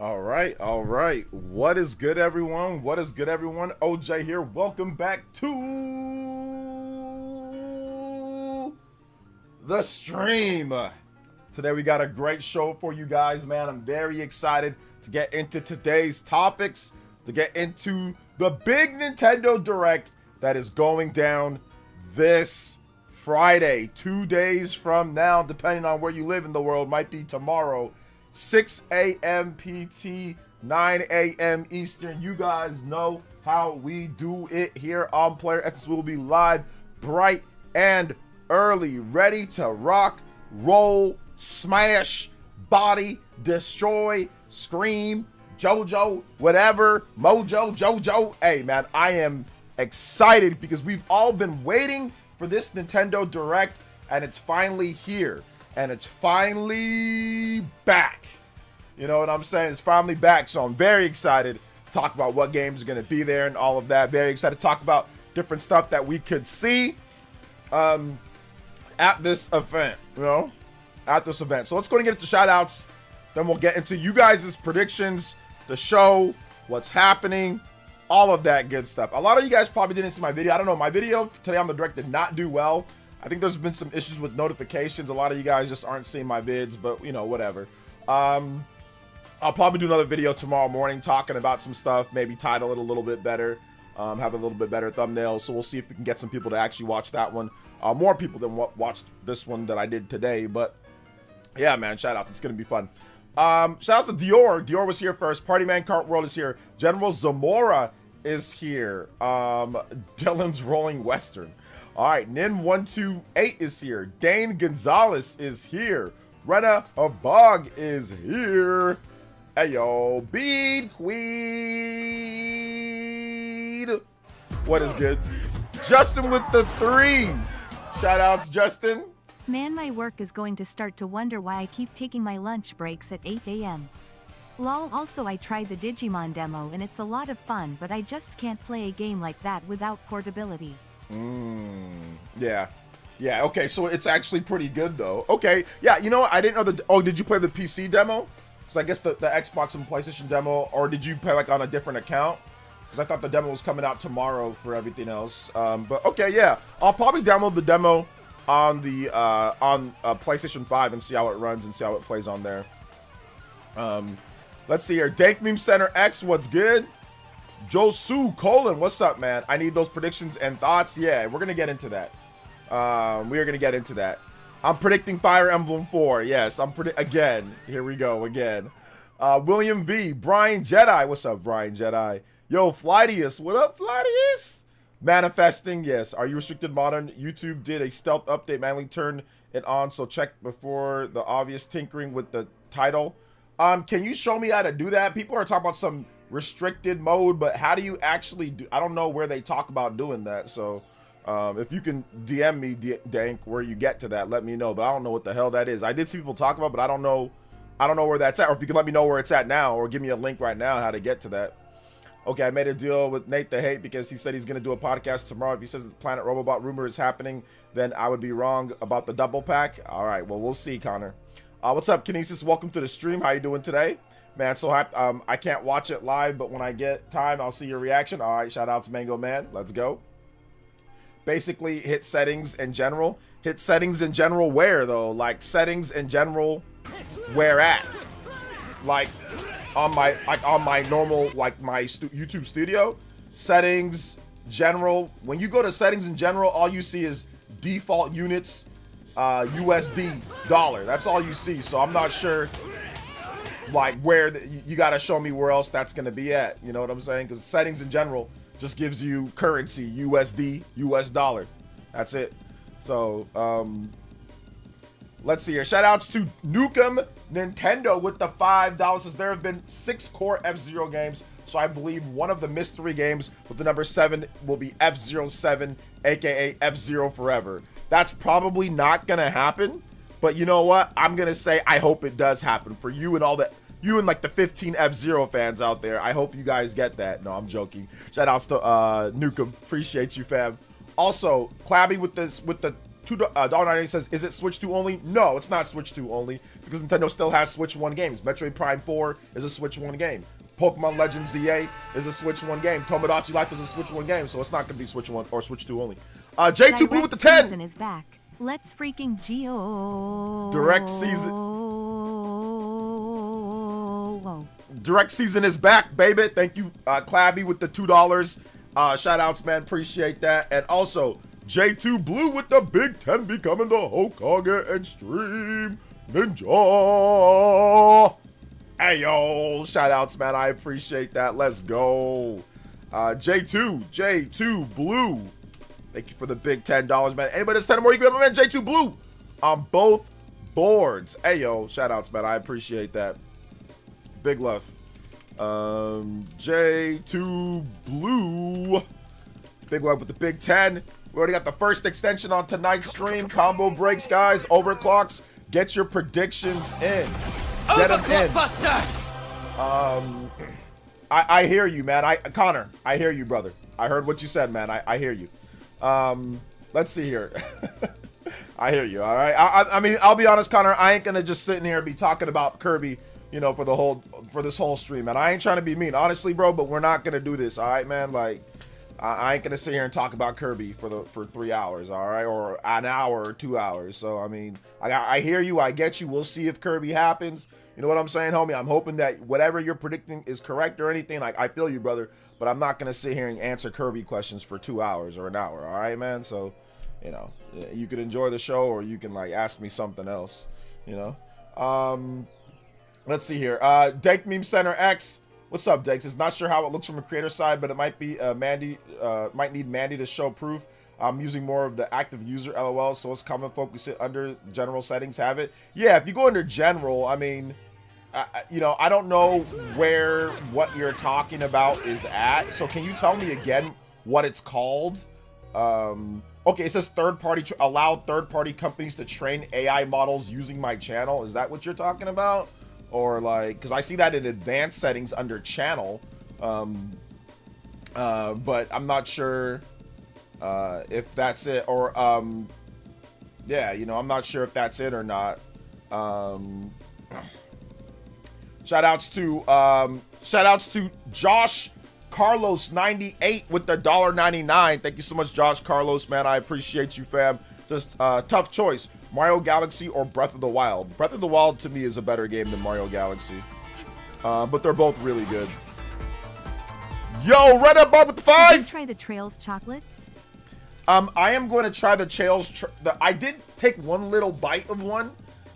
All right. What is good, everyone? What is good, everyone? OJ here. Welcome back to the stream. Today we got a great show for you guys, man. I'm very excited to get into today's topics, to get into the big Nintendo Direct that is going down this Friday, 2 days from now, depending on where you live in the world, might be tomorrow. 6 a.m. PT, 9 a.m. Eastern. You guys know how we do it here on Player Essence. We'll be live, bright and early, ready to rock, roll, smash, body, destroy, scream, JoJo, whatever, Mojo, JoJo. Hey, man, I am excited because we've all been waiting for this Nintendo Direct, and it's finally here. And it's finally back. You know what I'm saying? It's finally back. So I'm very excited to talk about what games are going to be there and all of that. Very excited to talk about different stuff that we could see at this event. At this event. So let's go and get into shout outs. Then we'll get into you guys' predictions, the show, what's happening, all of that good stuff. A lot of you guys probably didn't see my video. I don't know. My video today on the Direct did not do well. I think there's been some issues with notifications. A lot of you guys just aren't seeing my vids, but you know, whatever. I'll probably do another video tomorrow morning talking about some stuff, maybe title it a little bit better, have a little bit better thumbnail. So we'll see if we can get some people to actually watch that one. More people than what watched this one that I did today. But yeah, man, shout outs. It's going to be fun. Shout outs to Dior. Dior was here first. Party Man Cart World is here. General Zamora is here. Dylan's Rolling Western. All right, Nin128 is here. Dane Gonzalez is here. Rena Abog is here. Hey, yo, Bead Queen. What is good? Justin with the 3. Shout outs, Justin. Man, my work is going to start to wonder why I keep taking my lunch breaks at 8 a.m. Lol, also I tried the Digimon demo and it's a lot of fun, but I just can't play a game like that without portability. Yeah, okay, so it's actually pretty good though. Okay, yeah, you know what, I didn't know did you play the PC demo? Because I guess the Xbox and PlayStation demo, or did you play like on a different account? Because I thought the demo was coming out tomorrow for everything else. But okay, yeah, I'll probably download the demo on the PlayStation 5 and see how it runs and see how it plays on there. Let's see here, Dank Meme Center X, what's good? Josu Colon, what's up, man? I need those predictions and thoughts. Yeah, we're gonna get into that. We are gonna get into that. I'm predicting Fire Emblem 4. Yes, again. Here we go again. William V, Brian Jedi. What's up, Brian Jedi? Yo, Flydius. What up, Flydius? Manifesting. Yes. Are you restricted modern? YouTube did a stealth update. Manually turn it on, so check before the obvious tinkering with the title. Can you show me how to do that? People are talking about some restricted mode, but how do you actually do? I don't know where they talk about doing that. So if you can DM me, Dank, where you get to that, let me know. But I don't know what the hell that is. I did see people talk about, but I don't know where that's at. Or if you can let me know where it's at now, or give me a link right now how to get to that. Okay, I made a deal with Nate the Hate because he said he's gonna do a podcast tomorrow. If he says the Planet Robobot rumor is happening, then I would be wrong about the double pack. All right, well, we'll see, Connor. What's up, Kinesis? Welcome to the stream. How you doing today? Man, so I can't watch it live, but when I get time, I'll see your reaction. All right, shout out to Mango Man. Let's go. Basically, hit settings in general. Hit settings in general where, though? Like, settings in general where at? Like, on my normal, like, my YouTube studio? Settings, general. When you go to settings in general, all you see is default units, USD, dollar. That's all you see, so I'm not sure like where you got to show me where else that's going to be at, you know what I'm saying? Because settings in general just gives you currency, USD, US dollar. That's it. So let's see here. Shout outs to Nukem Nintendo with the $5. Says there have been 6 core F-Zero games, so I believe one of the mystery games with the number 7 will be F-Zero 7, aka F-Zero Forever. That's probably not gonna happen, but you know what, I'm gonna say I hope it does happen for you and all that, you and like the 15 F-Zero fans out there. I hope you guys get that. No, I'm joking. Shout outs to Nukem, appreciate you, fam. Also, Clabby with the $2.98 says, is it Switch 2 only? No, it's not Switch 2 only, because Nintendo still has Switch 1 games. Metroid Prime 4 is a Switch 1 game. Pokemon Legends ZA is a Switch 1 game. Tomodachi Life is a Switch 1 game, so it's not going to be Switch 1 or Switch 2 only. J2 Blue with the 10. Season is back. Let's freaking go. Direct season is back, baby. Thank you, Clabby, with the $2. Shout outs, man. Appreciate that. And also, J2 Blue with the big 10 becoming the Hokage Extreme Ninja. Hey, yo. Shout outs, man. I appreciate that. Let's go. J2 Blue. Thank you for the big $10, man. Anybody that's 10 or more, you can have my man J2 Blue on both boards. Hey, yo. Shout outs, man. I appreciate that. Big love. J2 Blue. Big love with the big 10. We already got the first extension on tonight's stream. Combo breaks, guys. Overclocks. Get your predictions in. Get them in. Buster. I hear you, man. Connor, I hear you, brother. I heard what you said, man. I hear you. Let's see here. I hear you. All right. I mean, I'll be honest, Connor. I ain't gonna just sit in here and be talking about Kirby, you know, for this whole stream, man. I ain't trying to be mean, honestly, bro. But we're not gonna do this, all right, man. Like, I ain't gonna sit here and talk about Kirby for 3 hours, all right, or an hour or 2 hours. So I mean, I hear you. I get you. We'll see if Kirby happens. You know what I'm saying, homie? I'm hoping that whatever you're predicting is correct or anything. Like, I feel you, brother. But I'm not gonna sit here and answer Kirby questions for 2 hours or an hour, all right, man? So, you know, you could enjoy the show, or you can like ask me something else, you know. Let's see here. Dake Meme Center X. What's up, Dakes? It's not sure how it looks from a creator side, but it might be Mandy. Might need Mandy to show proof. I'm using more of the active user LOL, so it's common focus it under general settings. Have it? Yeah, if you go under general, I mean, you know, I don't know where what you're talking about is at. So can you tell me again what it's called? Okay, it says allow third-party companies to train AI models using my channel. Is that what you're talking about? Or like, because I see that in advanced settings under channel, but I'm not sure if that's it, or yeah, you know, I'm not sure if that's it or not. Shout outs to Josh Carlos 98 with the $1.99. Thank you so much, Josh Carlos, man. I appreciate you, fam. Just tough choice. Mario Galaxy or Breath of the Wild? Breath of the Wild to me is a better game than Mario Galaxy. But they're both really good. Yo, Red Up Bob with the 5! Did you try the Trails chocolates? I am going to try the Trails. I did take one little bite of one.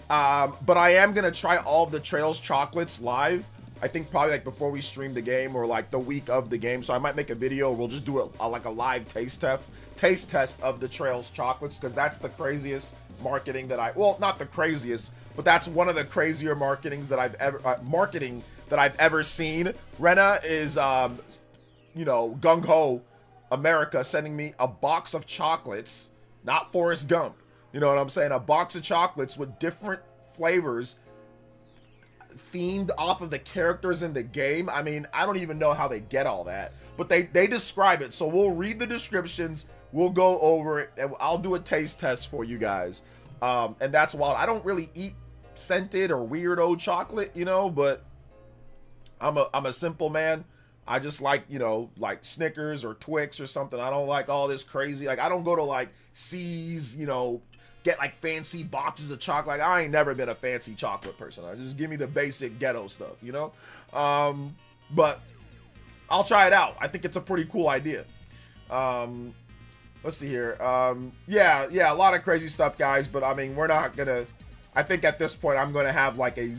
But I am going to try all of the Trails chocolates live. I think probably like before we stream the game or like the week of the game. So I might make a video. We'll just do like a live taste test of the Trails chocolates, because that's the craziest marketing that well, not the craziest, but that's one of the crazier marketing that I've ever seen. Rena is you know, gung ho America sending me a box of chocolates, not Forrest Gump, you know what I'm saying, a box of chocolates with different flavors themed off of the characters in the game. I mean, I don't even know how they get all that, but they describe it. So we'll read the descriptions, we'll go over it, and I'll do a taste test for you guys. And that's wild. I don't really eat scented or weirdo chocolate, you know, but I'm a simple man. I just like, you know, like Snickers or Twix or something. I don't like all this crazy, like I don't go to like C's, you know, get like fancy boxes of chocolate. Like, I ain't never been a fancy chocolate person. I just give me the basic ghetto stuff, you know. But I'll try it out. I think it's a pretty cool idea. Let's see here. Yeah, a lot of crazy stuff, guys, but I mean, we're not gonna, I think at this point I'm gonna have like a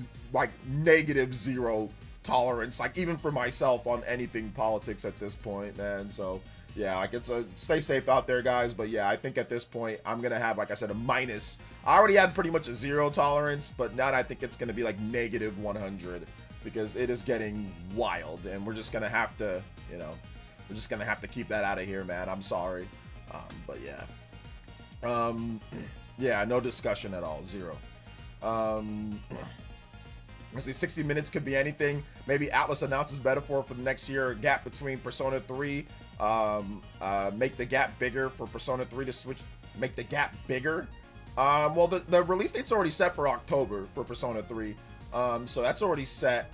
-0 tolerance, like even for myself, on anything politics at this point, man. So yeah, like it's stay safe out there, guys. But yeah, I think at this point I'm gonna have, like I said, a minus. I already had pretty much a 0 tolerance, but now I think it's gonna be like -100, because it is getting wild, and we're just gonna have to, you know, we're just gonna have to keep that out of here, man. I'm sorry. But yeah, yeah, no discussion at all, 0. Let's see, 60 minutes could be anything. Maybe Atlas announces metaphor for the next year gap between Persona 3. Make the gap bigger for Persona 3 to switch make the gap bigger. Well, the release date's already set for October for Persona 3. So that's already set.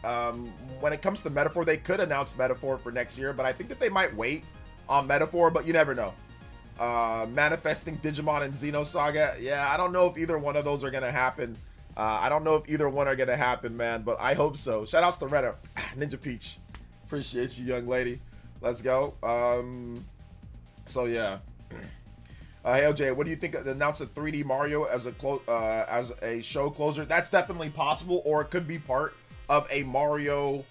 When it comes to Metaphor, they could announce Metaphor for next year, but I think that they might wait on Metaphor, but you never know. Manifesting Digimon and Xenosaga. Yeah, I don't know if either one of those are going to happen. I don't know if either one are going to happen, man, but I hope so. Shout outs to Retta. Ninja Peach. Appreciate you, young lady. Let's go. So, yeah. Hey, OJ, what do you think of the announce of 3D Mario as a show closer? That's definitely possible, or it could be part of a Mario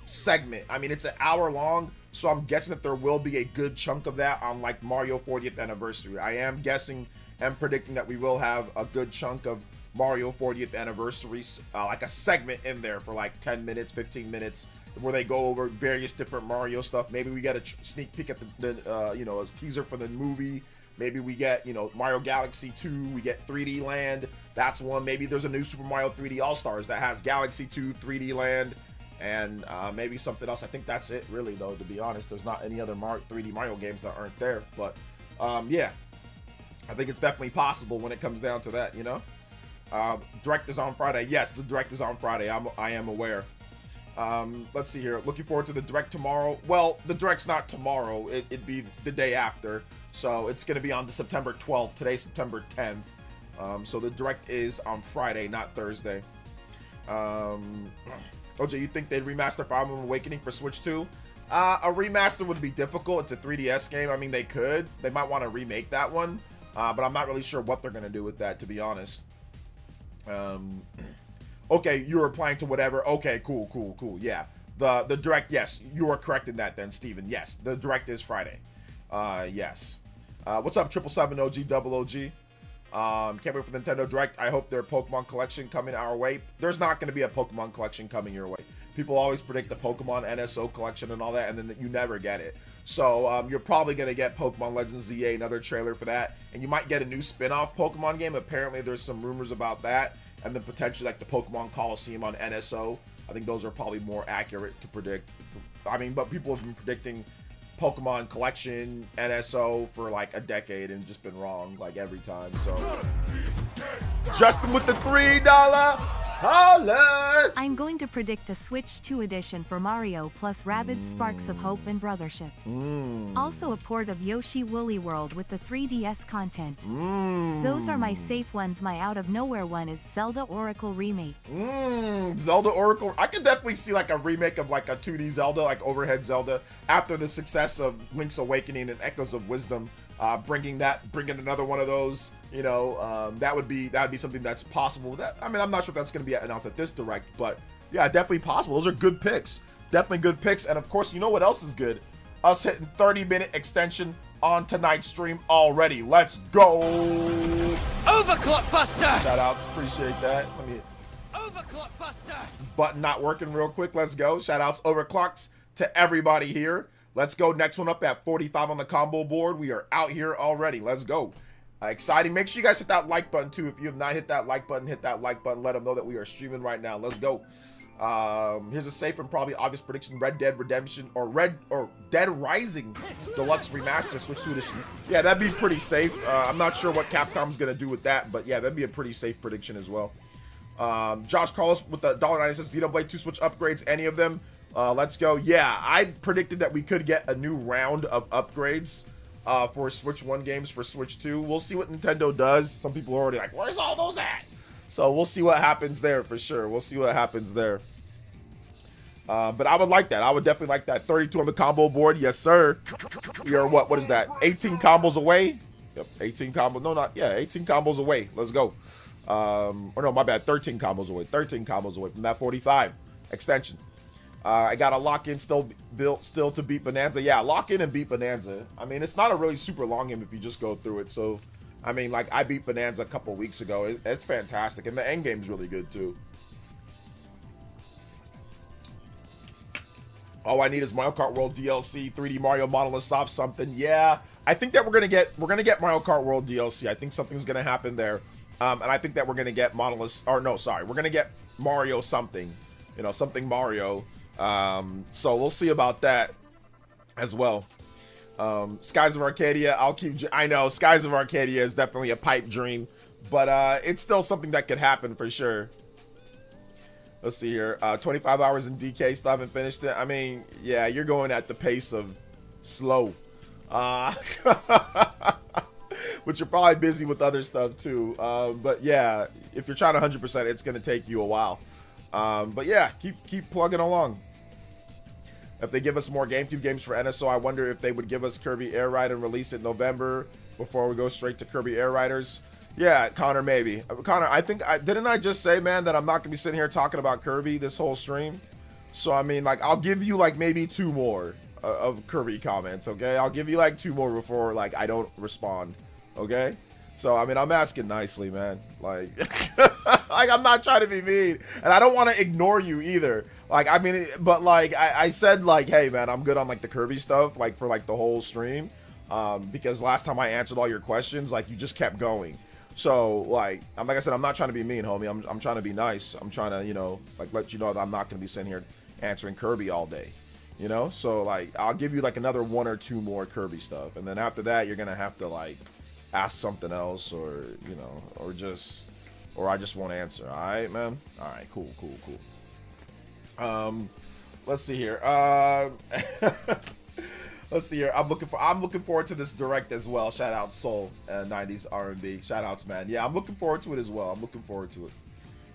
segment. I mean, it's an hour long, so I'm guessing that there will be a good chunk of that on like Mario 40th anniversary. I am guessing and predicting that we will have a good chunk of Mario 40th anniversary, like a segment in there for like 10 minutes, 15 minutes, where they go over various different Mario stuff. Maybe we get a sneak peek at the you know, a teaser for the movie. Maybe we get, you know, Mario Galaxy 2, we get 3D Land. That's one. Maybe there's a new Super Mario 3D All-Stars that has Galaxy 2, 3D Land, and maybe something else. I think that's it, really, though, to be honest. There's not any other 3D Mario games that aren't there. But, yeah, I think it's definitely possible when it comes down to that, you know? Direct is on Friday. Yes, the Direct is on Friday. I am aware. Let's see here. Looking forward to the Direct tomorrow. Well, the Direct's not tomorrow. It'd be the day after. So it's going to be on the September 12th. Today's September 10th. So the Direct is on Friday, not Thursday. OJ, you think they'd remaster Fire Emblem Awakening for Switch 2? A remaster would be difficult. It's a 3DS game. I mean, they could. They might want to remake that one. But I'm not really sure what they're going to do with that, to be honest. Okay, you're replying to whatever. Okay, cool. Yeah. The Direct, yes. You are correct in that then, Steven. Yes, the Direct is Friday. Yes. What's up, 777 OG Double OG? Can't wait for the Nintendo Direct. I hope their Pokemon collection coming our way. There's not going to be a Pokemon collection coming your way. People always predict the Pokemon NSO collection and all that, and then you never get it. So you're probably going to get Pokemon Legends ZA, another trailer for that, and you might get a new spin-off Pokemon game. Apparently there's some rumors about that, and then potentially like the Pokemon Coliseum on NSO. I think those are probably more accurate to predict. I mean, but people have been predicting Pokemon collection NSO for like a decade and just been wrong like every time. So Justin with the $3 holla. I'm going to predict a Switch 2 edition for Mario plus Rabbids Sparks of Hope and Brothership. Also a port of Yoshi Woolly World with the 3DS content. Those are my safe ones. My out of nowhere one is Zelda Oracle Remake. Zelda Oracle. I could definitely see like a remake of like a 2D Zelda, like Overhead Zelda, after the success of Link's Awakening and Echoes of Wisdom. Bringing another one of those, you know, that would be something that's possible. That, I mean, I'm not sure if that's going to be announced at this Direct, but yeah, definitely possible. Those are good picks, definitely good picks. And of course, you know what else is good? Us hitting 30-minute extension on tonight's stream already. Let's go! Overclock Buster! Shout outs, appreciate that. Let me. Overclock Buster! Button not working real quick. Let's go. Shout outs, overclocks to everybody here. Let's go. Next one up at 45 on the combo board. We are out here already. Let's go. Exciting. Make sure you guys hit that like button too. If you have not hit that like button, hit that like button. Let them know that we are streaming right now. Let's go. Here's a safe and probably obvious prediction: Red Dead Redemption or Dead Rising Deluxe Remaster Switch 2 edition. Yeah, that'd be pretty safe. I'm not sure what Capcom's gonna do with that, but yeah, that'd be a pretty safe prediction as well. Josh Carlos with the $1.90 says Xenoblade 2 Switch upgrades. Any of them? Let's go. Yeah, I predicted that we could get a new round of upgrades for Switch 1 games for Switch 2. We'll see what Nintendo does. Some people are already like, where's all those at? So we'll see what happens there for sure. We'll see what happens there. But I would like that. I would definitely like that. 32 on the combo board. Yes, sir. We are what is that? 18 combos away? Yep, 18 combos. No, not, yeah, 18 combos away. Let's go. Or no, my bad. 13 combos away. 13 combos away from that 45 extension. I got to lock in still to beat Bonanza. Yeah, lock in and beat Bonanza. I mean, it's not a really super long game if you just go through it. So, I mean, like, I beat Bonanza a couple weeks ago. It's fantastic. And the end game's really good, too. All I need is Mario Kart World DLC, 3D Mario Monolith Soft something. Yeah, I think that we're gonna get Mario Kart World DLC. I think something's gonna happen there. And I think that we're gonna get Monolith, or no, sorry, we're gonna get Mario something. You know, something Mario. So we'll see about that as well. Skies of Arcadia, I know Skies of Arcadia is definitely a pipe dream, but it's still something that could happen for sure. Let's see here. 25 hours in DK, still haven't finished it. I mean, yeah, you're going at the pace of slow. But you're probably busy with other stuff too. But yeah, if you're trying to 100%, it's going to take you a while. But yeah, keep plugging along. If they give us more GameCube games for NSO, I wonder if they would give us Kirby Air Ride and release it in November before we go straight to Kirby Air Riders. Yeah, Connor, maybe. Connor, didn't I just say, man, that I'm not gonna be sitting here talking about Kirby this whole stream? So I mean, like, I'll give you like maybe 2 more of Kirby comments, okay? I'll give you like 2 more before like I don't respond, okay? So I mean, I'm asking nicely, man. Like, like I'm not trying to be mean, and I don't want to ignore you either. Like, I mean, but like I said, like, hey, man, I'm good on like the Kirby stuff, like for like the whole stream, because last time I answered all your questions, like you just kept going. So like I said, I'm not trying to be mean, homie. I'm trying to be nice. I'm trying to, you know, like let you know that I'm not gonna be sitting here answering Kirby all day, you know. So like I'll give you like another 1 or 2 more Kirby stuff, and then after that you're gonna have to like ask something else, or you know, or I just won't answer. All right, man. All right, cool. Let's see here. Let's see here. I'm looking forward to this direct as well. Shout out Soul 90s R&B. Shout outs, man. Yeah, I'm looking forward to it as well. I'm looking forward to it.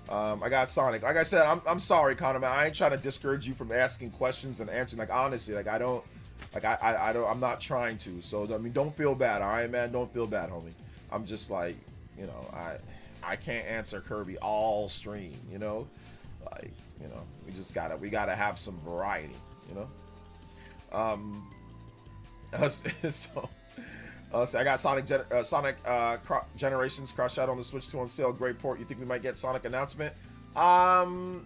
I got Sonic. Like I said, I'm sorry, Connor, man. I ain't trying to discourage you from asking questions and answering. Like honestly, like I don't, like I'm not trying to. So I mean, don't feel bad, all right, man. Don't feel bad, homie. I'm just like, you know, I can't answer Kirby all stream, you know, like, you know, we gotta have some variety, you know. So I got Sonic Generations Cross Shadow on the Switch 2 on sale. Great port. You think we might get Sonic announcement? Nothing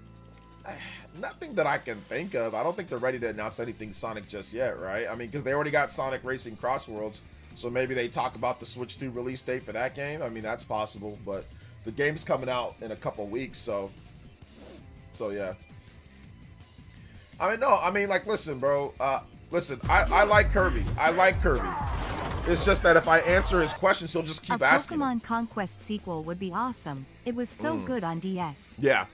that I can think of. I don't think they're ready to announce anything Sonic just yet, right? I mean, because they already got Sonic Racing Cross Worlds, so maybe they talk about the Switch 2 release date for that game. I mean, that's possible, but the game's coming out in a couple weeks, so yeah. I mean, no, I mean, like, listen, bro. Listen, I like Kirby. I like Kirby. It's just that if I answer his questions, he'll just keep asking. A Pokemon Conquest sequel would be awesome. It was so good on DS. Yeah.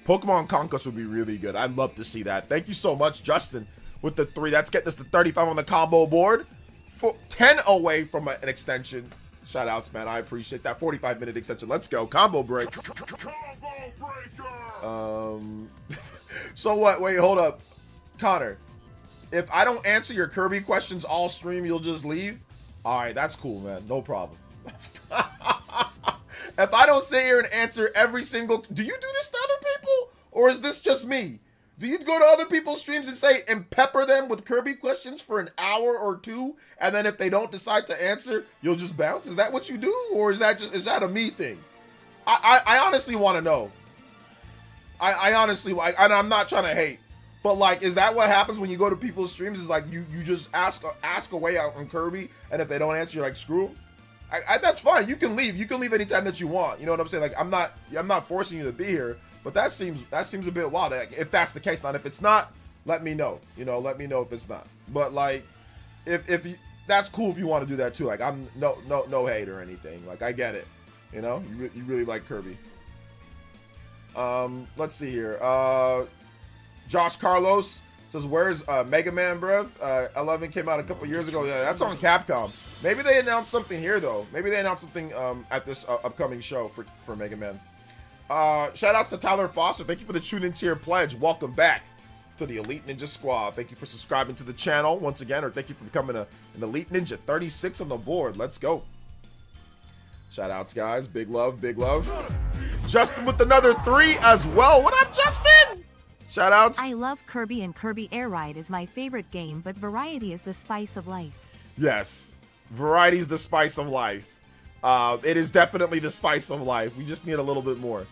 Pokemon Conquest would be really good. I'd love to see that. Thank you so much, Justin, with the 3. That's getting us to 35 on the combo board. 10 away from an extension. Shout outs, man. I appreciate that. 45-minute extension. Let's go. Combo breaks. So what? Wait, hold up. Connor, if I don't answer your Kirby questions all stream, you'll just leave? All right, that's cool, man. No problem. If I don't sit here and answer every single... Do you do this to other people? Or is this just me? Do you go to other people's streams and pepper them with Kirby questions for an hour or 2, and then if they don't decide to answer, you'll just bounce? Is that what you do? Or is that a me thing? I honestly want to know. I honestly... and I'm not trying to hate. But like, is that what happens when you go to people's streams? Is like you just ask away out on Kirby, and if they don't answer, you're like, screw 'em? That's fine. You can leave. You can leave anytime that you want. You know what I'm saying? Like, I'm not forcing you to be here. But that seems a bit wild. Like, if that's the case, not if it's not, let me know. You know, let me know if it's not. But like, if you, that's cool if you want to do that too. Like, I'm no hate or anything. Like, I get it. You know, you really like Kirby. Let's see here. Josh Carlos says, where's Mega Man, bruv? 11 came out a couple years ago. Yeah, that's on Capcom. Maybe they announced something here, though. Maybe they announced something at this upcoming show for Mega Man. Shout outs to Tyler Foster. Thank you for the tune-in tier pledge. Welcome back to the Elite Ninja Squad. Thank you for subscribing to the channel once again, or thank you for becoming an Elite Ninja. 36 on the board. Let's go. Shout outs, guys. Big love, big love. Justin with another 3 as well. What up, Justin? Shout outs. I love Kirby, and Kirby Air Ride is my favorite game, but variety is the spice of life. Yes, variety is the spice of life. It is definitely the spice of life. We just need a little bit more.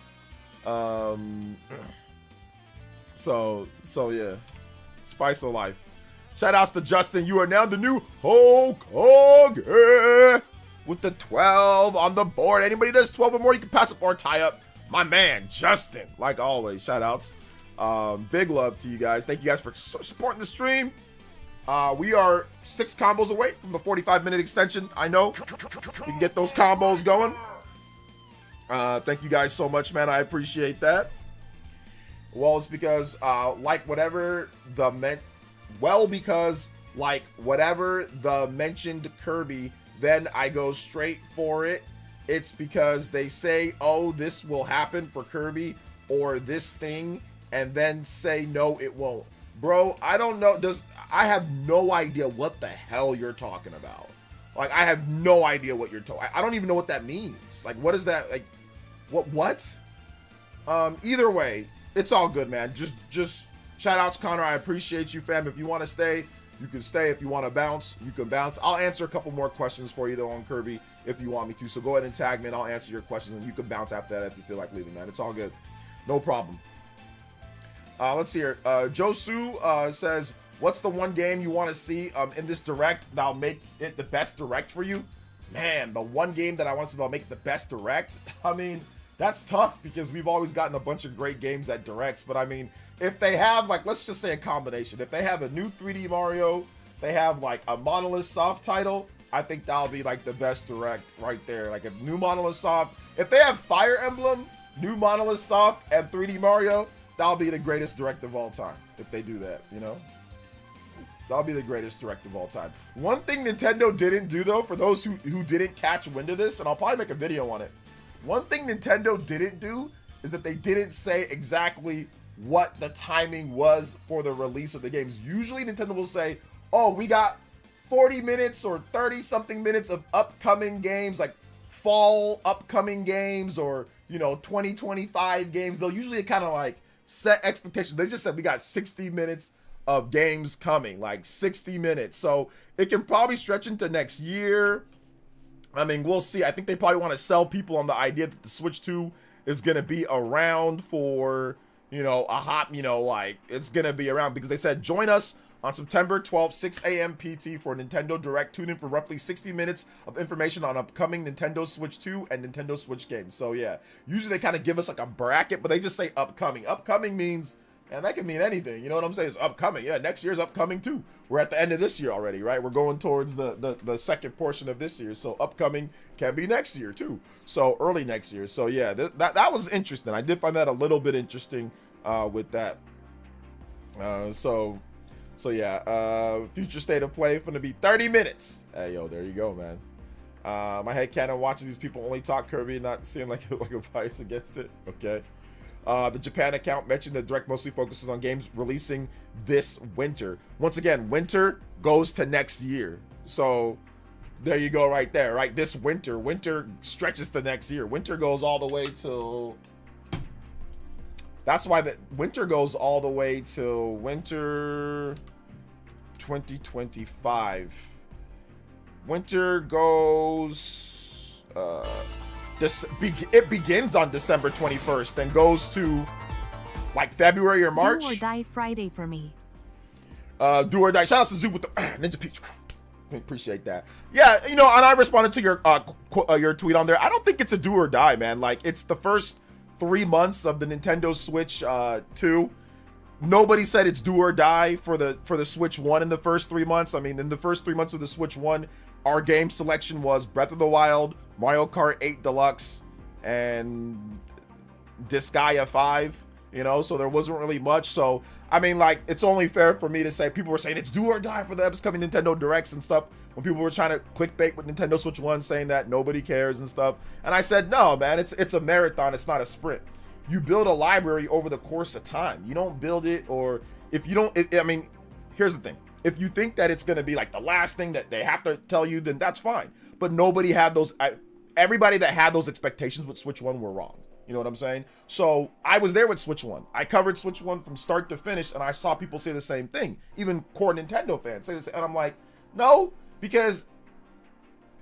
So yeah, spice of life. Shout outs to Justin. You are now the new Hulk Hogan with the 12 on the board. Anybody does 12 or more, you can pass up or tie up. My man, Justin. Like always, shout outs. Big love to you guys. Thank you guys for supporting the stream. We are 6 combos away from the 45-minute extension. I know we can get those combos going. Thank you guys so much, man. I appreciate that. Well, it's because like whatever the mentioned Kirby, then I go straight for it. It's because they say, oh, this will happen for Kirby or this thing, and then say no, it won't. Bro, I don't know. I have no idea what the hell you're talking about. Like, I have no idea what you're talking. I don't even know what that means. Like, what is that? Like, what? Either way, it's all good, man. Just shout outs, Connor. I appreciate you, fam. If you want to stay, you can stay. If you want to bounce, you can bounce. I'll answer a couple more questions for you though on Kirby if you want me to. So go ahead and tag me and I'll answer your questions, and you can bounce after that if you feel like leaving, man. It's all good. No problem. Let's see here. Josu says, what's the one game you want to see in this direct that'll make it the best direct for you? Man, the one game that I want to see that'll make it the best direct? I mean, that's tough because we've always gotten a bunch of great games at directs. But I mean, if they have, like, let's just say a combination. If they have a new 3D Mario, they have like a Monolith Soft title, I think that'll be like the best direct right there. Like, if new Monolith Soft, if they have Fire Emblem, new Monolith Soft, and 3D Mario, that'll be the greatest direct of all time. If they do that, you know? That'll be the greatest direct of all time. One thing Nintendo didn't do, though, for those who didn't catch wind of this, and I'll probably make a video on it. One thing Nintendo didn't do is that they didn't say exactly what the timing was for the release of the games. Usually Nintendo will say, oh, we got 40 minutes or 30-something minutes of upcoming games, like fall upcoming games or, you know, 2025 games. They'll usually kind of like set expectations. They just said we got 60 minutes of games coming, like 60 minutes. So it can probably stretch into next year. I mean, we'll see. I think they probably want to sell people on the idea that the Switch 2 is going to be around for, you know, a hot, you know, like it's going to be around because they said join us on September 12th, 6 a.m. PT for Nintendo Direct. Tune in for roughly 60 minutes of information on upcoming Nintendo Switch 2 and Nintendo Switch games. So yeah, usually they kind of give us like a bracket, but they just say upcoming. Upcoming means, and that can mean anything. You know what I'm saying? It's upcoming. Yeah, next year's upcoming too. We're at the end of this year already, right? We're going towards the second portion of this year. So upcoming can be next year too. So early next year. So yeah, that was interesting. I did find that a little bit interesting with that. So yeah, future state of play going to be 30 minutes. Hey, yo, there you go, man. My headcanon watching these people only talk Kirby and not seeing like a bias against it. Okay. The Japan account mentioned that Direct mostly focuses on games releasing this winter. Once again, winter goes to next year. So there you go right there, right? This winter stretches to next year. Winter goes all the way till... That's why the winter goes all the way till winter 2025. Winter goes... it begins on December 21st, then goes to like February or March. Do or die Friday for me. Do or die. Shout out to Zoo with the Ninja Peach. Appreciate that. Yeah, you know, and I responded to your tweet on there. I don't think it's a do or die, man. Like, it's the first 3 months of the Nintendo Switch 2. Nobody said it's do or die for the Switch 1 in the first 3 months. I mean, in the first 3 months of the Switch 1, our game selection was Breath of the Wild, Mario Kart 8 Deluxe, and Disgaea 5, you know, so there wasn't really much. So, I mean, like, it's only fair for me to say, people were saying it's do or die for the upcoming Nintendo Directs and stuff, when people were trying to clickbait with Nintendo Switch 1 saying that nobody cares and stuff. And I said, no, man, it's a marathon, it's not a sprint. You build a library over the course of time. You don't build it, or if you don't, I mean, here's the thing. If you think that it's going to be like the last thing that they have to tell you, then that's fine. But nobody had those, everybody that had those expectations with Switch 1 were wrong. You know what I'm saying? So I was there with Switch 1. I covered Switch 1 from start to finish, and I saw people say the same thing. Even core Nintendo fans say this, and I'm like, no, because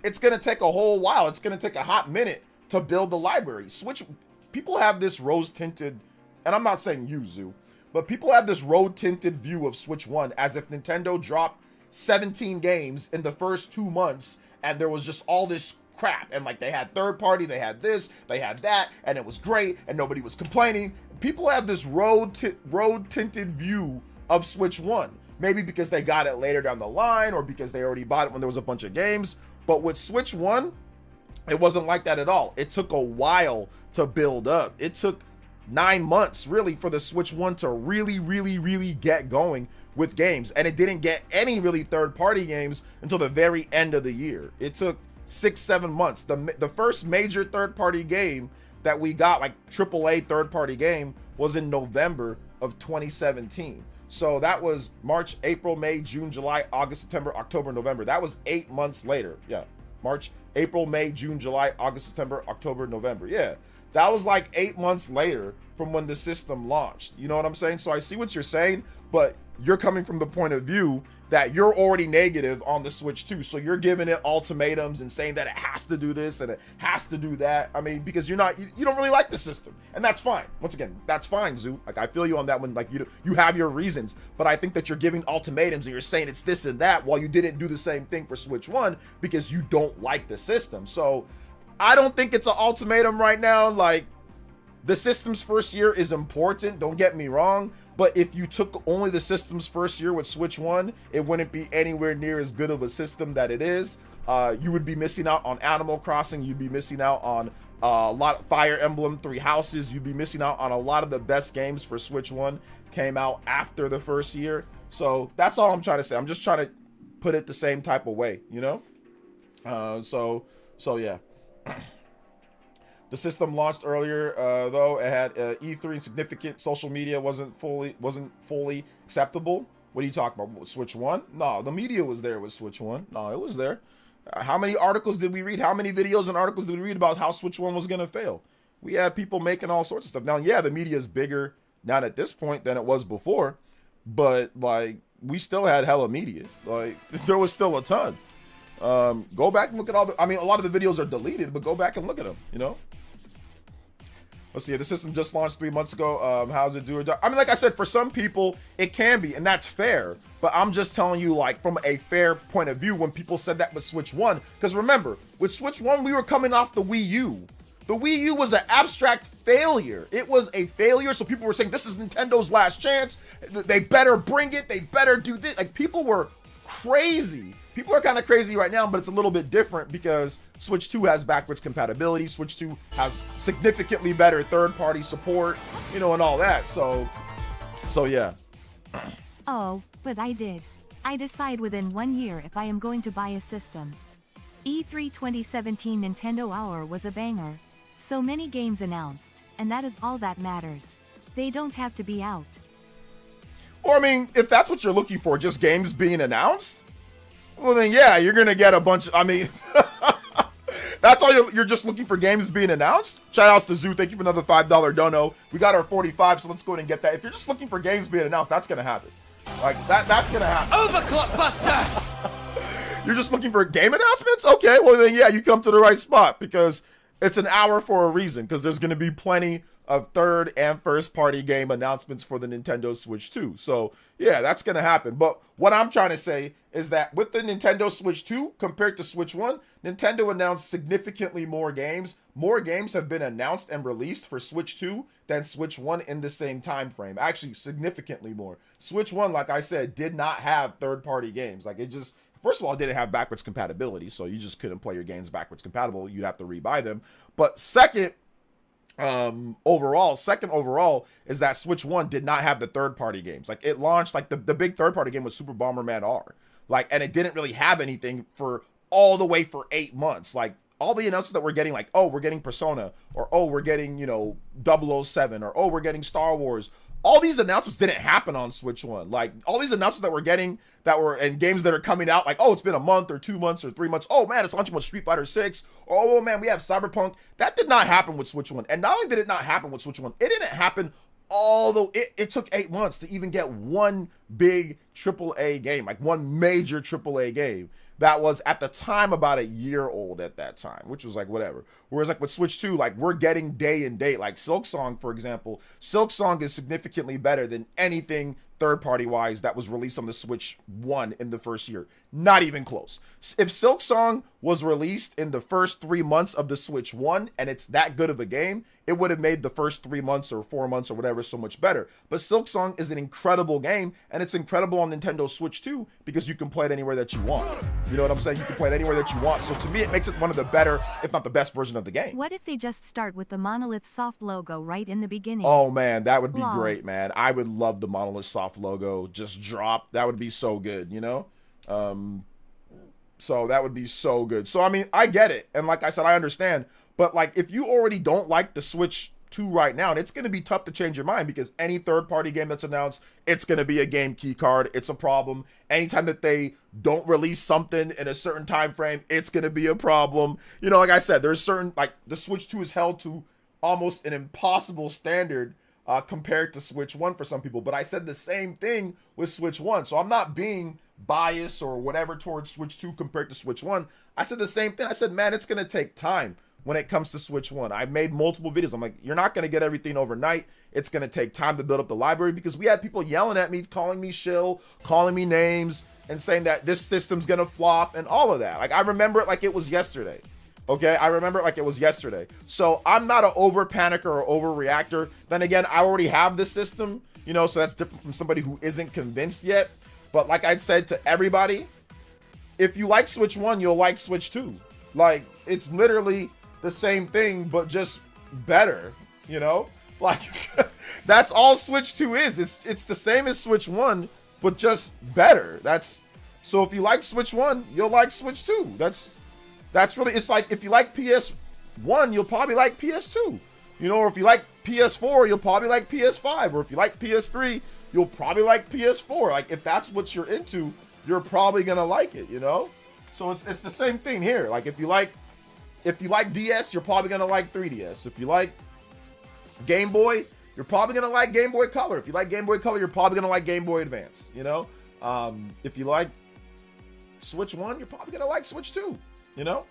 it's going to take a whole while. It's going to take a hot minute to build the library. Switch, people have this rose-tinted, and I'm not saying you, Zoo, but people have this rose-tinted view of Switch 1 as if Nintendo dropped 17 games in the first 2 months, and there was just all this crap, and like they had third party, they had this, they had that, and it was great, and nobody was complaining. People have this road-tinted view of Switch 1. Maybe because they got it later down the line or because they already bought it when there was a bunch of games. But with Switch 1, it wasn't like that at all. It took a while to build up. It took 9 months really for the Switch 1 to really get going with games. And it didn't get any really third-party games until the very end of the year. It took 6-7 months. The first major third-party game that we got, like AAA third-party game, was in November of 2017. So that was March, April, May, June, July, August, September, October, November. That was 8 months later. Yeah. March, April, May, June, July, August, September, October, November. Yeah. That was like 8 months later from when the system launched. You know what I'm saying? So I see what you're saying, but you're coming from the point of view that you're already negative on the Switch 2. So you're giving it ultimatums and saying that it has to do this and it has to do that. I mean, because you don't really like the system, and that's fine. Once again, that's fine, Zoo. Like, I feel you on that one. Like, you have your reasons, but I think that you're giving ultimatums and you're saying it's this and that while you didn't do the same thing for Switch 1 because you don't like the system. So I don't think it's an ultimatum right now. Like, the system's first year is important, don't get me wrong, but if you took only the system's first year with Switch 1, it wouldn't be anywhere near as good of a system that it is. You would be missing out on Animal Crossing, you'd be missing out on a lot of Fire Emblem 3 Houses, you'd be missing out on a lot of the best games for Switch 1 came out after the first year. So that's all I'm trying to say. I'm just trying to put it the same type of way, you know? So yeah. The system launched earlier, though. It had E3 and significant social media wasn't fully acceptable. What are you talking about? Switch 1? No, the media was there with Switch 1. No, it was there. How many articles did we read? How many videos and articles did we read about how Switch 1 was going to fail? We had people making all sorts of stuff. Now, yeah, the media is bigger now at this point than it was before, but like we still had hella media. Like there was still a ton. Go back and look at all the. I mean, a lot of the videos are deleted, but go back and look at them. You know. Let's see, the system just launched 3 months ago. How's it do or die? I mean, like I said, for some people, it can be, and that's fair. But I'm just telling you, like, from a fair point of view, when people said that with Switch 1. Because remember, with Switch 1, we were coming off the Wii U. The Wii U was an abstract failure. It was a failure, so people were saying, this is Nintendo's last chance. They better bring it. They better do this. Like, people were crazy. People are kind of crazy right now, but it's a little bit different because Switch 2 has backwards compatibility. Switch 2 has significantly better third-party support, you know, and all that. So yeah. Oh, but I did. I decide within 1 year if I am going to buy a system. E3 2017 Nintendo Hour was a banger. So many games announced, and that is all that matters. They don't have to be out. Or, I mean, if that's what you're looking for, just games being announced, well then yeah, you're gonna get a bunch. I mean, that's all you're just looking for, games being announced. Shout outs to Zoo, thank you for another $5 dono. We got our 45, so let's go ahead and get that. If you're just looking for games being announced, that's gonna happen. Like that's gonna happen. Overclock Buster! You're just looking for game announcements? Okay, well then yeah, you come to the right spot because it's an hour for a reason, because there's gonna be plenty of third and first party game announcements for the Nintendo Switch 2. So yeah, that's gonna happen. But what I'm trying to say is that with the Nintendo Switch 2 compared to Switch 1, Nintendo announced significantly more games. More games have been announced and released for Switch 2 than Switch 1 in the same time frame. Actually, significantly more. Switch 1, like I said, did not have third party games. Like, it just, first of all, it didn't have backwards compatibility, so you just couldn't play your games backwards compatible. You'd have to rebuy them. But second overall is that Switch 1 did not have the third-party games. Like, it launched, like, the big third-party game was Super Bomberman R. Like, and it didn't really have anything for all the way for 8 months. Like, all the announcements that we're getting, like, oh, we're getting Persona, or oh, we're getting, you know, 007, or oh, we're getting Star Wars. All these announcements didn't happen on Switch 1. Like, all these announcements that we're getting that were in games that are coming out, like, oh, it's been a month or 2 months or 3 months. Oh, man, it's launching with Street Fighter 6. Oh, man, we have Cyberpunk. That did not happen with Switch 1. And not only did it not happen with Switch 1, it didn't happen although it took 8 months to even get one big AAA game, like one major AAA game that was at the time about a year old at that time, which was like whatever. Whereas like with Switch 2, like we're getting day and date. Like Silksong, for example, Silksong is significantly better than anything third-party wise that was released on the Switch 1 in the first year. Not even close. If Silksong was released in the first 3 months of the Switch 1 and it's that good of a game, it would have made the first 3 months or 4 months or whatever so much better. But Silksong is an incredible game, and it's incredible on Nintendo Switch too, because you can play it anywhere that you want. You know what I'm saying? You can play it anywhere that you want. So to me, it makes it one of the better, if not the best version of the game. What if they just start with the Monolith Soft logo right in the beginning? Oh man, that would be Lol. great, man. I would love the Monolith Soft logo just drop. That would be so good, you know? So that would be so good. So I mean, I get it. And like I said, I understand. But like if you already don't like the Switch 2 right now, and it's going to be tough to change your mind, because any third-party game that's announced, it's going to be a game key card. It's a problem. Anytime that they don't release something in a certain time frame, it's going to be a problem. You know, like I said, there's certain, like the Switch 2 is held to almost an impossible standard compared to Switch 1 for some people. But I said the same thing with Switch 1. So I'm not being biased or whatever towards Switch 2 compared to Switch 1. I said the same thing. I said, man, it's going to take time when it comes to Switch 1. I made multiple videos. I'm like, you're not going to get everything overnight. It's going to take time to build up the library, because we had people yelling at me, calling me shill, calling me names, and saying that this system's going to flop and all of that. Like, I remember it like it was yesterday. Okay, I remember it like it was yesterday. So I'm not an over panicker or overreactor. Then again, I already have this system, you know, so that's different from somebody who isn't convinced yet. But like I said to everybody, if you like Switch 1, you'll like Switch 2. Like, it's literally the same thing, but just better, you know? Like, that's all Switch 2 is. It's the same as Switch 1, but just better. So if you like Switch 1, you'll like Switch 2. That's really, it's like if you like PS1, you'll probably like PS2. You know, or if you like PS4, you'll probably like PS5. Or if you like PS3, you'll probably like PS4. Like, if that's what you're into, you're probably gonna like it, you know? So it's the same thing here. Like, if you like DS, you're probably gonna like 3DS. If you like Game Boy, you're probably gonna like Game Boy Color. If you like Game Boy Color, you're probably gonna like Game Boy Advance, you know? If you like Switch 1, you're probably gonna like Switch 2. You know,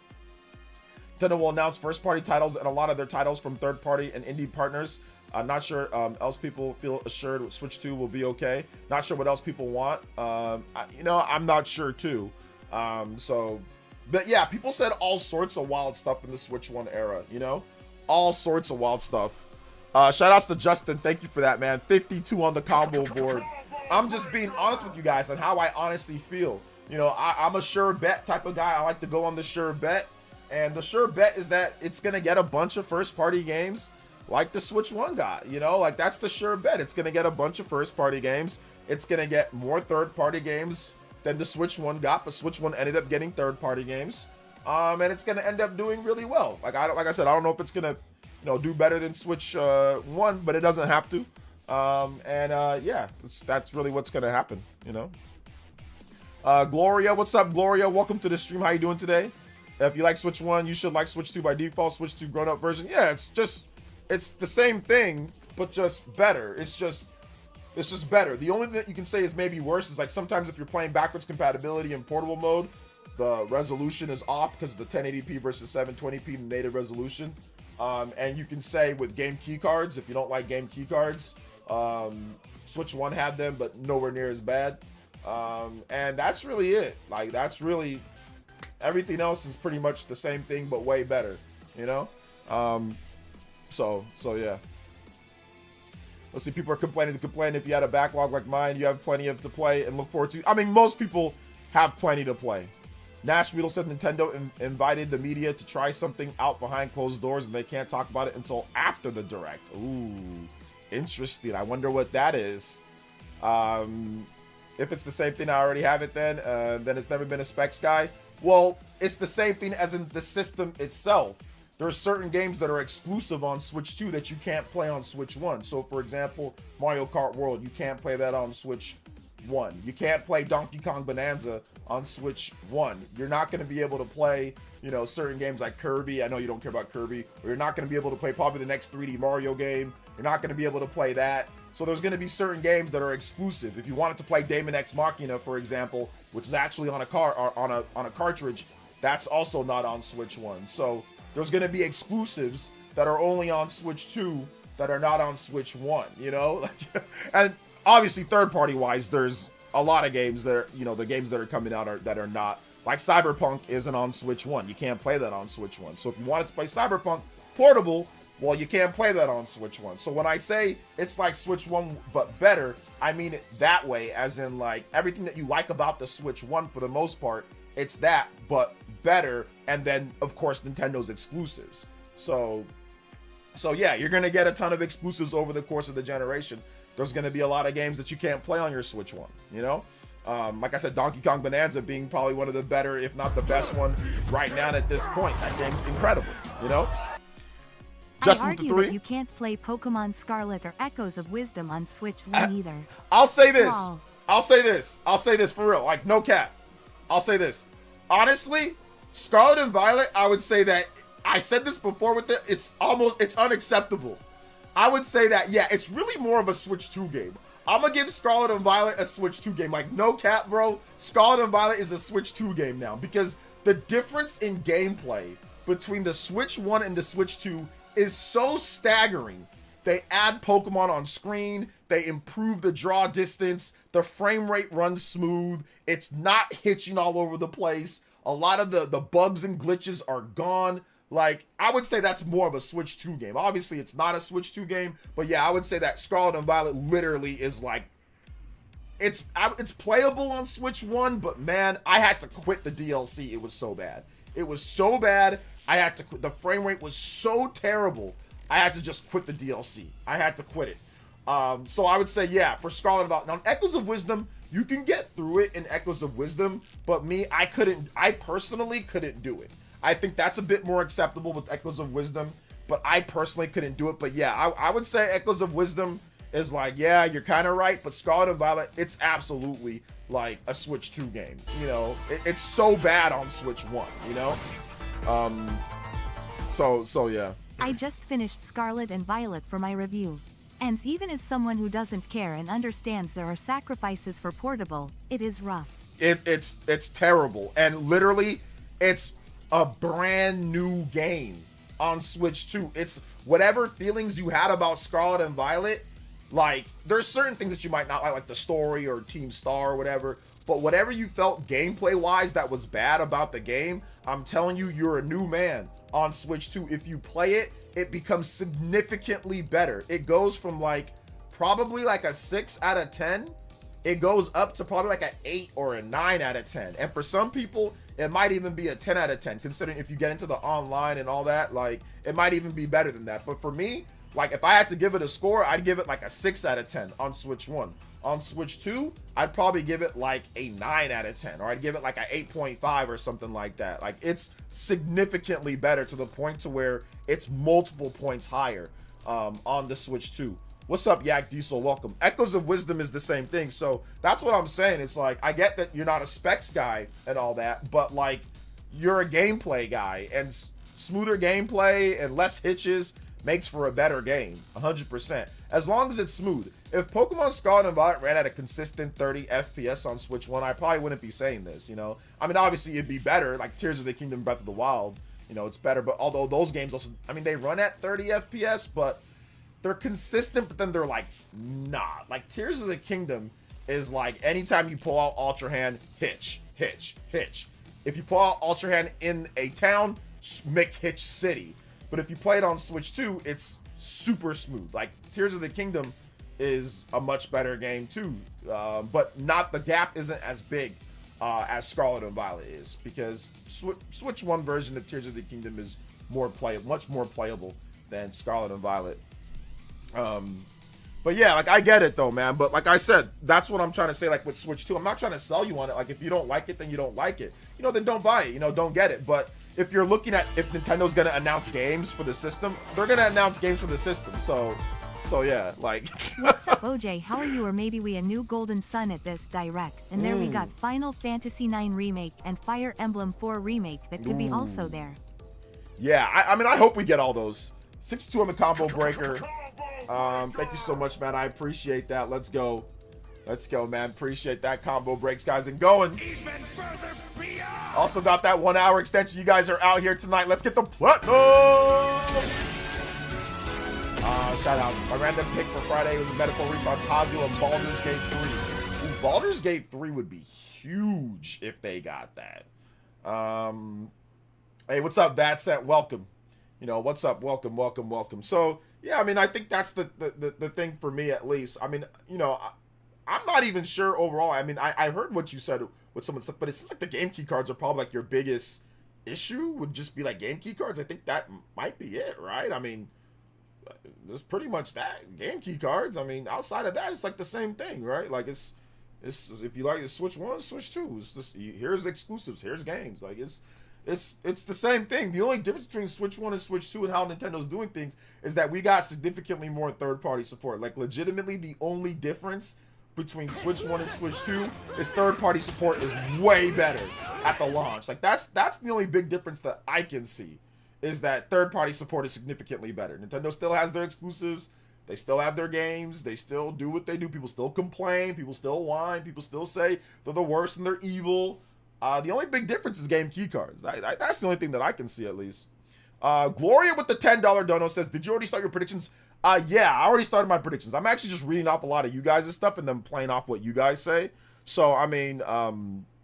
Nintendo will announce first-party titles and a lot of their titles from third-party and indie partners. I'm not sure else people feel assured Switch 2 will be okay. Not sure what else people want. You know, I'm not sure too. But yeah, people said all sorts of wild stuff in the Switch 1 era. You know, all sorts of wild stuff. Shout outs to Justin. Thank you for that, man. 52 on the combo board. I'm just being honest with you guys on how I honestly feel. You know, I'm a sure bet type of guy. I like to go on the sure bet. And the sure bet is that it's going to get a bunch of first-party games like the Switch 1 got. You know, like that's the sure bet. It's going to get a bunch of first-party games. It's going to get more third-party games than the Switch 1 got. But Switch 1 ended up getting third-party games. And it's going to end up doing really well. Like I said, I don't know if it's going to, you know, do better than Switch 1, but it doesn't have to. Yeah, that's really what's going to happen, you know. Gloria, what's up, Gloria? Welcome to the stream. How you doing today? If you like Switch 1, you should like Switch 2 by default. Switch 2 grown-up version. Yeah, it's the same thing, but just better. It's just better. The only thing that you can say is maybe worse is like sometimes if you're playing backwards compatibility in portable mode, the resolution is off because of the 1080p versus 720p native resolution. And you can say with game key cards, if you don't like game key cards, Switch 1 had them, but nowhere near as bad. And that's really it. Like, that's really everything else is pretty much the same thing, but way better, you know? So yeah. Let's see, people are complaining. If you had a backlog like mine, you have plenty of to play and look forward to. I mean, most people have plenty to play. Nash Weedle said Nintendo invited the media to try something out behind closed doors, and they can't talk about it until after the Direct. Ooh, interesting. I wonder what that is. If it's the same thing, I already have it then it's never been a specs guy. Well, it's the same thing as in the system itself. There are certain games that are exclusive on Switch 2 that you can't play on Switch 1. So, for example, Mario Kart World, you can't play that on Switch 1. You can't play Donkey Kong Bonanza on Switch 1. You're not going to be able to play, you know, certain games like Kirby. I know you don't care about Kirby. Or you're not going to be able to play probably the next 3D Mario game. You're not going to be able to play that. So there's going to be certain games that are exclusive. If you wanted to play Daemon X Machina, for example, which is actually on a cartridge, that's also not on Switch 1. So there's going to be exclusives that are only on Switch 2 that are not on Switch 1, you know? And obviously, third-party wise, there's a lot of games that are, you know, the games that are coming out that are not. Like Cyberpunk isn't on Switch 1. You can't play that on Switch 1. So if you wanted to play Cyberpunk portable, Well, you can't play that on Switch 1. So when I say it's like Switch 1 but better, I mean it that way, as in like everything that you like about the Switch 1 for the most part, it's that but better, and then of course Nintendo's exclusives. So yeah, you're gonna get a ton of exclusives over the course of the generation. There's gonna be a lot of games that you can't play on your Switch 1, you know? Like I said, Donkey Kong Bonanza being probably one of the better, if not the best one right now at this point. That game's incredible, you know? I argue that you can't play Pokemon Scarlet or Echoes of Wisdom on Switch 1 either. I'll say this. Wow. I'll say this for real. Like, no cap. I'll say this. Honestly, Scarlet and Violet, I would say that, I said this before with it, it's unacceptable. I would say that, yeah, it's really more of a Switch 2 game. I'm gonna give Scarlet and Violet a Switch 2 game. Like, no cap, bro. Scarlet and Violet is a Switch 2 game now, because the difference in gameplay between the Switch 1 and the Switch 2 is so staggering. They add Pokemon on screen, they improve the draw distance, the frame rate runs smooth, it's not hitching all over the place, a lot of the bugs and glitches are gone. Like, I would say that's more of a Switch 2 game. Obviously, it's not a Switch 2 game, but yeah, I would say that Scarlet and Violet literally is like, it's playable on Switch 1, but man, I had to quit the DLC. It was so bad. It was so bad. I had to quit. The frame rate was so terrible. I had to just quit the DLC. I had to quit it. So I would say, yeah, for Scarlet and Violet. Now, Echoes of Wisdom, you can get through it in Echoes of Wisdom, but me, I personally couldn't do it. I think that's a bit more acceptable with Echoes of Wisdom, but I personally couldn't do it. But yeah, I would say Echoes of Wisdom is like, yeah, you're kind of right, but Scarlet and Violet, it's absolutely like a Switch 2 game. You know, it's so bad on Switch 1, you know? So yeah. I just finished Scarlet and Violet for my review. And even as someone who doesn't care and understands there are sacrifices for portable, it is rough. It's terrible. And literally, it's a brand new game on Switch 2. It's whatever feelings you had about Scarlet and Violet, like, there's certain things that you might not like the story or Team Star or whatever, but whatever you felt gameplay-wise that was bad about the game, I'm telling you, you're a new man on Switch 2. If you play it, it becomes significantly better. It goes from like probably like a 6 out of 10. It goes up to probably like an 8 or a 9 out of 10. And for some people, it might even be a 10 out of 10, considering if you get into the online and all that, like, it might even be better than that. But for me, like, if I had to give it a score, I'd give it like a 6 out of 10 on Switch 1. On Switch 2, I'd probably give it like a 9 out of 10, or I'd give it like a 8.5 or something like that. Like, it's significantly better to the point to where it's multiple points higher on the Switch 2. What's up, Yak Diesel? Welcome. Echoes of Wisdom is the same thing. So that's what I'm saying. It's like, I get that you're not a specs guy and all that, but like, you're a gameplay guy, and smoother gameplay and less hitches makes for a better game, 100%. As long as it's smooth. If Pokemon Scarlet and Violet ran at a consistent 30 FPS on Switch 1, I probably wouldn't be saying this, you know? I mean, obviously it'd be better, like Tears of the Kingdom, Breath of the Wild, you know, it's better, but although those games also, I mean, they run at 30 FPS, but they're consistent, but then they're like, nah. Like, Tears of the Kingdom is like, anytime you pull out Ultra Hand, hitch, hitch, hitch. If you pull out Ultra Hand in a town, make hitch city. But if you play it on Switch 2, it's super smooth. Like, Tears of the Kingdom is a much better game too, but not, the gap isn't as big as Scarlet and Violet is, because Switch 1 version of Tears of the Kingdom is much more playable than Scarlet and Violet. But yeah, like, I get it though, man. But like I said, that's what I'm trying to say. Like with Switch 2, I'm not trying to sell you on it. Like, if you don't like it, then you don't like it. You know, then don't buy it. You know, don't get it. But if you're looking at if Nintendo's gonna announce games for the system, they're gonna announce games for the system. So yeah, like. What's up, OJ? How are you? Or maybe we a new Golden Sun at this direct, and there we got Final Fantasy IX Remake and Fire Emblem 4 Remake that could be also there. Yeah, I mean, I hope we get all those. 6-2 on the combo breaker. Thank you so much, man. I appreciate that. Let's go, man. Appreciate that. Combo breaks, guys, and going. Even further beyond. Also got that 1 hour extension. You guys are out here tonight. Let's get the platinum. Shout outs. My random pick for Friday was a medical refund, Kazuo and Baldur's Gate 3. Ooh, Baldur's Gate 3 would be huge if they got that. Hey, what's up, Vatset? Welcome. You know, what's up? Welcome, welcome, welcome. So yeah, I mean, I think that's the thing for me at least. I mean, you know, I'm not even sure overall. I mean, I heard what you said with some of the stuff, but it seems like the game key cards are probably like your biggest issue. Would just be like game key cards. I think that might be it, right? I mean, there's pretty much that game key cards. I mean, outside of that, it's like the same thing, right? Like it's if you like Switch 1, Switch 2. It's just here's exclusives, here's games. Like it's the same thing. The only difference between Switch 1 and Switch 2 and how Nintendo's doing things is that we got significantly more third-party support. Like legitimately the only difference between Switch 1 and Switch 2 is third-party support is way better at the launch. Like that's the only big difference that I can see, is that third-party support is significantly better. Nintendo still has their exclusives. They still have their games. They still do what they do. People still complain. People still whine. People still say they're the worst and they're evil. The only big difference is game key cards. That's the only thing that I can see, at least. Gloria with the $10 dono says, did you already start your predictions? Yeah, I already started my predictions. I'm actually just reading off a lot of you guys' stuff and then playing off what you guys say. So, I mean,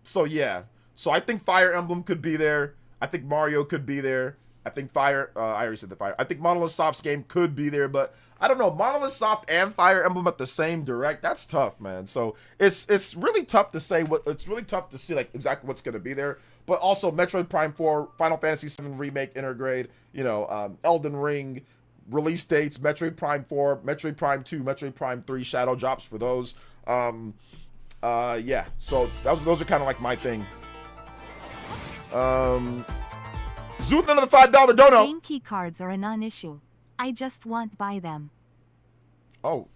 so yeah. So I think Fire Emblem could be there. I think Mario could be there. I think I already said the Fire. I think Monolith Soft's game could be there, but I don't know. Monolith Soft and Fire Emblem at the same direct, that's tough, man. So it's really tough to say it's really tough to see like exactly what's going to be there. But also Metroid Prime 4, Final Fantasy 7 Remake Intergrade, you know, Elden Ring release dates, Metroid Prime 4, Metroid Prime 2, Metroid Prime 3 shadow drops for those. Yeah. So those are kind of like my thing. Zoot, another $5 dono. Game key cards are a non-issue. I just won't buy them. Oh,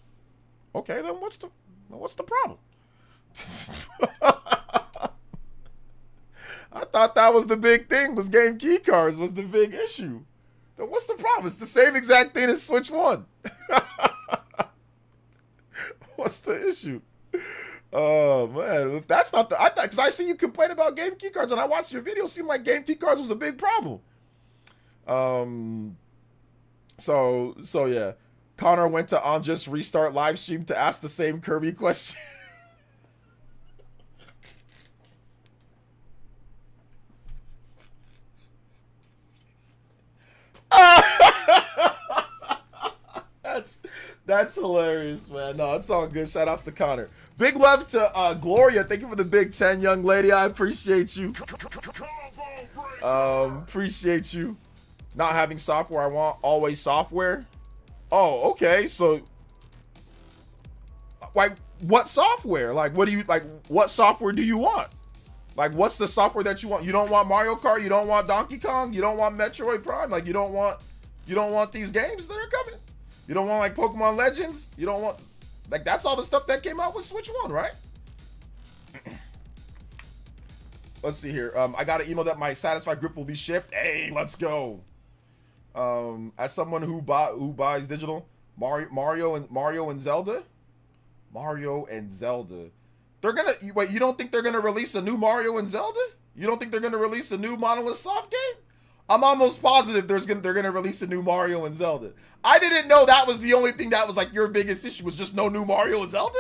okay. Then what's the problem? I thought that was the big thing. Was game key cards was the big issue. Then what's the problem? It's the same exact thing as Switch 1. What's the issue? Oh man, that's not the. I thought, because I see you complain about game key cards, and I watched your video. It seemed like game key cards was a big problem. So yeah, Connor went to On Just Restart live stream to ask the same Kirby question. That's hilarious, man. No, it's all good. Shout outs to Connor. Big love to Gloria. Thank you for the big 10, young lady. I appreciate you. Appreciate you. Not having software I want, always software. Oh, okay. So, like, what software? Like, what do you like? What software do you want? Like, what's the software that you want? You don't want Mario Kart. You don't want Donkey Kong. You don't want Metroid Prime. Like, you don't want these games that are coming. You don't want like Pokemon Legends. You don't want like that's all the stuff that came out with Switch 1, right? Let's see here. I got an email that my Satisfied grip will be shipped. Hey, let's go. As someone who buys digital, Mario and Zelda. They're gonna wait. You don't think they're gonna release a new Mario and Zelda? You don't think they're gonna release a new Monolith Soft game? I'm almost positive they're gonna release a new Mario and Zelda. I didn't know that was the only thing that was like your biggest issue was just no new Mario and Zelda.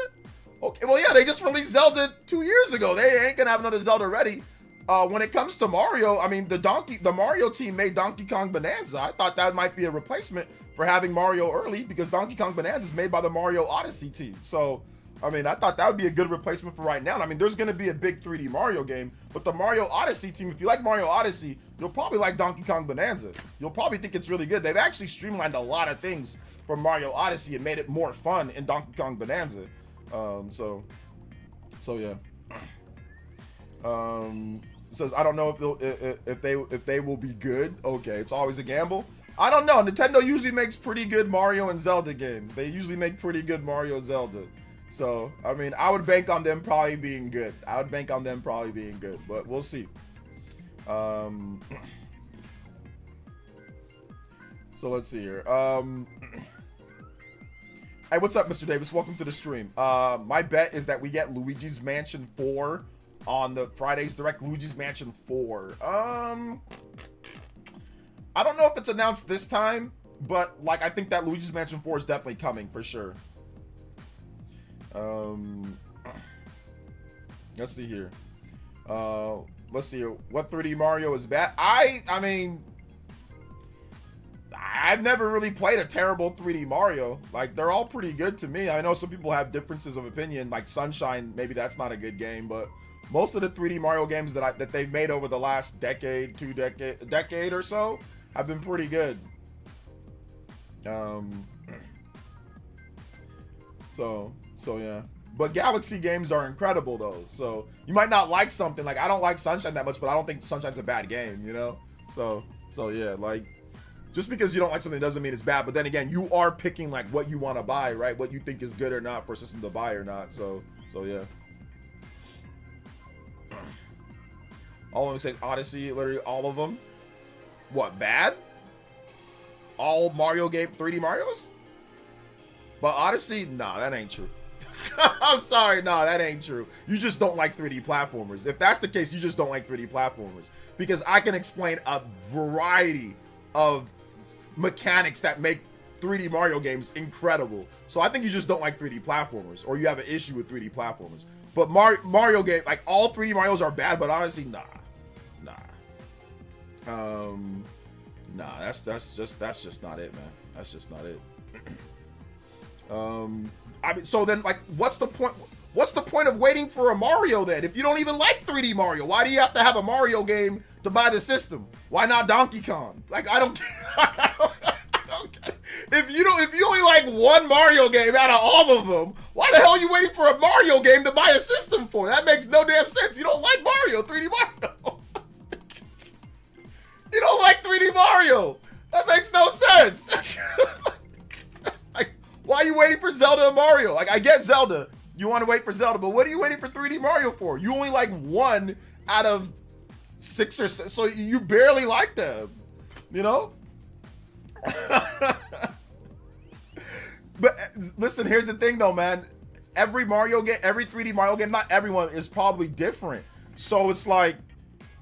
Okay, well yeah, they just released Zelda 2 years ago. They ain't gonna have another Zelda ready. When it comes to Mario, I mean the Mario team made Donkey Kong Bonanza. I thought that might be a replacement for having Mario early because Donkey Kong Bonanza is made by the Mario Odyssey team. So I mean, I thought that would be a good replacement for right now. I mean, there's going to be a big 3D Mario game, but the Mario Odyssey team, if you like Mario Odyssey, you'll probably like Donkey Kong Bonanza. You'll probably think it's really good. They've actually streamlined a lot of things from Mario Odyssey and made it more fun in Donkey Kong Bonanza. So yeah. Says I don't know if they will be good. Okay, it's always a gamble. I don't know. Nintendo usually makes pretty good Mario and Zelda games. They usually make pretty good Mario Zelda. So, I mean, I would bank on them probably being good. But we'll see. So let's see here. Hey, what's up, Mr. Davis? Welcome to the stream. My bet is that we get Luigi's Mansion 4 on the Friday's Direct. Luigi's Mansion 4. I don't know if it's announced this time, but like I think that Luigi's Mansion 4 is definitely coming for sure. Let's see here. Let's see here. What 3D Mario is bad? I mean, I've never really played a terrible 3D Mario. Like, they're all pretty good to me. I know some people have differences of opinion, like Sunshine, maybe that's not a good game, but most of the 3D Mario games that they've made over the last decade or so have been pretty good. So yeah. But Galaxy games are incredible though. So you might not like something, like I don't like Sunshine that much, but I don't think Sunshine's a bad game, you know? So yeah, like just because you don't like something doesn't mean it's bad. But then again, you are picking like what you want to buy, right? What you think is good or not for a system to buy or not. So yeah. All of them say Odyssey, literally all of them. What, bad? All Mario game 3D Marios? But Odyssey, nah, that ain't true. I'm sorry, nah, that ain't true. You just don't like 3D platformers. If that's the case, you just don't like 3D platformers. Because I can explain a variety of mechanics that make 3D Mario games incredible. So I think you just don't like 3D platformers, or you have an issue with 3D platformers. But Mario game, like all 3D Marios are bad, but honestly, nah. Nah, that's just not it, man. That's just not it. I mean, so then, like, what's the point? What's the point of waiting for a Mario then? If you don't even like 3D Mario, why do you have to have a Mario game to buy the system? Why not Donkey Kong? Like, I don't care. If you only like one Mario game out of all of them, why the hell are you waiting for a Mario game to buy a system for? That makes no damn sense. You don't like Mario, 3D Mario. You don't like 3D Mario. That makes no sense. Like, why are you waiting for Zelda and Mario? Like, I get Zelda. You want to wait for Zelda, but what are you waiting for 3D Mario for? You only like one out of 6 or 7, so you barely like them, you know? But listen, here's the thing though, man. Every Mario game, every 3D Mario game, not everyone is probably different. So it's like,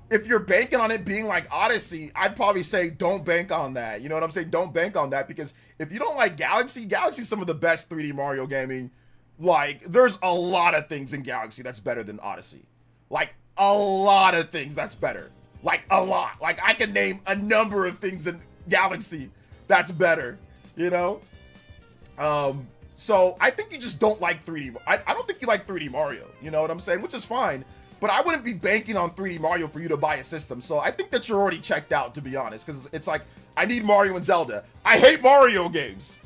if you're banking on it being like Odyssey, I'd probably say don't bank on that. You know what I'm saying? Don't bank on that, because if you don't like Galaxy's some of the best 3D Mario gaming. Like, there's a lot of things in Galaxy that's better than Odyssey. Like, a lot of things that's better. Like, a lot. Like, I can name a number of things in Galaxy that's better, you know? So I think you just don't like 3D. I don't think you like 3D Mario, you know what I'm saying? Which is fine. But I wouldn't be banking on 3D Mario for you to buy a system. So I think that you're already checked out, to be honest. Because it's like, I need Mario and Zelda. I hate Mario games.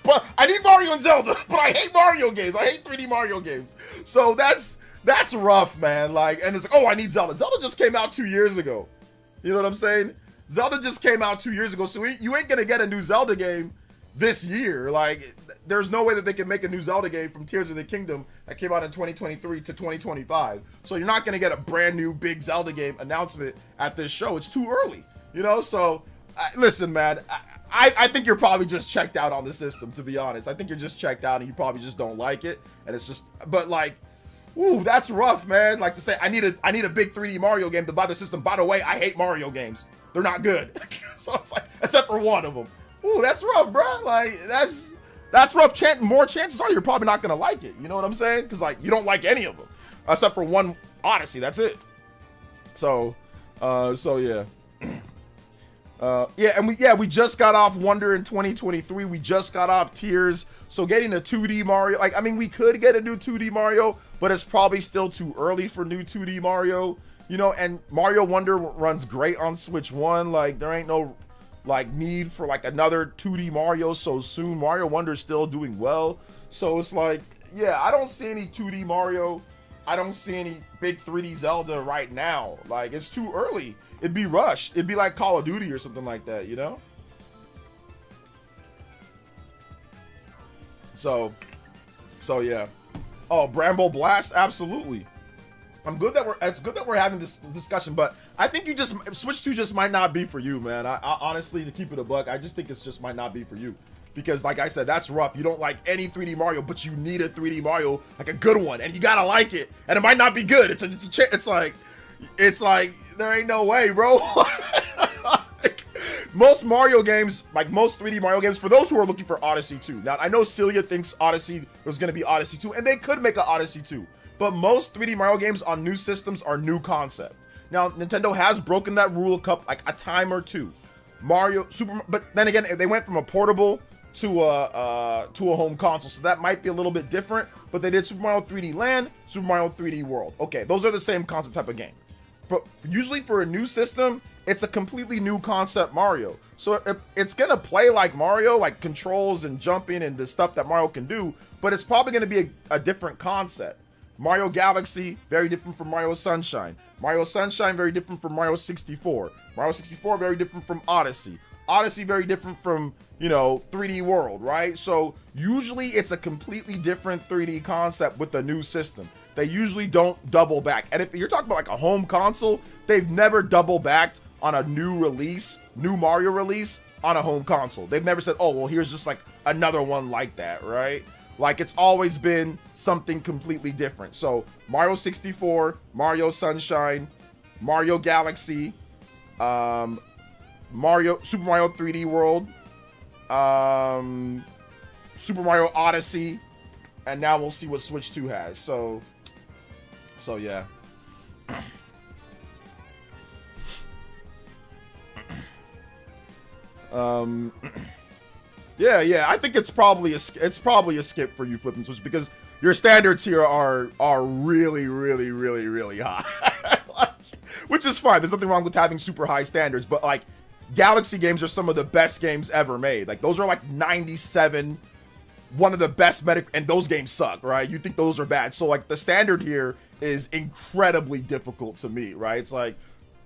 But I need Mario and Zelda. But I hate Mario games. I hate 3D Mario games. So that's rough, man. Like, and it's like, oh, I need Zelda. Zelda just came out 2 years ago. You know what I'm saying? Zelda just came out 2 years ago. So you ain't going to get a new Zelda game this year. Like, there's no way that they can make a new Zelda game from Tears of the Kingdom that came out in 2023 to 2025. So you're not going to get a brand new big Zelda game announcement at this show. It's too early, you know? So listen, man, I think you're probably just checked out on the system, to be honest. I think you're just checked out and you probably just don't like it. And it's just, but like, ooh, that's rough, man. Like, to say, I need a big 3D Mario game to buy the system. By the way, I hate Mario games. They're not good. So it's like, except for one of them. Ooh, that's rough, bro. Like, that's rough. More chances are you're probably not gonna like it. You know what I'm saying? Because like, you don't like any of them, except for one Odyssey. That's it. So yeah. We just got off Wonder in 2023. We just got off Tears. So getting a 2D Mario, like, I mean, we could get a new 2D Mario, but it's probably still too early for new 2D Mario. You know, and Mario Wonder runs great on Switch 1. Like, there ain't no like need for like another 2D Mario so soon. Mario Wonder is still doing well. So it's like, yeah, I don't see any 2D Mario. I don't see any big 3D Zelda right now. Like, it's too early. It'd be rushed. It'd be like Call of Duty or something like that, you know? So yeah. Oh, Bramble Blast, absolutely. It's good that we're having this discussion, but I think Switch 2 just might not be for you, man. I honestly, to keep it a buck, I just think it's just might not be for you. Because like I said, that's rough. You don't like any 3D Mario, but you need a 3D Mario, like a good one, and you gotta like it. And it might not be good. It's like there ain't no way, bro. Like, most Mario games, like most 3D Mario games, for those who are looking for Odyssey 2. Now, I know Celia thinks Odyssey was gonna be Odyssey 2, and they could make an Odyssey 2. But most 3D Mario games on new systems are new concept. Now, Nintendo has broken that rule like a time or two. But then again, they went from a portable to a home console, so that might be a little bit different. But they did Super Mario 3D Land, Super Mario 3D World. Okay, those are the same concept type of game. But usually for a new system, it's a completely new concept Mario. So it's gonna play like Mario, like controls and jumping and the stuff that Mario can do, but it's probably gonna be a different concept. Mario Galaxy, very different from Mario Sunshine. Mario Sunshine, very different from Mario 64. Mario 64, very different from Odyssey. Odyssey, very different from, 3D World, right? So usually it's a completely different 3D concept with a new system. They usually don't double back. And if you're talking about like a home console, they've never double backed on a new Mario release on a home console. They've never said, oh, well, here's just like another one like that, right? Like it's always been something completely different. So Mario 64, Mario Sunshine, Mario Galaxy, Super Mario 3D World, Super Mario Odyssey, and now we'll see what Switch 2 has. So yeah. Yeah, I think it's probably a skip for you, Flippin' Switch, because your standards here are really, really, really, really high. Which is fine. There's nothing wrong with having super high standards, but like Galaxy games are some of the best games ever made. Like those are like 97, one of the best and those games suck, right? You think those are bad. So like the standard here is incredibly difficult to meet, right? It's like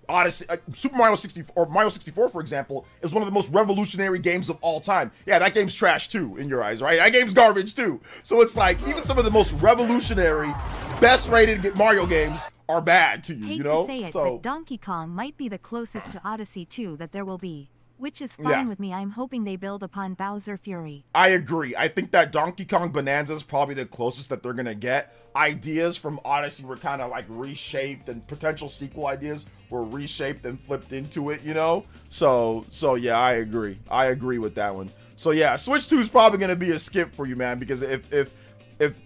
Odyssey, Super Mario 64, or Mario 64, for example, is one of the most revolutionary games of all time. Yeah, that game's trash too, in your eyes, right? That game's garbage too. So it's like, even some of the most revolutionary, best-rated Mario games are bad to you, Hate you know? to say it, but Donkey Kong might be the closest to Odyssey 2 that there will be. Which is fine with me. I'm hoping they build upon Bowser Fury. I agree. I think that Donkey Kong Bonanza is probably the closest that they're gonna get. Ideas from Odyssey were kind of like reshaped, and potential sequel ideas were reshaped and flipped into it, you know? So yeah, I agree. I agree with that one. So yeah, Switch 2 is probably gonna be a skip for you, man, because if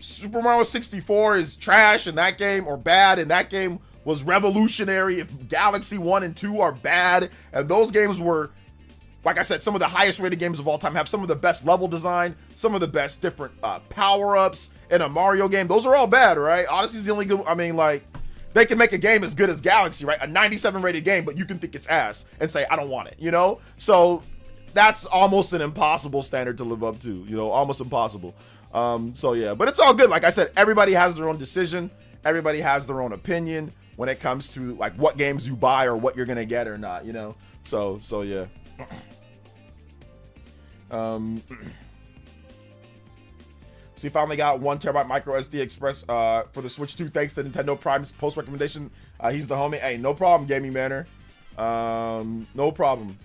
Super Mario 64 is trash in that game, or bad and that game was revolutionary, if Galaxy 1 and 2 are bad and those games were, like I said, some of the highest rated games of all time, have some of the best level design, some of the best different power-ups in a Mario game. Those are all bad, right? Odyssey's the only good. I mean, like, they can make a game as good as Galaxy, right? A 97 rated game, but you can think it's ass and say, I don't want it, you know? So that's almost an impossible standard to live up to, you know? Almost impossible. So yeah, but it's all good. Like I said, everybody has their own decision. Everybody has their own opinion when it comes to like what games you buy or what you're gonna get or not, you know? So yeah. So you finally got 1 terabyte micro SD Express for the Switch 2 thanks to Nintendo Prime's post recommendation. He's the homie. Hey, no problem, Gaming Manor. No problem.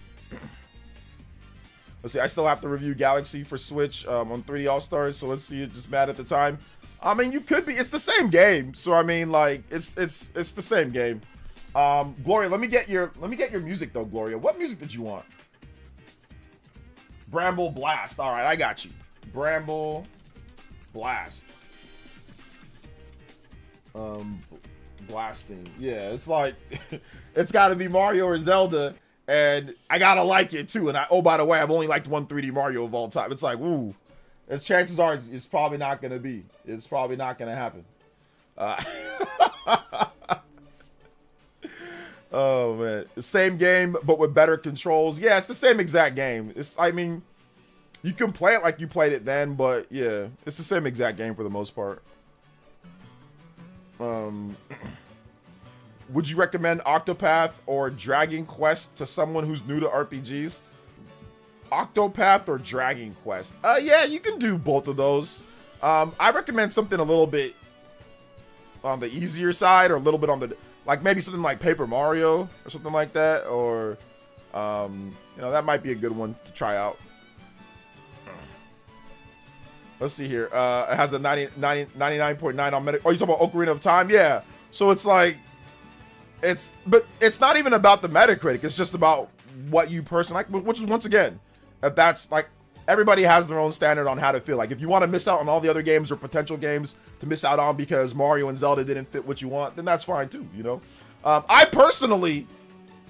Let's see, I still have to review Galaxy for Switch on 3D All-Stars, so let's see, it just mad at the time. I mean, you could be, it's the same game, so I mean, like, it's the same game. Gloria, let me get your music though, Gloria. What music did you want? Bramble Blast. All right, I got you. Bramble Blast. Blasting. Yeah, it's like it's got to be Mario or Zelda, and I gotta like it too. And oh, by the way, I've only liked one 3D Mario of all time. It's like, ooh, as chances are, it's probably not gonna be. It's probably not gonna happen. Oh man, the same game but with better controls. Yeah, it's the same exact game. I mean, you can play it like you played it then, but yeah, it's the same exact game for the most part. Would you recommend Octopath or Dragon Quest to someone who's new to RPGs? Octopath or Dragon Quest? Yeah, you can do both of those. I recommend something a little bit on the easier side, or a little bit on the, like maybe something like Paper Mario or something like that, or you know, that might be a good one to try out. Let's see here. It has a 99.9 on Metacritic. Oh, you talking about Ocarina of Time? Yeah. So it's like, but it's not even about the Metacritic. It's just about what you personally like, which is, once again, if that's like, everybody has their own standard on how to feel. Like if you want to miss out on all the other games or potential games to miss out on because Mario and Zelda didn't fit what you want, then that's fine too, you know? I personally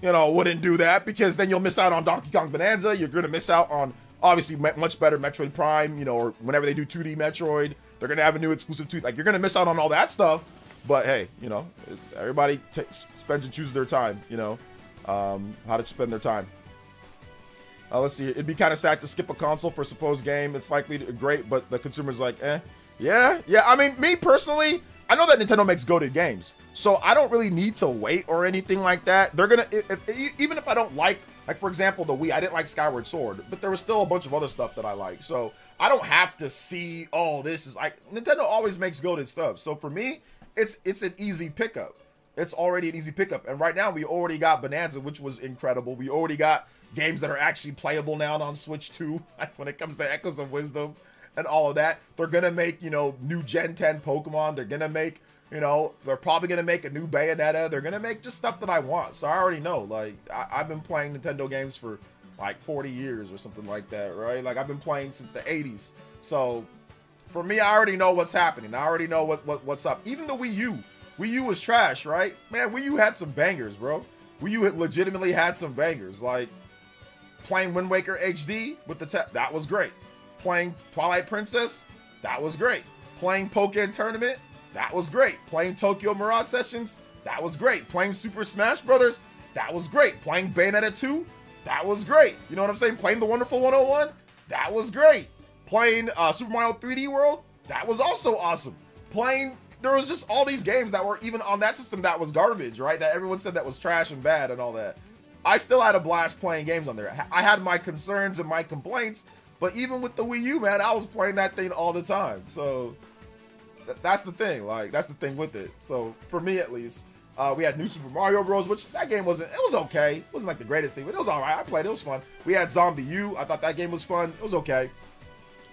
you know, wouldn't do that, because then you'll miss out on Donkey Kong Bonanza. You're going to miss out on, obviously, much better Metroid Prime, you know, or whenever they do 2D Metroid, they're going to have a new exclusive 2. Like, you're going to miss out on all that stuff. But hey, you know, everybody spends and chooses their time, you know, how to spend their time. Let's see. It'd be kind of sad to skip a console for a supposed game. It's likely great, but the consumer's like, eh. Yeah. I mean, me personally, I know that Nintendo makes goated games, so I don't really need to wait or anything like that. They're gonna, even if I don't like, for example, the Wii, I didn't like Skyward Sword, but there was still a bunch of other stuff that I like. So I don't have to see, oh, this is like, Nintendo always makes goated stuff. So for me, it's an easy pickup. It's already an easy pickup. And right now we already got Bonanza, which was incredible. We already got games that are actually playable now on Switch 2, like when it comes to Echoes of Wisdom and all of that. They're gonna make, you know, new Gen 10 Pokemon. They're gonna make, you know, they're probably gonna make a new Bayonetta. They're gonna make just stuff that I want. So I already know, like, I've been playing Nintendo games for like 40 years or something like that, right? Like, I've been playing since the 80s. So for me, I already know what's happening. I already know what's up. Even the Wii U. Wii U was trash, right? Man, Wii U had some bangers, bro. Wii U legitimately had some bangers. Like, playing Wind Waker HD with the that was great. Playing Twilight Princess, that was great. Playing Pokken Tournament, that was great. Playing Tokyo Mirage Sessions, that was great. Playing Super Smash Brothers, that was great. Playing Bayonetta 2, that was great. You know what I'm saying? Playing The Wonderful 101, that was great. Playing Super Mario 3D World, that was also awesome. There was just all these games that were even on that system that was garbage, right? That everyone said that was trash and bad and all that. I still had a blast playing games on there. I had my concerns and my complaints, but even with the Wii U, man, I was playing that thing all the time. So that's the thing. Like, that's the thing with it. So for me, at least, we had New Super Mario Bros., which that game it was okay. It wasn't like the greatest thing, but it was all right. I played it. It was fun. We had Zombie U. I thought that game was fun. It was okay.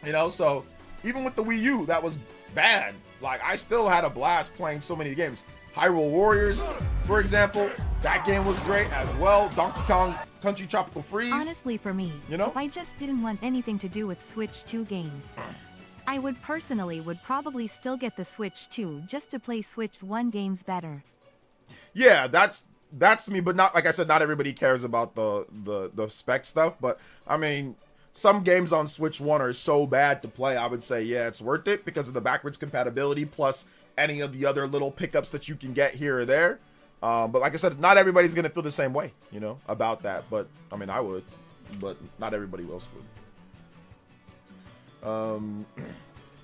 You know, so even with the Wii U, that was bad. Like, I still had a blast playing so many games. Hyrule Warriors, for example, that game was great as well. Donkey Kong Country Tropical Freeze. Honestly, for me, you know, if I just didn't want anything to do with Switch 2 games, I would probably still get the Switch 2 just to play Switch 1 games better. Yeah, that's me, but not, like I said, not everybody cares about the spec stuff, but I mean, some games on Switch 1 are so bad to play, I would say, yeah, it's worth it because of the backwards compatibility plus any of the other little pickups that you can get here or there. But like I said, not everybody's going to feel the same way, you know, about that. But, I mean, I would, but not everybody else would.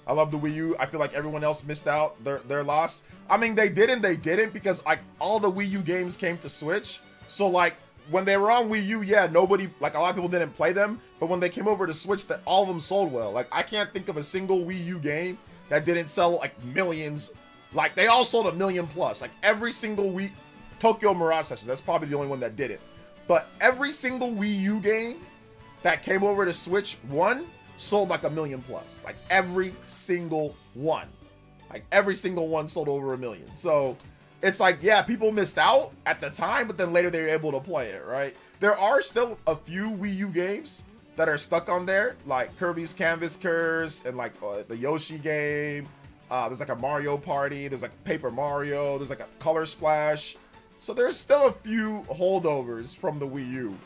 I love the Wii U. I feel like everyone else missed out their loss. I mean, they didn't because, like, all the Wii U games came to Switch. So, like, when they were on Wii U, yeah, nobody, like, a lot of people didn't play them, but when they came over to Switch, that all of them sold well. Like, I can't think of a single Wii U game that didn't sell, like, millions. Like, they all sold 1 million plus. Like, every single Wii, Tokyo Mirage Sessions, that's probably the only one that didn't. But every single Wii U game that came over to Switch 1 sold, like, 1 million plus. Like, every single one. Like, every single one sold over 1 million. So it's like, yeah, people missed out at the time, but then later they were able to play it, right? There are still a few Wii U games that are stuck on there, like Kirby's Canvas Curse and like the Yoshi game. There's like a Mario Party. There's like Paper Mario. There's like a Color Splash. So there's still a few holdovers from the Wii U,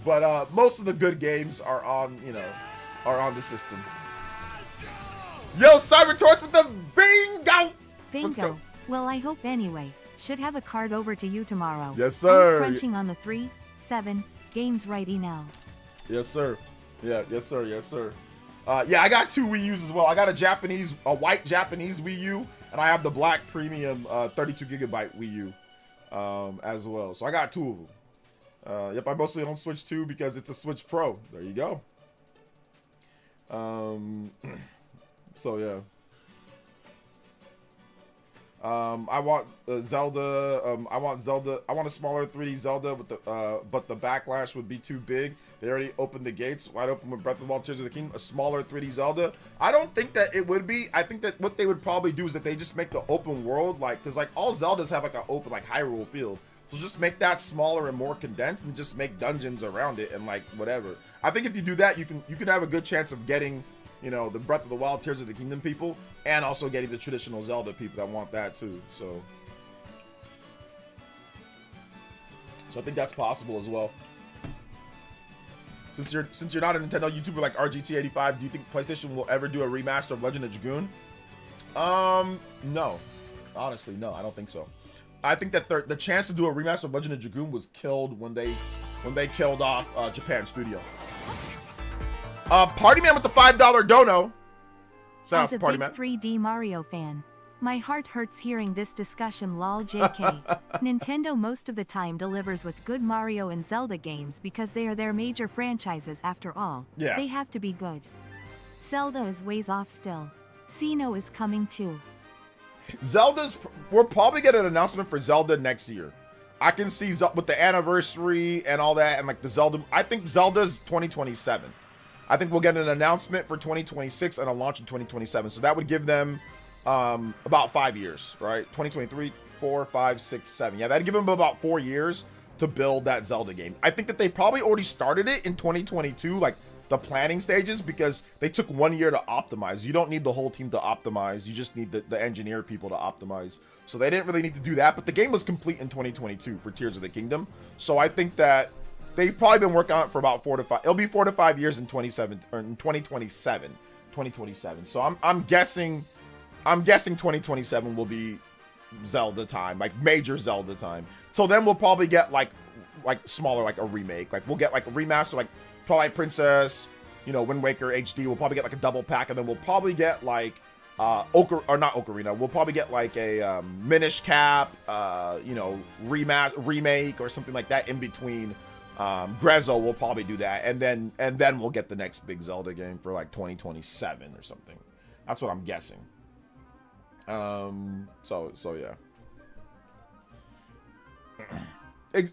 but most of the good games are on, you know, are on the system. Yo, Cybertorch with the bingo! Let's go. Bingo. Well, I hope anyway. Should have a card over to you tomorrow. Yes, sir. I'm crunching on the 3, 7 games right now. Yes, sir. Yeah, yes, sir. Yes, sir. Yeah, I got 2 Wii U's as well. I got a white Japanese Wii U, and I have the black premium 32 gigabyte Wii U as well. So I got 2 of them. Yep, I mostly don't Switch 2 because it's a Switch Pro. There you go. So yeah. I want Zelda. I want Zelda. I want a smaller 3D Zelda with the but the backlash would be too big. They already opened the gates wide open with Breath of the Wild, Tears of the Kingdom. A smaller 3D Zelda. I don't think that it would be. I think that what they would probably do is that they just make the open world, like, because like all Zeldas have like an open, like, Hyrule field. So just make that smaller and more condensed, and just make dungeons around it and like whatever. I think if you do that, you can have a good chance of getting, you know, the Breath of the Wild, Tears of the Kingdom people, and also getting the traditional Zelda people that want that too. So So I think that's possible as well. Since you're not a Nintendo YouTuber like RGT85, do you think PlayStation will ever do a remaster of Legend of Dragoon? No. Honestly, no, I don't think so. I think that the chance to do a remaster of Legend of Dragoon was killed when they killed off Japan Studio. Party Man with the $5 dono. Shout out As to a Party big Man. 3D Mario fan, my heart hurts hearing this discussion. Lol JK. Nintendo most of the time delivers with good Mario and Zelda games because they are their major franchises after all. Yeah. They have to be good. Zelda is ways off still. Xeno is coming too. We'll probably get an announcement for Zelda next year. I can see with the anniversary and all that, and like the Zelda. I think Zelda's 2027. I think we'll get an announcement for 2026 and a launch in 2027. So that would give them about 5 years, right? 2023, 4, 5, 6, 7. Yeah, that'd give them about 4 years to build that Zelda game. I think that they probably already started it in 2022, like the planning stages, because they took 1 year to optimize. You don't need the whole team to optimize. You just need the engineer people to optimize. So they didn't really need to do that, but the game was complete in 2022 for Tears of the Kingdom. So I think that they've probably been working on it for about 4 to 5. It'll be 4 to 5 years in 2027. So I'm guessing 2027 will be Zelda time, like major Zelda time. So then we'll probably get like smaller, like a remake. Like we'll get like a remaster, like Twilight Princess, you know, Wind Waker HD. We'll probably get like a double pack, and then we'll probably get like not Ocarina. We'll probably get like a Minish Cap, you know, remake or something like that in between. Grezzo will probably do that, and then we'll get the next big Zelda game for like 2027 or something. That's what I'm guessing. So yeah.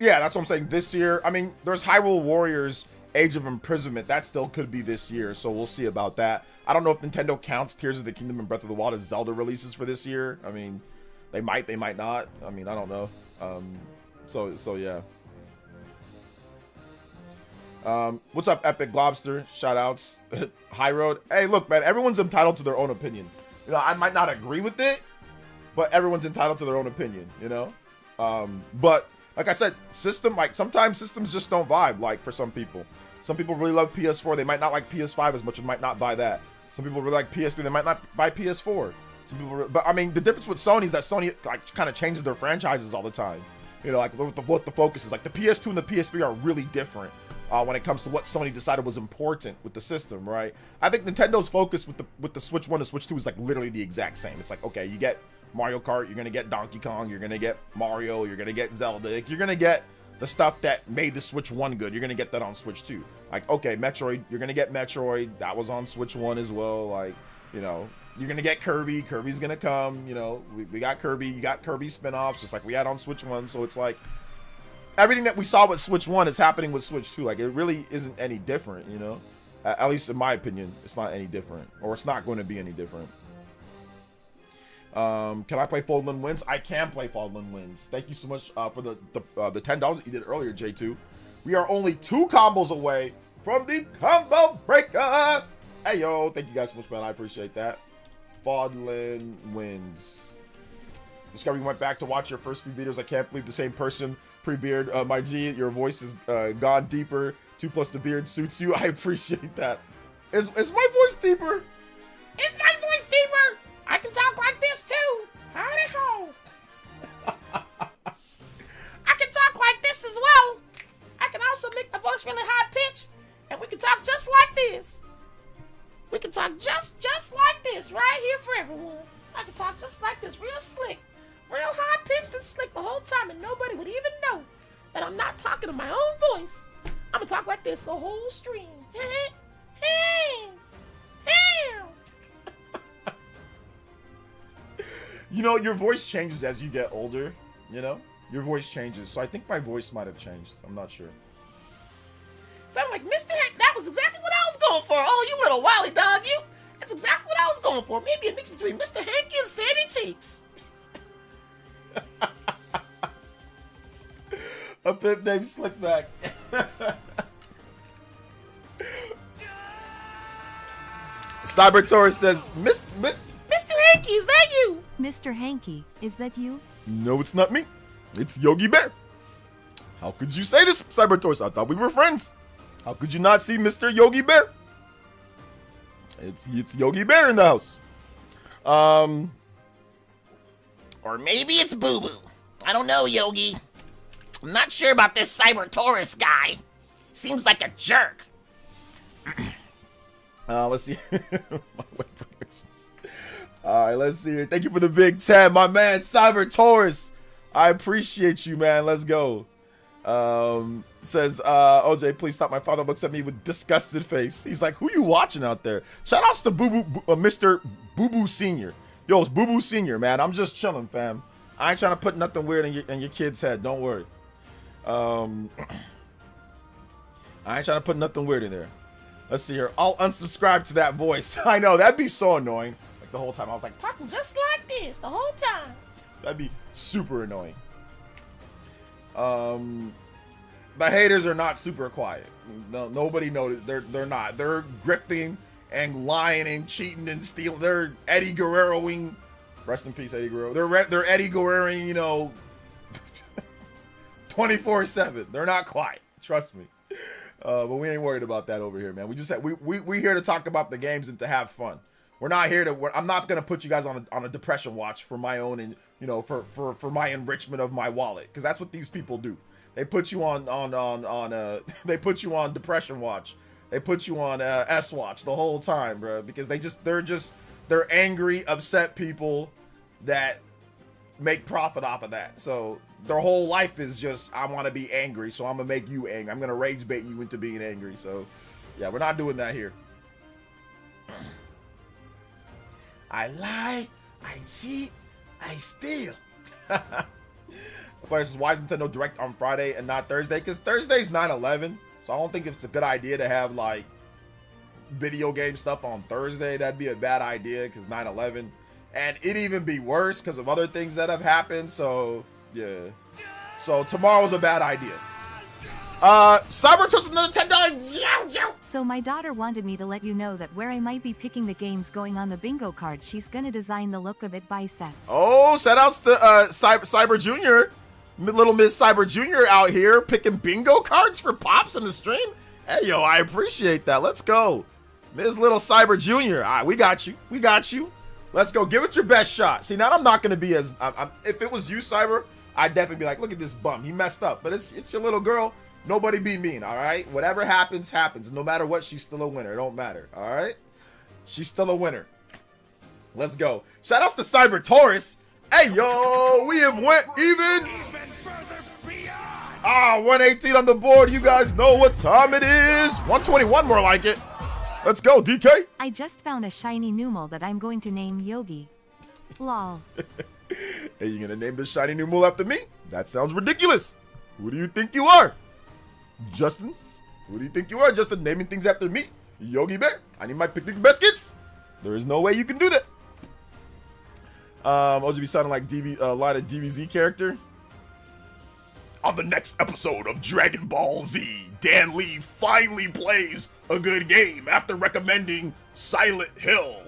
Yeah, that's what I'm saying. This year, I mean, there's Hyrule Warriors Age of Imprisonment. That still could be this year, so we'll see about that. I don't know if Nintendo counts Tears of the Kingdom and Breath of the Wild as Zelda releases for this year. I mean, they might not. I mean, I don't know. So yeah. What's up, Epic Globster? Shout outs. High Road. Hey, look, man, everyone's entitled to their own opinion. You know, I might not agree with it, but everyone's entitled to their own opinion, you know? But like I said, sometimes systems just don't vibe, like for some people. Some people really love PS4. They might not like PS5 as much and might not buy that. Some people really like PS3. They might not buy PS4. Some people, but I mean, the difference with Sony is that Sony like kind of changes their franchises all the time. You know, like what the focus is. Like the PS2 and the PS3 are really different when it comes to what Sony decided was important with the system, right? I think Nintendo's focus with the Switch 1 and Switch 2 is like literally the exact same. It's like, okay, you get Mario Kart, you're gonna get Donkey Kong, you're gonna get Mario, you're gonna get Zelda. Like, you're gonna get the stuff that made the Switch 1 good. You're gonna get that on Switch 2. Like, okay, Metroid, you're gonna get Metroid. That was on Switch 1 as well. Like, you know, you're gonna get Kirby. Kirby's gonna come. You know, we got Kirby. You got Kirby spin-offs just like we had on Switch 1. So it's like everything that we saw with Switch 1 is happening with Switch 2. Like, it really isn't any different, you know? At least in my opinion, it's not any different. Or it's not going to be any different. Can I play Fodlan Wins? I can play Fodlan Wins. Thank you so much for the $10 you did earlier, J2. We are only 2 combos away from the combo breaker. Hey, yo. Thank you guys so much, man. I appreciate that. Fodlan Wins. Discovery went back to watch your first few videos. I can't believe the same person pre-beard. My G, your voice has gone deeper. 2 plus the beard suits you. I appreciate that. Is my voice deeper? Is my voice deeper? I can talk like this too. Howdy ho. I can talk like this as well. I can also make my voice really high pitched, and we can talk just like this. We can talk just like this right here for everyone. I can talk just like this, real slick, real high pitched and slick the whole time, and nobody would even know that I'm not talking in my own voice. I'm gonna talk like this the whole stream. You know, your voice changes as you get older, you know? Your voice changes. So I think my voice might have changed. I'm not sure. Sound like Mr. Hank. That was exactly what I was going for. Oh, you little wily dog, you. That's exactly what I was going for. Maybe a mix between Mr. Hanky and Sandy Cheeks. A pimp named Slickback. Cyber Taurus says, Mr. Hanky, is that you? Mr. Hanky, is that you? No, it's not me. It's Yogi Bear. How could you say this, Cyber Taurus? I thought we were friends. How could you not see Mr. Yogi Bear? It's Yogi Bear in the house. Or maybe it's Boo Boo. I don't know, Yogi. I'm not sure about this Cyber Taurus guy. Seems like a jerk. Let's see. All right, let's see here. Thank you for the big 10, my man, Cyber Taurus. I appreciate you, man. Let's go. Says, OJ, please stop. My father looks at me with disgusted face. He's like, who you watching out there? Shout outs to Mr. Boo Boo Senior. Yo, it's Boo Boo Senior, man. I'm just chilling, fam. I ain't trying to put nothing weird in your kid's head. Don't worry. I ain't trying to put nothing weird in there. Let's see here. I'll unsubscribe to that voice. I know, that'd be so annoying. Like the whole time I was like, Talking just like this the whole time. that'd be super annoying. The haters are not super quiet. No, nobody noticed. They're not. They're grifting and lying and cheating and stealing. They're Eddie Guerreroing. Rest in peace, Eddie Guerrero. They're Eddie Guerreroing, you know, 24/7. They're not quiet. Trust me. But we ain't worried about that over here, man. We just we here to talk about the games and to have fun. We're not here to. I'm not gonna put you guys on a depression watch for my own and for my enrichment of my wallet, because that's what these people do. They put you on they put you on depression watch. They put you on S watch the whole time, bro, because they're angry, upset people that make profit off of that. So their whole life is just, I want to be angry, so I'm gonna make you angry. I'm gonna rage bait you into being angry. So yeah, we're not doing that here. I lie, I cheat, I steal. This is why is Nintendo Direct on Friday and not Thursday? Because Thursday's 9/11, so I don't think it's a good idea to have like video game stuff on Thursday. That'd be a bad idea because 9/11, and it'd even be worse because of other things that have happened. So yeah, so tomorrow's a bad idea. Cyber Taurus with another $10. So my daughter wanted me to let you know that where I might be picking the games going on the bingo card, she's gonna design the look of it by Seth. Oh, shout outs to Cyber Junior. Little Miss Cyber Junior out here picking bingo cards for Pops in the stream. Hey, yo, I appreciate that. Let's go. Miss Little Cyber Junior. All right, we got you. We got you. Let's go. Give it your best shot. See, now I'm not going to be as... if it was you, Cyber, I'd definitely be like, look at this bum. He messed up. But it's your little girl. Nobody be mean, all right? Whatever happens, happens. No matter what, she's still a winner. It don't matter, all right? She's still a winner. Let's go. Shout outs to Cyber Taurus. Hey, yo, we have went even. 118 on the board. You guys know what time it is. 121 more like it. Let's go, DK. I just found a shiny Numel that I'm going to name Yogi. Lol. Hey, you gonna name this shiny Numel after me? That sounds ridiculous. Who do you think you are? Justin? Who do you think you are, Justin, naming things after me? Yogi Bear? I need my picnic biscuits. There is no way you can do that. OGB sounding like a lot of DBZ character. On the next episode of Dragon Ball Z, Dan Lee finally plays a good game after recommending Silent Hill.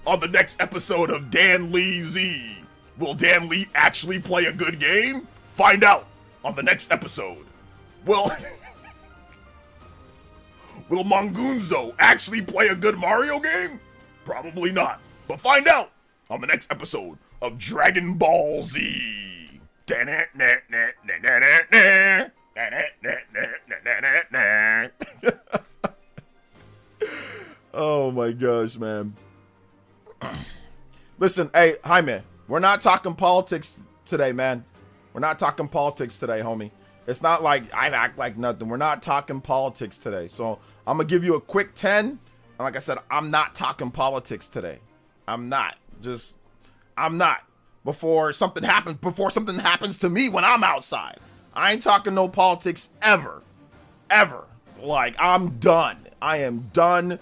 On the next episode of Dan Lee Z, will Dan Lee actually play a good game? Find out on the next episode. Will Mongunzo actually play a good Mario game? Probably not. But find out on the next episode of Dragon Ball Z. Oh my gosh, man. Listen, hey, hi man. We're not talking politics today, man. We're not talking politics today, homie. It's not like I act like nothing. We're not talking politics today. So I'm gonna give you a quick 10. And like I said, I'm not talking politics today. I'm not. I'm not. Before something happens to me when I'm outside. I ain't talking no politics ever. Ever. Like, I'm done. I am done,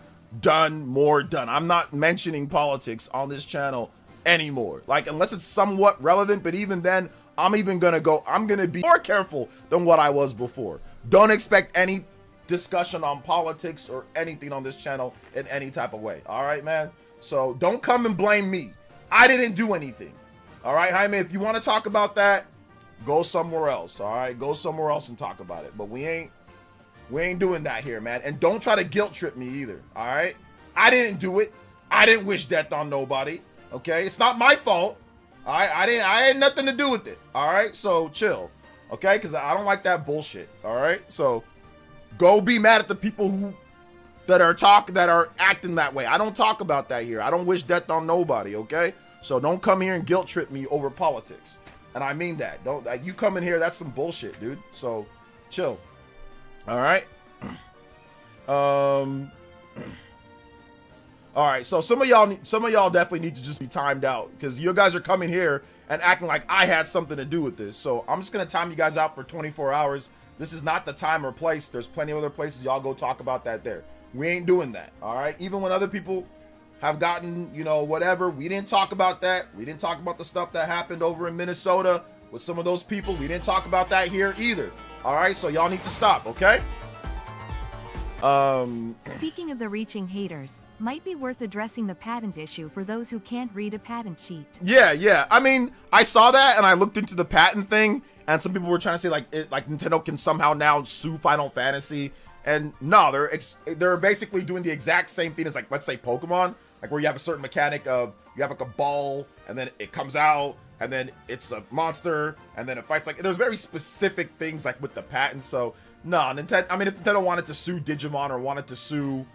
more done. I'm not mentioning politics on this channel anymore. Like, unless it's somewhat relevant, but even then, I'm gonna be more careful than what I was before. Don't expect any discussion on politics or anything on this channel in any type of way. All right, man? So don't come and blame me. I didn't do anything. All right, Jaime, if you want to talk about that, go somewhere else. All right, go somewhere else and talk about it. But we ain't doing that here, man. And don't try to guilt trip me either. All right, I didn't do it. I didn't wish death on nobody. Okay, it's not my fault. All right, I had nothing to do with it. All right, so chill. Okay, because I don't like that bullshit. All right, so go be mad at the people that are acting that way. I don't talk about that here. I don't wish death on nobody. Okay, so don't come here and guilt trip me over politics. And I mean that. Don't you come in here? That's some bullshit, dude. So chill. All right. All right, so some of y'all definitely need to just be timed out because you guys are coming here and acting like I had something to do with this. So I'm just gonna time you guys out for 24 hours. This is not the time or place. There's plenty of other places y'all go talk about that there. We ain't doing that. All right. Even when other people have gotten, whatever, we didn't talk about that. We didn't talk about the stuff that happened over in Minnesota with some of those people. We didn't talk about that here either. All right. So y'all need to stop. Okay. Speaking of the reaching haters, might be worth addressing the patent issue for those who can't read a patent sheet. Yeah. I mean, I saw that and I looked into the patent thing, and some people were trying to say like Nintendo can somehow now sue Final Fantasy, and no, they're basically doing the exact same thing as like, let's say Pokemon, like where you have a certain mechanic of you have like a ball and then it comes out and then it's a monster and then it fights. Like there's very specific things like with the patent. So no, Nintendo. I mean, if Nintendo wanted to sue Digimon or wanted to sue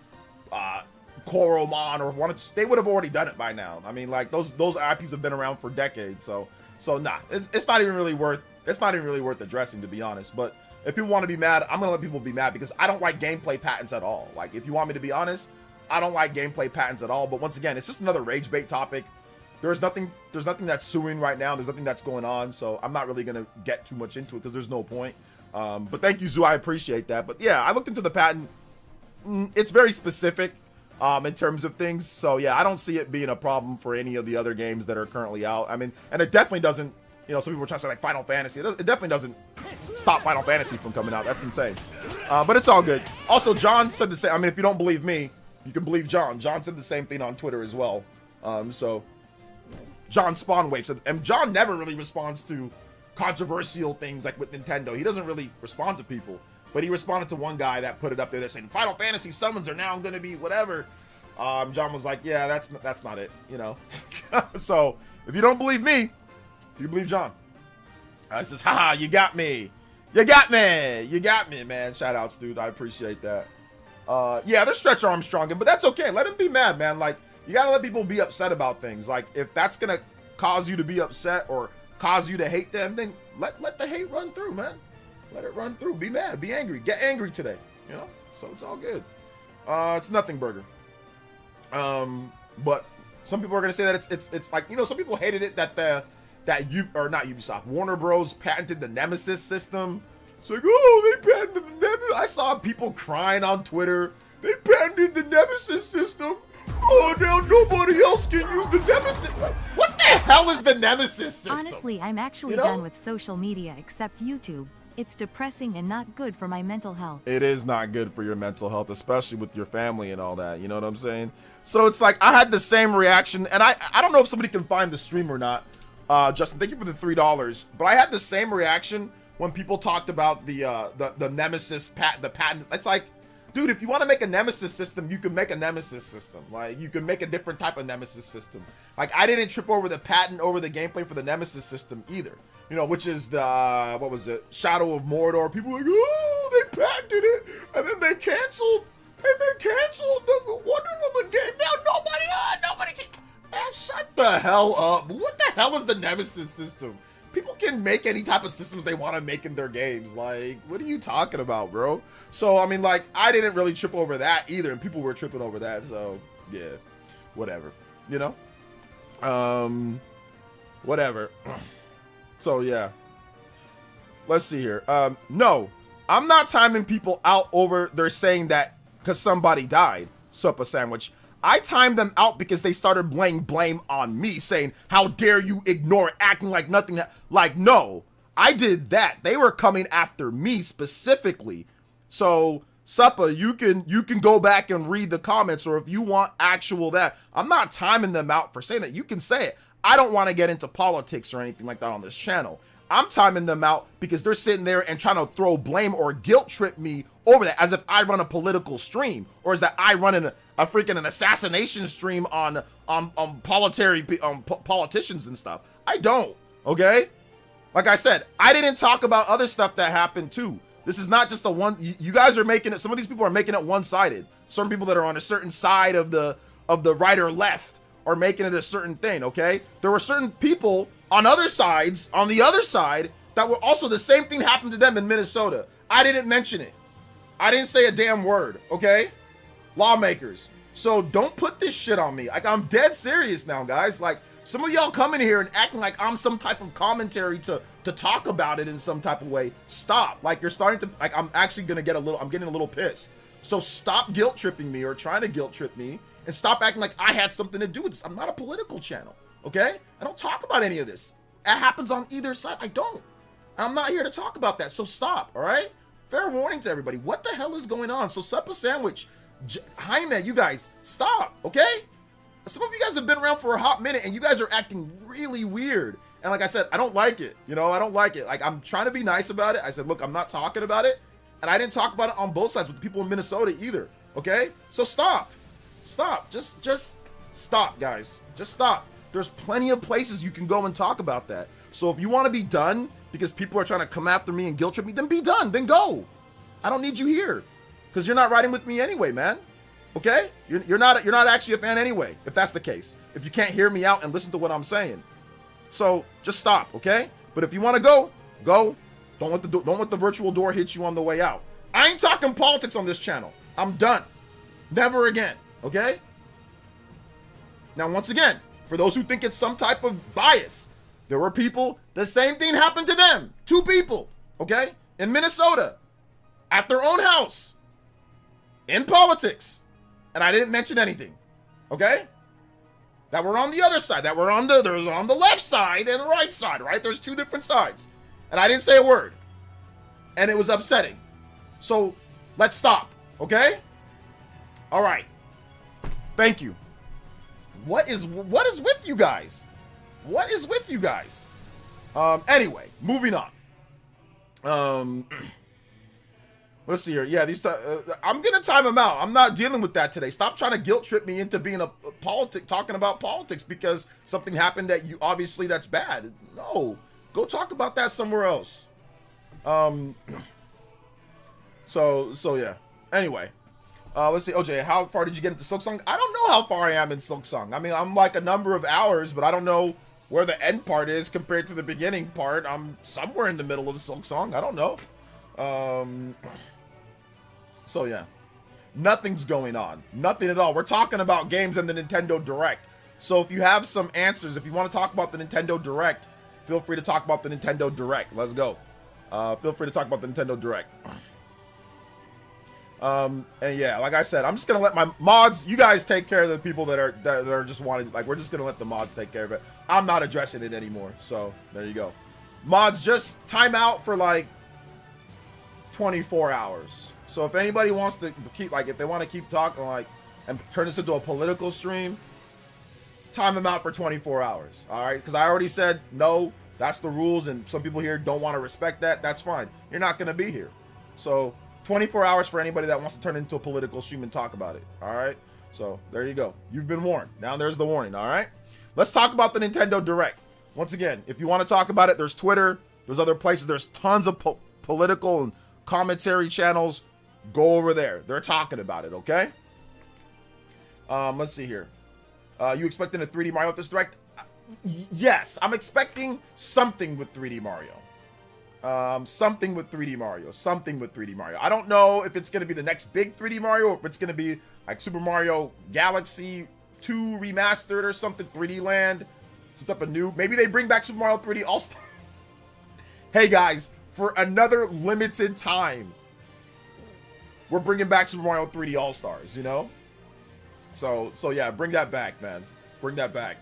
Coromon or they would have already done it by now. I mean, like those IPs have been around for decades. So nah, it's not even really worth addressing, to be honest. But if people want to be mad, I'm gonna let people be mad because I don't like gameplay patents at all. Like if you want me to be honest, I don't like gameplay patents at all. But once again, it's just another rage bait topic. There's nothing that's suing right now. There's nothing that's going on. So I'm not really gonna get too much into it because there's no point. But thank you, Zoo. I appreciate that. But yeah, I looked into the patent. It's very specific in terms of things. So yeah, I don't see it being a problem for any of the other games that are currently out. I mean, and it definitely doesn't, some people were trying to say like Final Fantasy. It definitely doesn't stop Final Fantasy from coming out. That's insane. But it's all good. Also, John said the same. I mean, if you don't believe me, you can believe John. John said the same thing on Twitter as well. So John Spawnwave said, and John never really responds to controversial things like with Nintendo. He doesn't really respond to people. But he responded to one guy that put it up there that saying Final Fantasy summons are now going to be whatever. John was like, yeah, that's not it, So if you don't believe me, you believe John. I says, haha, you got me, man. Shout outs, dude. I appreciate that. Yeah, they're Stretch Armstrong, but that's okay. Let him be mad, man. Like you gotta let people be upset about things. Like if that's gonna cause you to be upset or cause you to hate them, then let the hate run through, man. Let it run through. Be mad. Be angry. Get angry today. So it's all good. It's nothing burger. But some people are gonna say that it's like some people hated it that not Ubisoft, Warner Bros. Patented the Nemesis system. It's like, oh, they patented the Nemesis. I saw people crying on Twitter. They patented the Nemesis system. Oh, now nobody else can use the Nemesis. What the hell is the Nemesis system? Honestly, I'm actually done with social media except YouTube. It's depressing and not good for my mental health. It is not good for your mental health, especially with your family and all that. You know what I'm saying? So it's like I had the same reaction, and I don't know if somebody can find the stream or not. Justin, thank you for the $3. But I had the same reaction when people talked about the Nemesis the patent. It's like, dude, if you want to make a Nemesis system, you can make a Nemesis system. Like you can make a different type of Nemesis system. Like I didn't trip over the patent over the gameplay for the Nemesis system either. Which is the, what was it? Shadow of Mordor. People were like, oh, they patented it. And then they canceled the Wonder Woman game. Now nobody can. Man, shut the hell up. What the hell is the Nemesis system? People can make any type of systems they want to make in their games. Like, what are you talking about, bro? So, I mean, like, I didn't really trip over that either. And people were tripping over that. So, yeah, whatever, whatever. So yeah, let's see here. No, I'm not timing people out over they're saying that because somebody died. Supper sandwich. I timed them out because they started laying blame on me, saying, "How dare you ignore it, acting like nothing." Like, no, I did that. They were coming after me specifically. So Supper, you can go back and read the comments, or if you want actual that, I'm not timing them out for saying that. You can say it. I don't want to get into politics or anything like that on this channel. I'm timing them out because they're sitting there and trying to throw blame or guilt trip me over that as if I run a political stream, or is that I run a freaking an assassination stream on politicians and stuff. I don't, okay? Like I said, I didn't talk about other stuff that happened too. This is not just a one, you guys are making it, some of these people are making it one-sided. Certain people that are on a certain side of the right or left are making it a certain thing, okay? There were certain people on other sides, on the other side, that were also the same thing happened to them in Minnesota. I didn't mention it. I didn't say a damn word, okay? Lawmakers. So don't put this shit on me. Like, I'm dead serious now, guys. Like, some of y'all coming here and acting like I'm some type of commentary to talk about it in some type of way. Stop. Like, you're starting to, like, I'm actually gonna get I'm getting a little pissed. So stop guilt tripping me or trying to guilt trip me, and stop acting like I had something to do with this. I'm not a political channel, okay? I don't talk about any of this. It happens on either side. I don't. I'm not here to talk about that. So stop, all right? Fair warning to everybody. What the hell is going on? So Supper Sandwich, Jaime, you guys, stop, okay? Some of you guys have been around for a hot minute and you guys are acting really weird. And like I said, I don't like it. You know, I don't like it. Like, I'm trying to be nice about it. I said, look, I'm not talking about it. And I didn't talk about it on both sides with the people in Minnesota either, okay? So stop. Stop. Just stop, guys. Just stop. There's plenty of places you can go and talk about that. So if you want to be done because people are trying to come after me and guilt trip me, then be done. Then go. I don't need you here because you're not riding with me anyway, man. Okay? You're not actually a fan anyway, if that's the case. If you can't hear me out and listen to what I'm saying. So just stop, okay? But if you want to go, go. Don't let the virtual door hit you on the way out. I ain't talking politics on this channel. I'm done. Never again, okay? Now, once again, for those who think it's some type of bias, there were people, the same thing happened to them. 2 people, okay? In Minnesota, at their own house, in politics. And I didn't mention anything, okay? That were on the other side, that were on the left side and the right side, right? There's 2 different sides. And I didn't say a word. And it was upsetting. So, let's stop, okay? All right. Thank you. What is with you guys? What is with you guys? Anyway, moving on. Let's see here. Yeah, I'm gonna time them out. I'm not dealing with that today. Stop trying to guilt trip me into being talking about politics because something happened that you obviously that's bad. No, go talk about that somewhere else. So yeah. Anyway, let's see. OJ, how far did you get into Silksong? I don't know how far I am in Silksong. I mean, I'm like a number of hours, but I don't know where the end part is compared to the beginning part. I'm somewhere in the middle of Silksong. I don't know. So yeah, nothing's going on. Nothing at all. We're talking about games and the Nintendo Direct. So if you have some answers, if you want to talk about the Nintendo Direct, feel free to talk about the Nintendo Direct. Let's go. Feel free to talk about the Nintendo Direct. And yeah, like I said, I'm just gonna let my mods, you guys take care of the people that are just wanting, like, we're just gonna let the mods take care of it. I'm not addressing it anymore. So there you go. Mods, just time out for like 24 hours. So if anybody wants to keep, like, if they want to keep talking, like, and turn this into a political stream, time them out for 24 hours. All right, because I already said no, that's the rules, and some people here don't want to respect that. That's fine. You're not gonna be here. So 24 hours for anybody that wants to turn it into a political stream and talk about it. All right, so there you go. You've been warned. Now there's the warning. All right, let's talk about the Nintendo Direct. Once again, if you want to talk about it, there's Twitter, there's other places, there's tons of political and commentary channels. Go over there. They're talking about it, okay? Let's see here. You expecting a 3D Mario with this Direct? Yes, I'm expecting something with 3D Mario. Something with 3D Mario. Something with 3D Mario. I don't know if it's going to be the next big 3D Mario or if it's going to be like Super Mario Galaxy 2 Remastered or something, 3D Land, some type of new. Maybe they bring back Super Mario 3D All-Stars. Hey guys, for another limited time, we're bringing back Super Mario 3D All-Stars, you know? So yeah, bring that back, man. Bring that back.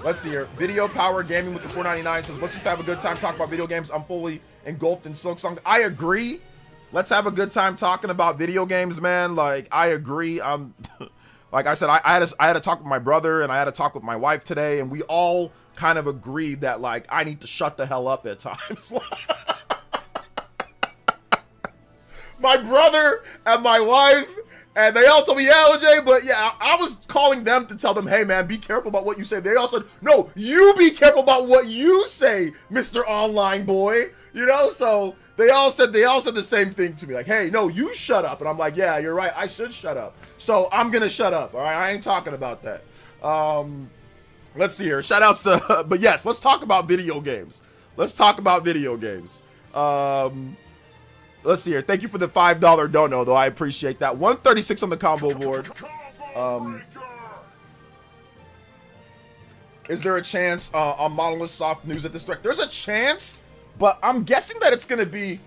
Let's see here. Video Power Gaming with the $4.99 says, let's just have a good time talking about video games. I'm fully engulfed in Silksong. I agree. Let's have a good time talking about video games, man. Like, I agree. Like like I said, I had to talk with my brother and I had to talk with my wife today, and we all kind of agreed that like I need to shut the hell up at times. My brother and my wife, and they all told me, yeah, OJ, but yeah, I was calling them to tell them, hey man, be careful about what you say. They all said, no, you be careful about what you say, Mr. Online Boy. You know, so they all said the same thing to me, like, hey, no, you shut up. And I'm like, yeah, you're right, I should shut up. So I'm gonna shut up. All right, I ain't talking about that. Let's see here. Shout outs to, but yes, let's talk about video games. Let's talk about video games. Let's see here. Thank you for the $5 dono, though. I appreciate that. 136 on the combo board. Is there a chance on Monolith Soft news at this direct? There's a chance, but I'm guessing that it's going to be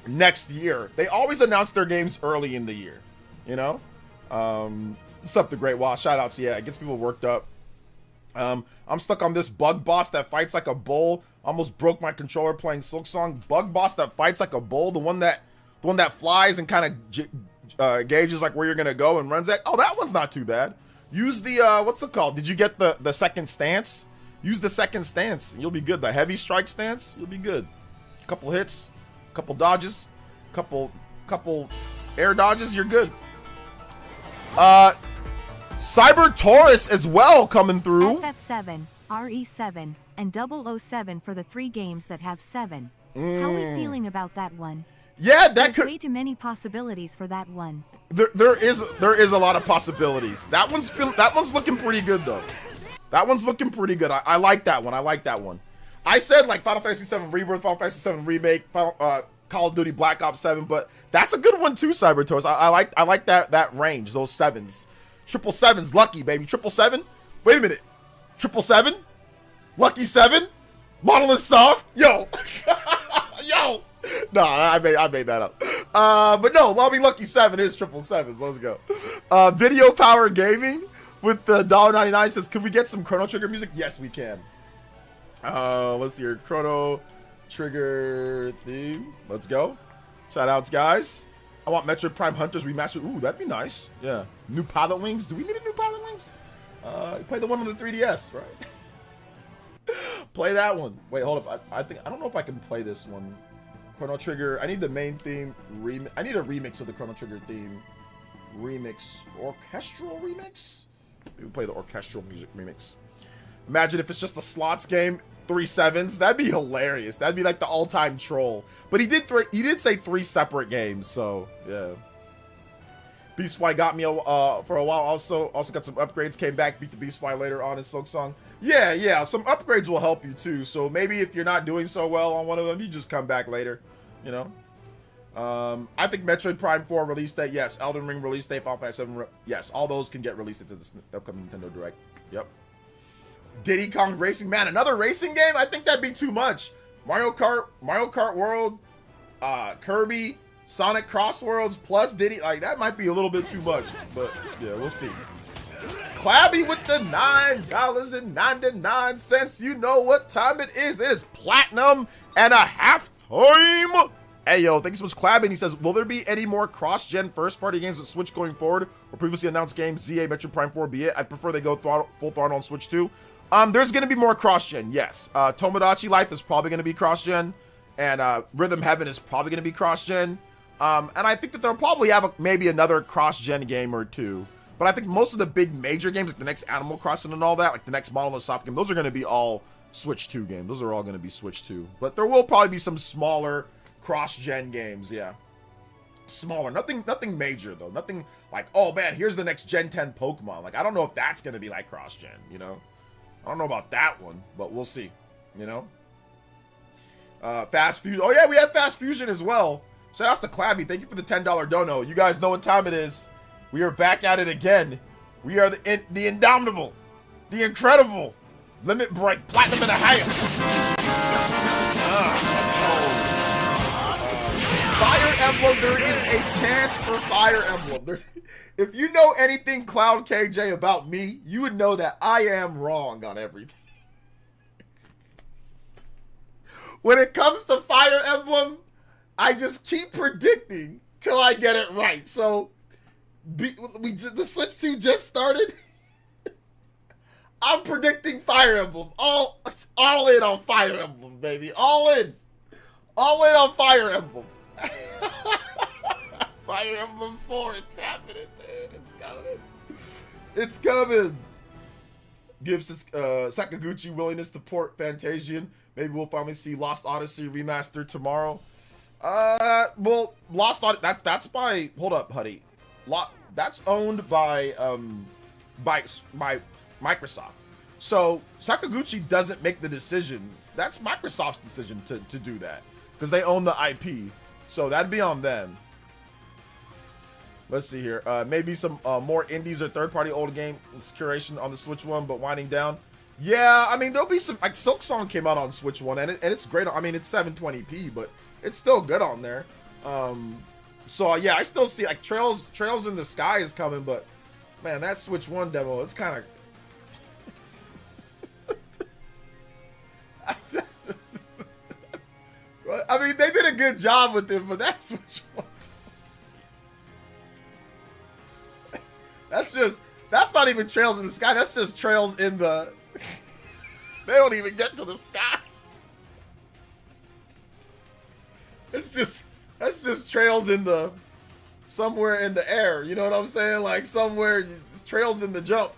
next year. They always announce their games early in the year, you know? What's up, the Great Wall? Shout outs. Yeah, it gets people worked up. I'm stuck on this bug boss that fights like a bull. Almost broke my controller playing Silksong. Bug boss that fights like a bull, the one that flies and kind of gauges like where you're gonna go and runs at. Oh, that one's not too bad. Use the what's it called? Did you get the second stance? Use the second stance, and you'll be good. The heavy strike stance, you'll be good. Couple hits, couple dodges, couple air dodges, you're good. Cyber Taurus as well coming through. FF7, RE7, and 007 for the 3 games that have 7. How are we feeling about that one? Yeah, that There's could. way too many possibilities for that one. There is a lot of possibilities. That one's looking pretty good though. That one's looking pretty good. I like that one. I like that one. I said like Final Fantasy VII Rebirth, Final Fantasy VII Remake, Call of Duty Black Ops 7, but that's a good one too, Cyber Taurus. I like that range, those 7s. 777's lucky, baby. 777? Wait a minute. 777? Lucky 7? Monolith Soft? Yo. Yo. No, I made that up. But no, I mean, Lucky 7 is 777s. Let's go. Video Power Gaming with the $1.99 says, could we get some Chrono Trigger music? Yes, we can. Let's see your Chrono Trigger theme. Let's go. Shout outs, guys. I want Metroid Prime Hunters remastered. Ooh, that'd be nice. Yeah. New Pilot Wings. Do we need a new Pilot Wings? Play the one on the 3DS, right? Play that one. Wait, hold up. I don't know if I can play this one. Chrono Trigger. I need the main theme. I need a remix of the Chrono Trigger theme. Remix. Orchestral remix? Maybe play the orchestral music remix. Imagine if it's just a slots game. 3 7s. That'd be hilarious. That'd be like the all-time troll. But he did say 3 separate games, so yeah. Beastfly got me for a while. Also got some upgrades. Came back, beat the Beastfly later on in Silksong. Yeah. Some upgrades will help you too. So maybe if you're not doing so well on one of them, you just come back later. You know. I think Metroid Prime 4 release date. Yes. Elden Ring release date. Final Fantasy 7. Yes. All those can get released into this upcoming Nintendo Direct. Yep. Diddy Kong Racing, man, another racing game? I think that'd be too much. Mario Kart World, Kirby, Sonic Cross Worlds plus Diddy, like that might be a little bit too much, but yeah, we'll see. Clabby with the $9.99. You know what time it is. It is platinum and a half time. Hey, yo, thank you so much, Clabby. He says, will there be any more cross-gen first-party games with Switch going forward? Or previously announced games, ZA, Metroid Prime 4, be it? I prefer they go full throttle on Switch too. There's going to be more cross-gen, yes. Tomodachi Life is probably going to be cross-gen. And Rhythm Heaven is probably going to be cross-gen. And I think that they'll probably have maybe another cross-gen game or two. But I think most of the big major games, like the next Animal Crossing and all that, like the next Monolith Soft game, those are going to be all Switch 2 games. Those are all going to be Switch 2. But there will probably be some smaller cross-gen games, yeah. Smaller. Nothing major, though. Nothing like, oh, man, here's the next Gen 10 Pokemon. Like, I don't know if that's going to be like cross-gen, you know? I don't know about that one, but we'll see, you know? Fast Fusion. Oh, yeah, we have Fast Fusion as well. Shout out to Clabby. Thank you for the $10 dono. You guys know what time it is. We are back at it again. We are the indomitable, the incredible, Limit Break, Platinum and a half. Fire Emblem, there is a chance for Fire Emblem. If you know anything Cloud KJ about me, you would know that I am wrong on everything. When it comes to Fire Emblem, I just keep predicting till I get it right. So The Switch 2 just started. I'm predicting Fire Emblem. All in on Fire Emblem, baby. All in on Fire Emblem. Fire Emblem 4, it's happening, dude. It's coming. It's coming. Gives Sakaguchi willingness to port Fantasian. Maybe we'll finally see Lost Odyssey remastered tomorrow. Well, Lost Odyssey, that's by, hold up, Huddy. That's owned by Microsoft. So Sakaguchi doesn't make the decision. That's Microsoft's decision to do that, because they own the IP. So that'd be on them. Let's see here. Maybe some more indies or third-party old game curation on the Switch One, but winding down. Yeah, I mean, there'll be some, like Silksong came out on Switch One, and it's great. I mean, it's 720p, but it's still good on there. So yeah, I still see like Trails in the Sky is coming, but man, that Switch One demo, it's kind of. I mean, they did a good job with it, but that Switch One. That's not even Trails in the Sky. That's just Trails in the. They don't even get to the sky. That's just Trails in the somewhere in the air. You know what I'm saying? Like somewhere Trails in the jump.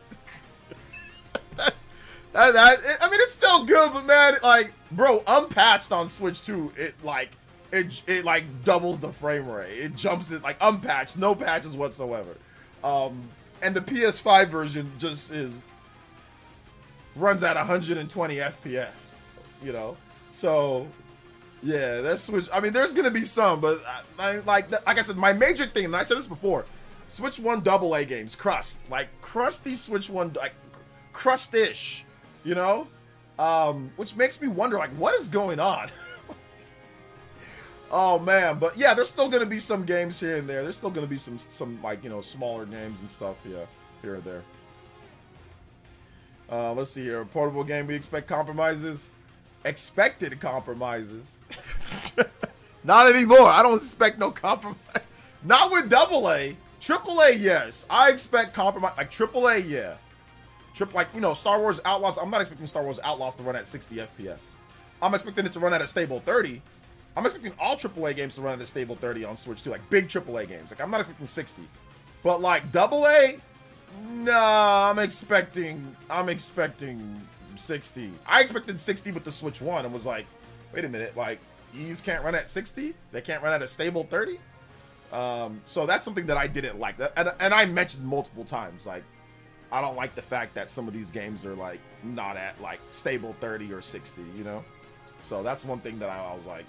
I mean, it's still good, but man, like, bro, unpatched on Switch 2, it like doubles the frame rate. It jumps it like unpatched, no patches whatsoever. And the PS5 version just runs at 120 FPS, you know? So, yeah, that Switch, I mean, there's gonna be some, but like I said, my major thing, and I said this before, Switch 1 AA games, crusty Switch 1, like, crust-ish, you know? Which makes me wonder, like, what is going on? Oh man, but yeah, there's still gonna be some games here and there. There's still gonna be some like, you know, smaller games and stuff, yeah, here and there. Let's see here. Portable game, we expect compromises. Expected compromises. Not anymore. I don't expect no compromise. Not with AA. AAA, yes. I expect compromise. Like AAA, yeah. Like, you know, Star Wars Outlaws. I'm not expecting Star Wars Outlaws to run at 60 FPS. I'm expecting it to run at a stable 30. I'm expecting all AAA games to run at a stable 30 on Switch too, like big AAA games. Like I'm not expecting 60, but like AA, nah, I'm expecting 60. I expected 60 with the Switch One and was like, wait a minute, like Ys can't run at 60? They can't run at a stable 30? So that's something that I didn't like. And I mentioned multiple times, like I don't like the fact that some of these games are like not at like stable 30 or 60, you know? So that's one thing that I was like,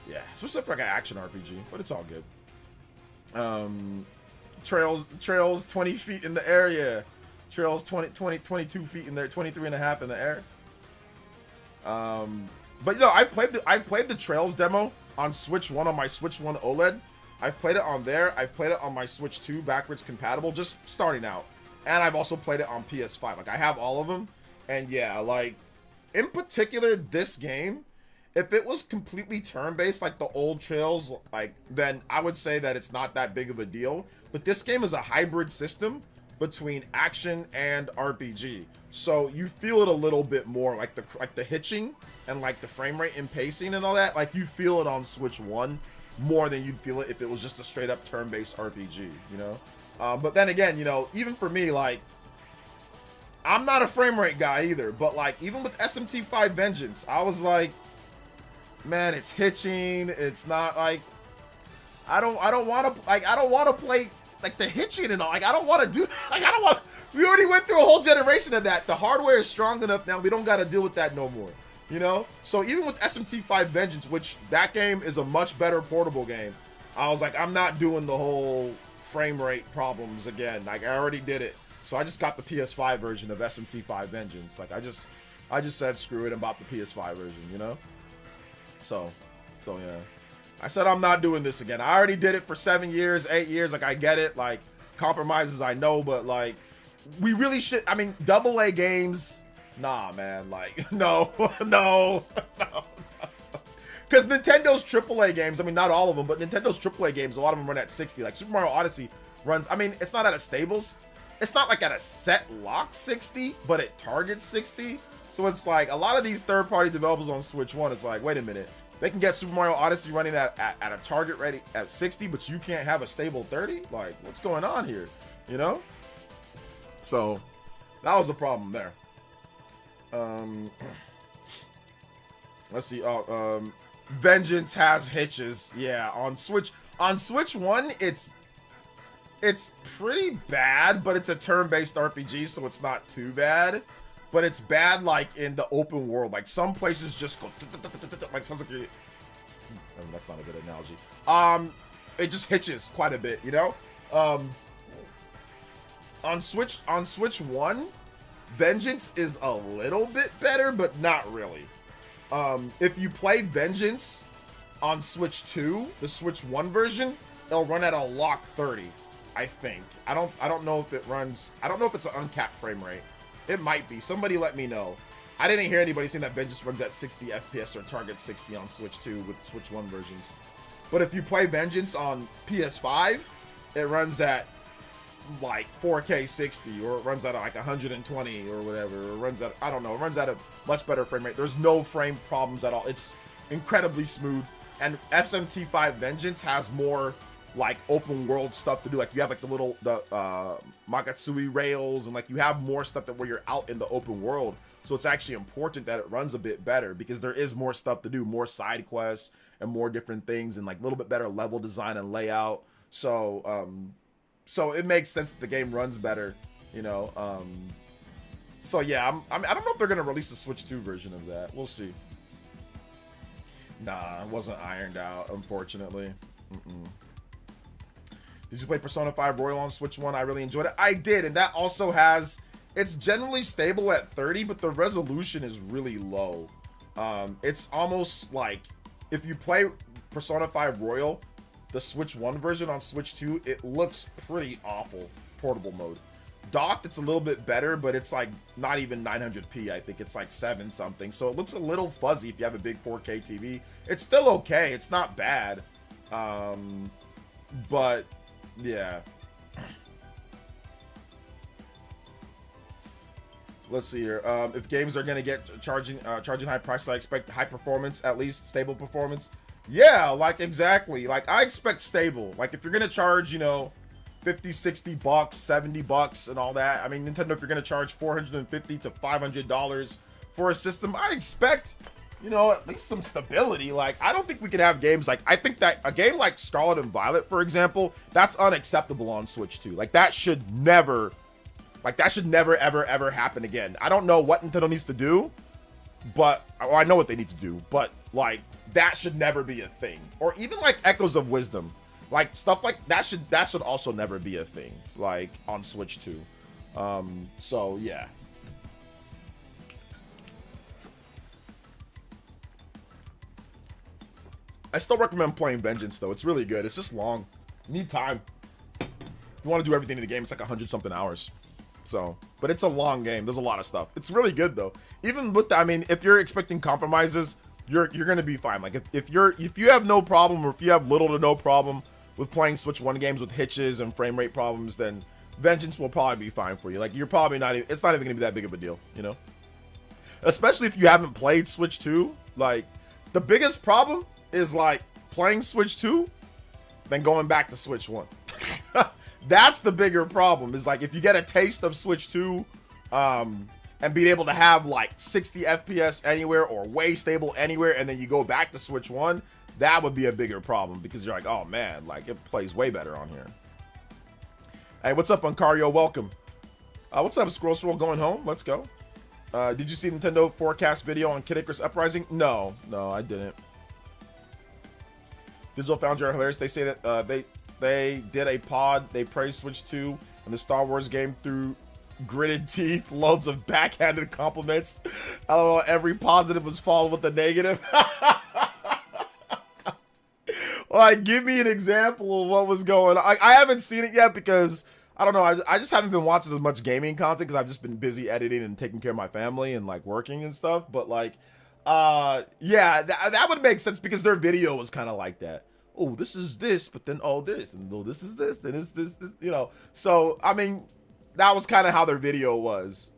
yeah, especially for like an action RPG, but it's all good. Trails 20 feet in the air, yeah. Trails 22 feet in there, 23 and a half in the air. But you know, I played the Trails demo on Switch 1 on my Switch 1 OLED. I've played it on there. I've played it on my Switch 2 backwards compatible, just starting out. And I've also played it on PS5. Like I have all of them. And yeah, like in particular, this game, if it was completely turn-based like the old Trails, like then I would say that it's not that big of a deal. But this game is a hybrid system between action and RPG, so you feel it a little bit more, like the hitching and like the frame rate and pacing and all that. Like you feel it on Switch 1 more than you'd feel it if it was just a straight-up turn-based RPG, you know. But then again, you know, even for me, like, I'm not a frame rate guy either, but like even with SMT5 Vengeance, I was like, man, it's hitching. It's not like I don't want to play like the hitching and all. Like I don't want to do. Like I don't want. We already went through a whole generation of that. The hardware is strong enough now. We don't got to deal with that no more. You know. So even with SMT5 Vengeance, which that game is a much better portable game, I was like, I'm not doing the whole frame rate problems again. Like I already did it. So I just got the PS5 version of SMT5 Vengeance. Like I just said screw it and bought the PS5 version, you know? So yeah. I said I'm not doing this again. I already did it for 7 years, 8 years. Like I get it. Like compromises I know, but like we really should. I mean, AA games, nah, man. Like no. because Nintendo's AAA games, I mean, not all of them, but Nintendo's AAA games, a lot of them run at 60. Like Super Mario Odyssey runs, I mean, it's not at a stables. It's not like at a set lock 60, but it targets 60. So it's like a lot of these third-party developers on Switch 1, it's like, wait a minute. They can get Super Mario Odyssey running at a target ready at 60, but you can't have a stable 30? Like, what's going on here? You know? So, that was the problem there. Let's see. Vengeance has hitches. Yeah, on Switch 1, it's pretty bad, but it's a turn-based RPG, so it's not too bad. But it's bad, like, in the open world. Like, some places just go... Like, sounds like you're... that's not a good analogy. It just hitches quite a bit, you know? On Switch 1, Vengeance is a little bit better, but not really. If you play Vengeance on Switch 2, the Switch 1 version, it'll run at a lock 30, I think. I don't know if it runs... I don't know if it's an uncapped frame rate. It might be. Somebody let me know. I didn't hear anybody saying that Vengeance runs at 60 FPS or targets 60 on Switch 2 with Switch 1 versions. But if you play Vengeance on PS5, it runs at like 4K 60, or it runs at like 120 or whatever. Or it runs at, I don't know, it runs at a much better frame rate. There's no frame problems at all. It's incredibly smooth. And SMT5 Vengeance has more like open world stuff to do. Like you have like the Makatsui rails, and like you have more stuff that where you're out in the open world. So it's actually important that it runs a bit better, because there is more stuff to do, more side quests and more different things, and like a little bit better level design and layout. So so it makes sense that the game runs better, you know. So yeah, I don't know if they're gonna release a Switch 2 version of that. We'll see. Nah, it wasn't ironed out, unfortunately. Did you play Persona 5 Royal on Switch 1? I really enjoyed it. I did, and that also has... It's generally stable at 30, but the resolution is really low. It's almost like... If you play Persona 5 Royal, the Switch 1 version on Switch 2, it looks pretty awful, portable mode. Docked, it's a little bit better, but it's like not even 900p. I think it's like 7 something. So it looks a little fuzzy if you have a big 4K TV. It's still okay. It's not bad. But... yeah. Let's see here. If games are gonna get charging high prices, I expect high performance, at least stable performance. Yeah, like exactly. Like I expect stable. Like if you're gonna charge, you know, 50, 60 bucks, 70 bucks and all that. I mean, Nintendo, if you're gonna charge $450 to $500 for a system, I expect, you know, at least some stability. Like, I don't think we can have games like, I think that a game like Scarlet and Violet, for example, that's unacceptable on Switch 2. Like, that should never, ever, ever happen again. I don't know what Nintendo needs to do, but, well, I know what they need to do, but, like, that should never be a thing. Or even, like, Echoes of Wisdom. Like, stuff like, that should also never be a thing, like, on Switch 2. So, yeah. I still recommend playing Vengeance, though. It's really good. It's just long. You need time. If you want to do everything in the game, it's like 100-something hours. So, but it's a long game. There's a lot of stuff. It's really good, though. Even with that, I mean, if you're expecting compromises, you're gonna be fine. Like, if you have no problem, or if you have little to no problem with playing Switch 1 games with hitches and frame rate problems, then Vengeance will probably be fine for you. Like, you're probably not even, it's not even gonna be that big of a deal, you know? Especially if you haven't played Switch 2. Like, the biggest problem is like playing Switch 2, then going back to Switch 1. That's the bigger problem, is like if you get a taste of Switch 2 and being able to have like 60 FPS anywhere or way stable anywhere, and then you go back to Switch 1, that would be a bigger problem, because you're like, oh man, like it plays way better on here. Hey, what's up, Uncario? Welcome. What's up, Scroll Swirl? Going home? Let's go. Did you see Nintendo forecast video on Kid Icarus Uprising? No, I didn't. Digital Foundry are hilarious. They say that they did a pod. They praised Switch 2 and the Star Wars game through gritted teeth, loads of backhanded compliments. LOL, every positive was followed with a negative. Like, give me an example of what was going on. I haven't seen it yet because, I don't know, I just haven't been watching as much gaming content because I've just been busy editing and taking care of my family and, like, working and stuff. But, like, Yeah, that would make sense because their video was kind of like that. Oh, this is this, but then all this, and oh, this is this, then it's this, you know. So I mean, that was kind of how their video was.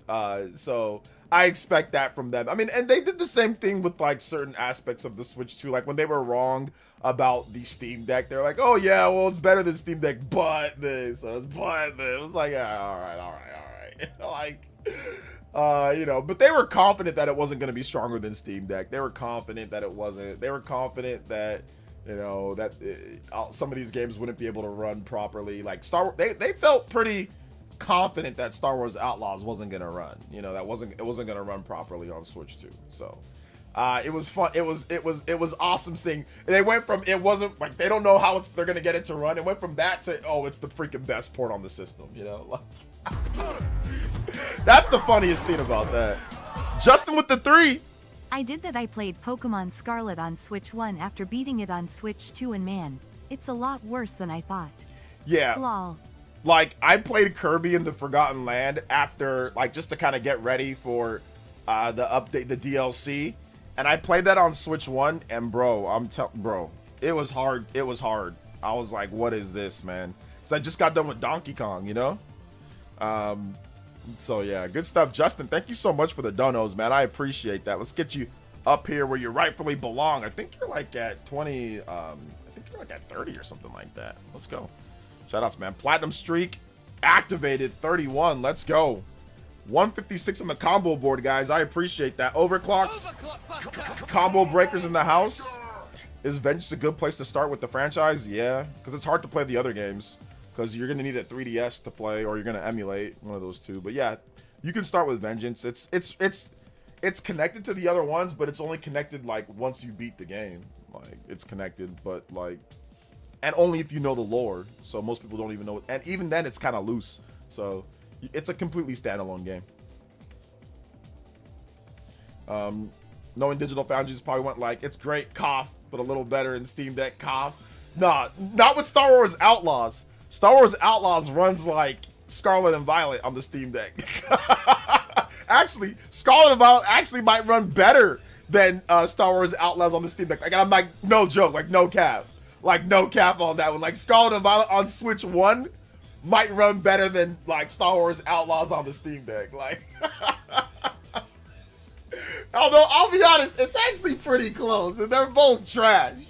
So I expect that from them. I mean, and they did the same thing with like certain aspects of the Switch too. Like when they were wrong about the Steam Deck, they're like, oh yeah, well it's better than Steam Deck, but this, but this. It was like, yeah, all right. Like, you know, but they were confident that it wasn't going to be stronger than Steam Deck. They were confident that it wasn't. They were confident that, you know, that some of these games wouldn't be able to run properly. Like they felt pretty confident that Star Wars Outlaws wasn't going to run. You know, it wasn't going to run properly on Switch 2. So it was fun. It was awesome seeing. They went from it wasn't like they don't know how they're going to get it to run. It went from that to, oh, it's the freaking best port on the system. You know, like, that's the funniest thing about that. Justin with the 3. I did that. I played Pokemon Scarlet on Switch 1 after beating it on Switch 2, and man, it's a lot worse than I thought. Yeah. Lol. Like, I played Kirby in the Forgotten Land after, like, just to kind of get ready for the update, the DLC. And I played that on Switch 1, and bro, bro, it was hard. It was hard. I was like, what is this, man? Because I just got done with Donkey Kong, you know? So yeah, good stuff. Justin, thank you so much for the donos, man. I appreciate that. Let's get you up here where you rightfully belong. I think you're like at 20, I think you're like at 30 or something like that. Let's go. Shout outs, man. Platinum streak activated, 31. Let's go. 156 on the combo board, guys. I appreciate that. Overclocks, combo breakers in the house. Is Vengeance a good place to start with the franchise? Yeah, because it's hard to play the other games. Because you're going to need a 3DS to play, or you're going to emulate one of those two. But yeah, you can start with Vengeance. It's connected to the other ones, but it's only connected like once you beat the game. Like it's connected, but like, and only if you know the lore. So most people don't even know it, and even then it's kind of loose. So it's a completely standalone game. Knowing Digital Foundries probably went like, it's great, cough, but a little better in Steam Deck, cough. Nah, not with Star Wars Outlaws. Star Wars Outlaws runs like Scarlet and Violet on the Steam Deck. Actually, Scarlet and Violet actually might run better than Star Wars Outlaws on the Steam Deck. Like, I'm like, no joke, like no cap. Like no cap on that one. Like Scarlet and Violet on Switch 1 might run better than like Star Wars Outlaws on the Steam Deck. Like, although I'll be honest, it's actually pretty close and they're both trash.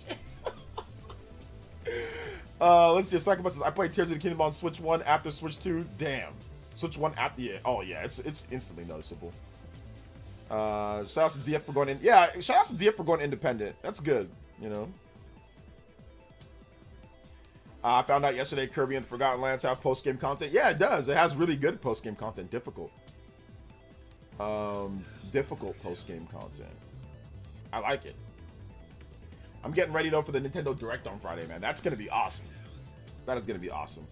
Let's see. Second says, I played Tears of the Kingdom on Switch 1 after Switch 2. Damn. Switch 1 after, yeah. Oh, yeah. It's instantly noticeable. Shout out to DF for going in. Yeah, shout out to DF for going independent. That's good, you know. I found out yesterday Kirby and the Forgotten Lands have post-game content. Yeah, it does. It has really good post-game content. Difficult. Difficult post-game content. I like it. I'm getting ready, though, for the Nintendo Direct on Friday, man. That's going to be awesome. That is going to be awesome.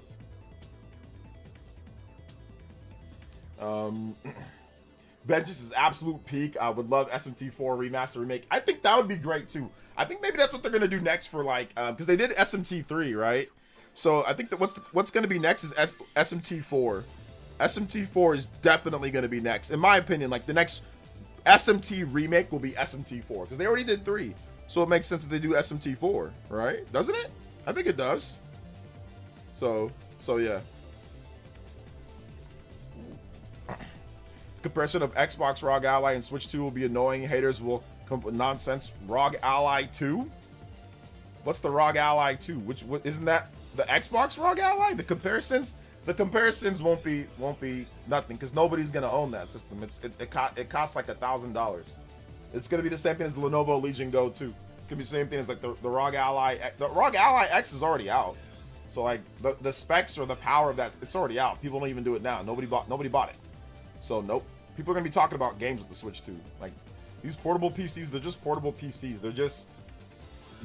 Vengeance is absolute peak. I would love SMT4 remaster remake. I think that would be great, too. I think maybe that's what they're going to do next for, like, because they did SMT3, right? So I think that what's going to be next is SMT4. SMT4 is definitely going to be next. In my opinion, like, the next SMT remake will be SMT4, because they already did 3. So it makes sense that they do SMT4, right? Doesn't it? I think it does. So yeah. Comparison of Xbox ROG Ally and Switch 2 will be annoying. Haters will come up with nonsense. ROG Ally 2? What's the ROG Ally 2? What isn't that the Xbox ROG Ally? The comparisons won't be nothing because nobody's gonna own that system. It costs like $1,000. It's gonna be the same thing as the Lenovo Legion Go 2. It's gonna be the same thing as like the ROG Ally. The ROG Ally X is already out. So like the specs or the power of that, it's already out. People don't even do it now. Nobody bought it. So nope. People are gonna be talking about games with the Switch 2. Like these portable PCs, they're just portable PCs. They're just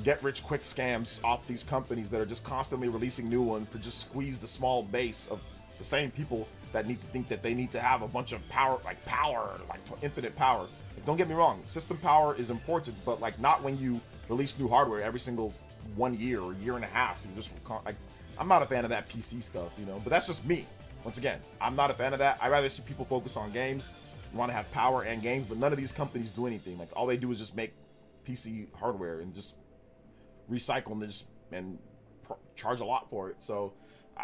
get rich quick scams off these companies that are just constantly releasing new ones to just squeeze the small base of the same people that need to think that they need to have a bunch of power, like infinite power. Like, don't get me wrong, system power is important, but like not when you release new hardware every single 1 year or year and a half. You just like, I'm not a fan of that PC stuff, you know. But that's just me. Once again, I'm not a fan of that. I'd rather see people focus on games, want to have power and games, but none of these companies do anything. Like all they do is just make PC hardware and just recycle and just charge a lot for it. So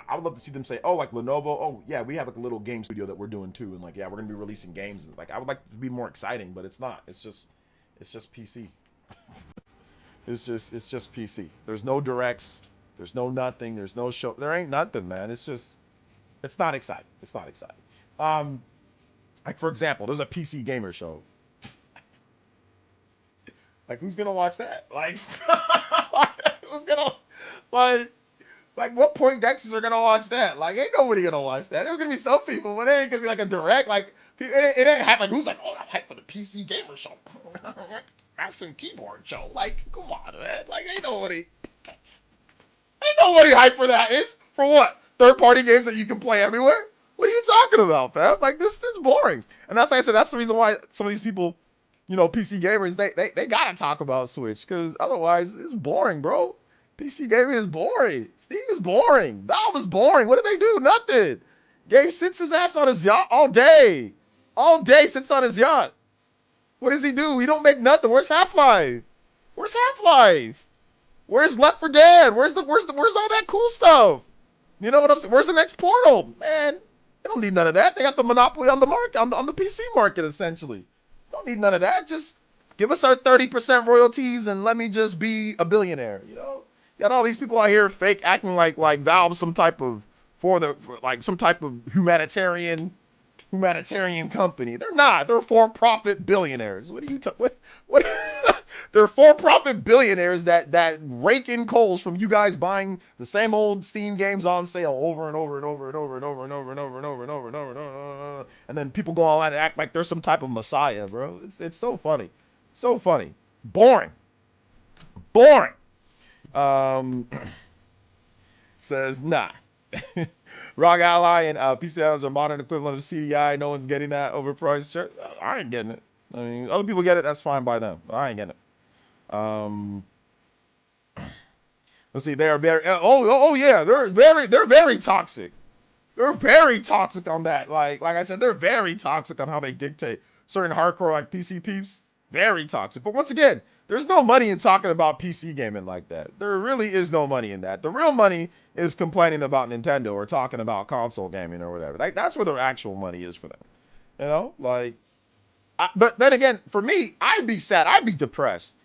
I would love to see them say, oh, like Lenovo, oh yeah, we have like a little game studio that we're doing too, and like yeah, we're gonna be releasing games. Like I would like it to be more exciting, but it's not. It's just PC. it's just PC. There's no directs. There's no nothing. There's no show. There ain't nothing, man. It's not exciting. It's not exciting. Like for example, there's a PC gamer show. Like who's gonna watch that? Like who's gonna like what Poindexters are gonna watch that? Like ain't nobody gonna watch that. There's gonna be some people, but it ain't gonna be like a direct. Like it ain't happen. Who's like, oh, I'm hyped for the PC gamer show, mouse and keyboard show. Like come on, man. Like ain't nobody hyped for that. It's for what? Third-party games that you can play everywhere? What are you talking about, fam? Like this is boring. And that's like I said, that's the reason why some of these people, you know, PC gamers, they gotta talk about Switch, because otherwise it's boring, bro. PC gaming is boring. Steam is boring. Valve is boring. What did they do? Nothing. Gabe sits his ass on his yacht all day. All day sits on his yacht. What does he do? He don't make nothing. Where's Half-Life? Where's Half-Life? Where's Left 4 Dead? Where's all that cool stuff? You know what I'm saying? Where's the next Portal? Man, they don't need none of that. They got the monopoly on the market, on the PC market, essentially. Don't need none of that. Just give us our 30% royalties and let me just be a billionaire. You know, you got all these people out here fake acting like Valve some type of some type of humanitarian company. They're not. They're for-profit billionaires. What are you what? They're for-profit billionaires that rake in coals from you guys buying the same old Steam games on sale over and over and over and over and over and over and over and over and over and over and over, and then people go online and act like they're some type of messiah, bro. It's so funny, so funny, boring. Says nah. Rock Ally and PC Islands are modern equivalent of CDI. No one's getting that overpriced shirt. I ain't getting it. I mean, other people get it. That's fine by them. But I ain't getting it. Let's see. They are very. Oh yeah. They're very toxic. They're very toxic on that. Like I said, they're very toxic on how they dictate certain hardcore like PC peeps. Very toxic. But once again, there's no money in talking about PC gaming like that. There really is no money in that. The real money is complaining about Nintendo or talking about console gaming or whatever. Like that's where the actual money is for them. You know, like. But then again, for me, I'd be sad. I'd be depressed.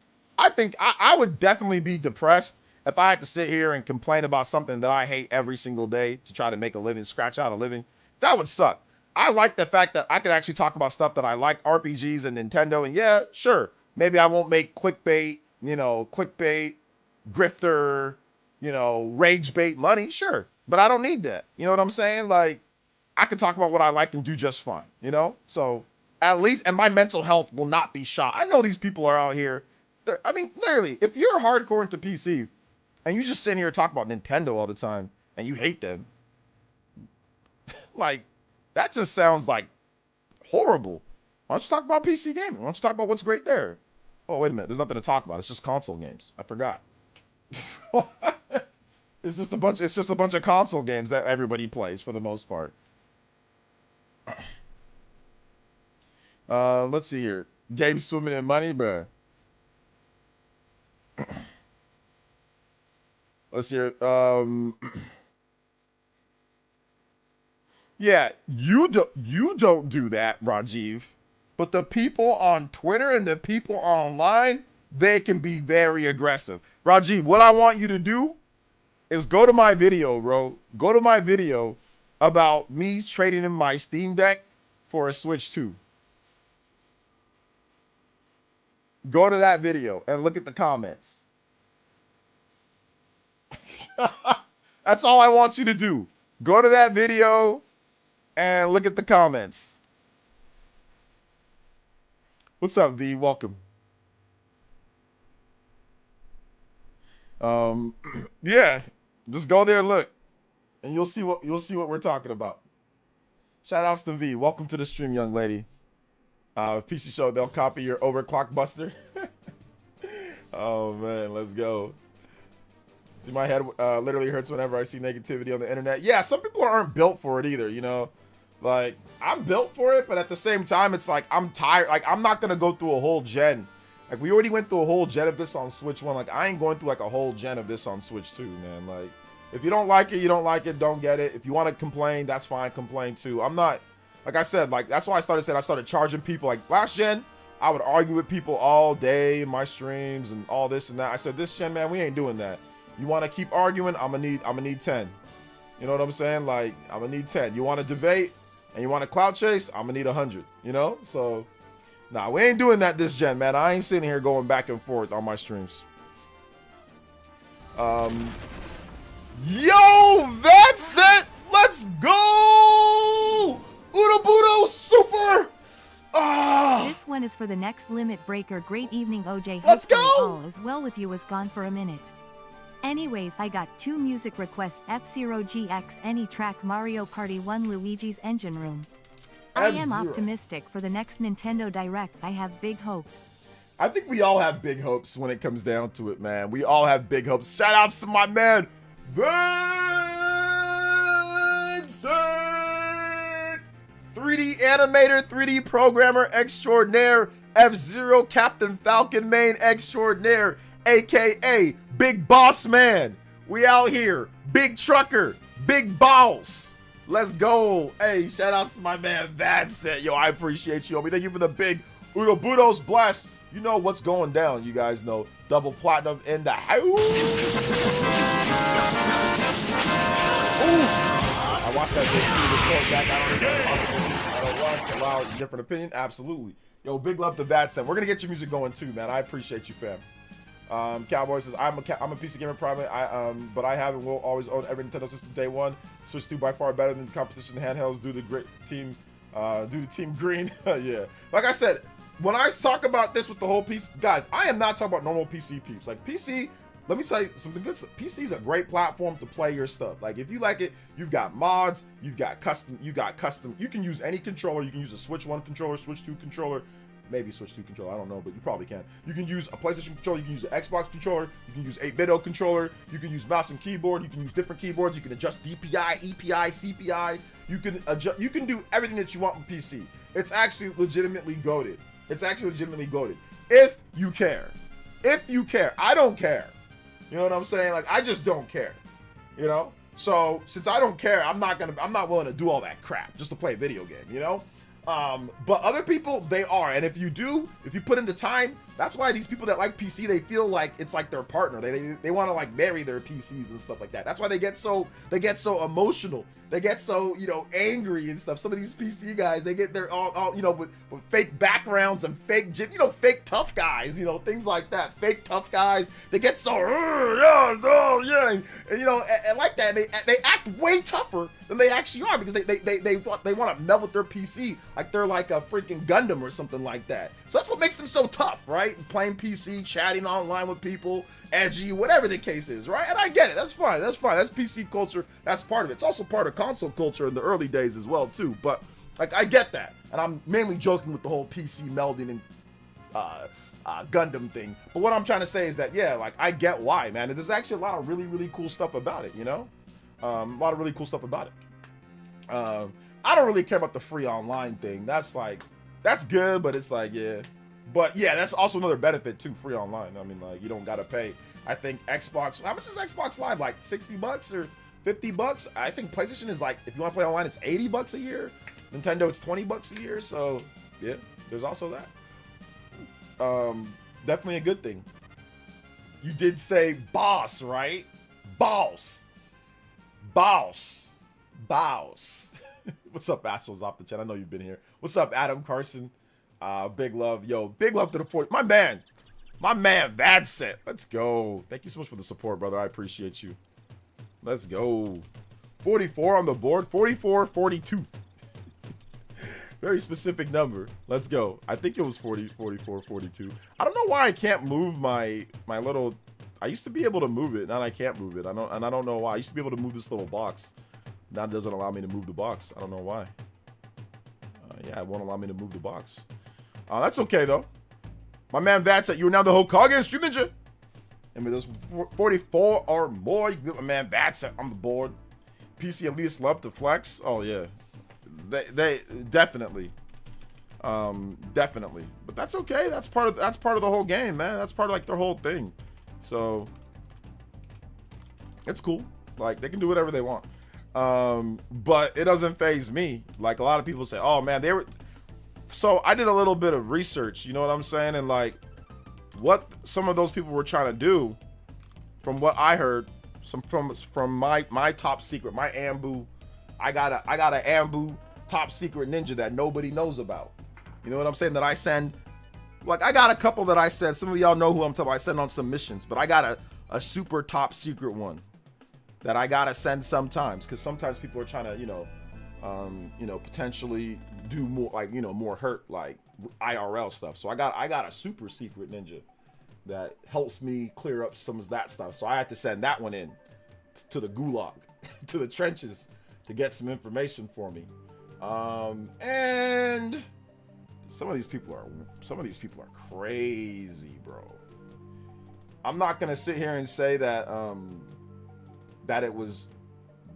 I think I would definitely be depressed if I had to sit here and complain about something that I hate every single day to try to make a living, scratch out a living. That would suck. I like the fact that I could actually talk about stuff that I like, RPGs and Nintendo. And yeah, sure, maybe I won't make clickbait, grifter, rage bait money. Sure. But I don't need that. You know what I'm saying? Like, I can talk about what I like and do just fine, So at least, and my mental health will not be shot. I know these people are out here. I mean, literally, if you're hardcore into PC and you just sit here and talk about Nintendo all the time and you hate them, like, that just sounds like horrible. Why don't you talk about PC gaming? Why don't you talk about what's great there? Oh, wait a minute. There's nothing to talk about. It's just console games. I forgot. It's just a bunch of console games that everybody plays for the most part. Let's see here. Games swimming in money, bruh. Let's hear. Yeah, you don't do that, Rajiv. But the people on Twitter and the people online, they can be very aggressive. Rajiv, what I want you to do is go to my video, bro. Go to my video about me trading in my Steam Deck for a Switch 2. Go to that video and look at the comments. That's all I want you to do. Go to that video and look at the comments. What's up, V? Welcome. Yeah, just go there and look, and you'll see what we're talking about. Shout outs to V. Welcome to the stream, young lady. PC show, they'll copy your overclock buster. Oh man, let's go. See, my head literally hurts whenever I see negativity on the internet. Yeah, some people aren't built for it either, Like, I'm built for it, but at the same time, it's like, I'm tired. Like, I'm not going to go through a whole gen. Like, we already went through a whole gen of this on Switch 1. Like, I ain't going through, like, a whole gen of this on Switch 2, man. Like, if you don't like it, you don't like it. Don't get it. If you want to complain, that's fine. Complain, too. I'm not, like I said, like, that's why I started charging people. Like, last gen, I would argue with people all day in my streams and all this and that. I said, this gen, man, we ain't doing that. You want to keep arguing? I'm gonna need 10. You know what I'm saying? Like, I'm gonna need 10. You want to debate and you want to clout chase? I'm gonna need 100. You know? So, nah, we ain't doing that this gen, man. I ain't sitting here going back and forth on my streams. Yo, that's it. Let's go. Udabudo Super. This one is for the next limit breaker. Great evening, OJ. Let's Hopefully go! All is well with you. Was gone for a minute. Anyways, I got 2 music requests: F-Zero GX, any track, Mario Party 1, Luigi's Engine Room. I am F-Zero. optimistic for the next Nintendo Direct. I have big hopes. I think we all have big hopes when it comes down to it, man. We all have big hopes. Shout outs to my man, Vincent! 3D animator, 3D programmer extraordinaire, F-Zero Captain Falcon main extraordinaire, aka Big Boss Man. We out here. Big trucker, big boss. Let's go. Hey, shout outs to my man Vincent. Yo, I appreciate you, homie. Thank you for the big Udobudos blast. You know what's going down. You guys know. Double platinum in the house. Ooh. I watched that video too. I don't watch. Allow different opinion. Absolutely. Yo, big love to Vincent. We're gonna get your music going too, man. I appreciate you, fam. Cowboy says, I'm a PC gamer primarily, but I have and will always own every Nintendo system day one. Switch 2 by far better than competition handhelds due to Team Green. Yeah. Like I said, when I talk about this with the whole PC, guys, I am not talking about normal PC peeps. Like PC, let me tell you something good stuff. PC is a great platform to play your stuff. Like if you like it, you've got mods, you can use any controller. You can use a Switch 1 controller, Switch 2 controller, maybe Switch 2 controller, I don't know, but you probably can. You can use a PlayStation controller, you can use an Xbox controller, you can use 8-bit controller, you can use mouse and keyboard, you can use different keyboards, you can adjust DPI, EPI, CPI, you can do everything that you want with PC. It's actually legitimately goated. It's actually legitimately goated. If you care. If you care. I don't care. You know what I'm saying? Like, I just don't care. You know? So, since I don't care, I'm not willing to do all that crap just to play a video game, you know? But other people, they are. And if you put in the time, that's why these people that like PC, they feel like it's like their partner. They want to like marry their PCs and stuff like that. That's why they get so emotional. They get so, you know, angry and stuff. Some of these PC guys, they get their all you know, with fake backgrounds and fake fake tough guys, you know, things like that. Fake tough guys. They get so, yeah. And you know, and like that, they act way tougher than they actually are because they want to meld with their PC like they're like a freaking Gundam or something like that. So that's what makes them so tough, right? Playing PC, chatting online with people, edgy, whatever the case is, right? And I get it. That's fine. That's PC culture. That's part of it. It's also part of console culture in the early days as well, too. But, like, I get that. And I'm mainly joking with the whole PC melding and Gundam thing. But what I'm trying to say is that, yeah, like, I get why, man. And there's actually a lot of really, really cool stuff about it, you know? A lot of really cool stuff about it. I don't really care about the free online thing. That's good, but it's like, yeah. But yeah, that's also another benefit too, free online. I mean, like, you don't gotta pay. I think Xbox, how much is Xbox Live? Like $60 or $50? I think PlayStation is like, if you want to play online, it's $80 a year. Nintendo, it's $20 a year. So yeah, there's also that. Definitely a good thing. You did say boss, right? Boss. What's up, Astros off the chat? I know you've been here. What's up, Adam Carson? Big love. Yo, big love to the 40. My man, that's it. Let's go. Thank you so much for the support, brother. I appreciate you. Let's go. 44 on the board. 44, 42. Very specific number. Let's go. I think it was 40, 44, 42. I don't know why I can't move my little... I used to be able to move it. Now I can't move it. I don't know why. I used to be able to move this little box. Now it doesn't allow me to move the box. I don't know why. Yeah, it won't allow me to move the box. That's okay, though. My man Vatsat, you are now the Hokage and Stream Ninja. And with those 44 or more, you can get my man Vatsat on the board. PC Elitist love to flex. Oh, yeah. They definitely. Definitely. But that's okay. That's part of the whole game, man. That's part of like their whole thing. So it's cool. Like they can do whatever they want. But it doesn't faze me. Like a lot of people say, oh man, they were. So I did a little bit of research, you know what I'm saying? And like what some of those people were trying to do, from what I heard, from my top secret, my Ambu, I got a Ambu top secret ninja that nobody knows about. You know what I'm saying? That I send, like I got a couple that I send. Some of y'all know who I'm talking about. I send on some missions, but I got a super top secret one that I gotta send sometimes, because sometimes people are trying to, potentially do more, like, more hurt, like IRL stuff. So I got a super secret ninja that helps me clear up some of that stuff. So I had to send that one in to the gulag, to the trenches, to get some information for me. And some of these people are crazy, bro. I'm not gonna sit here and say that that it was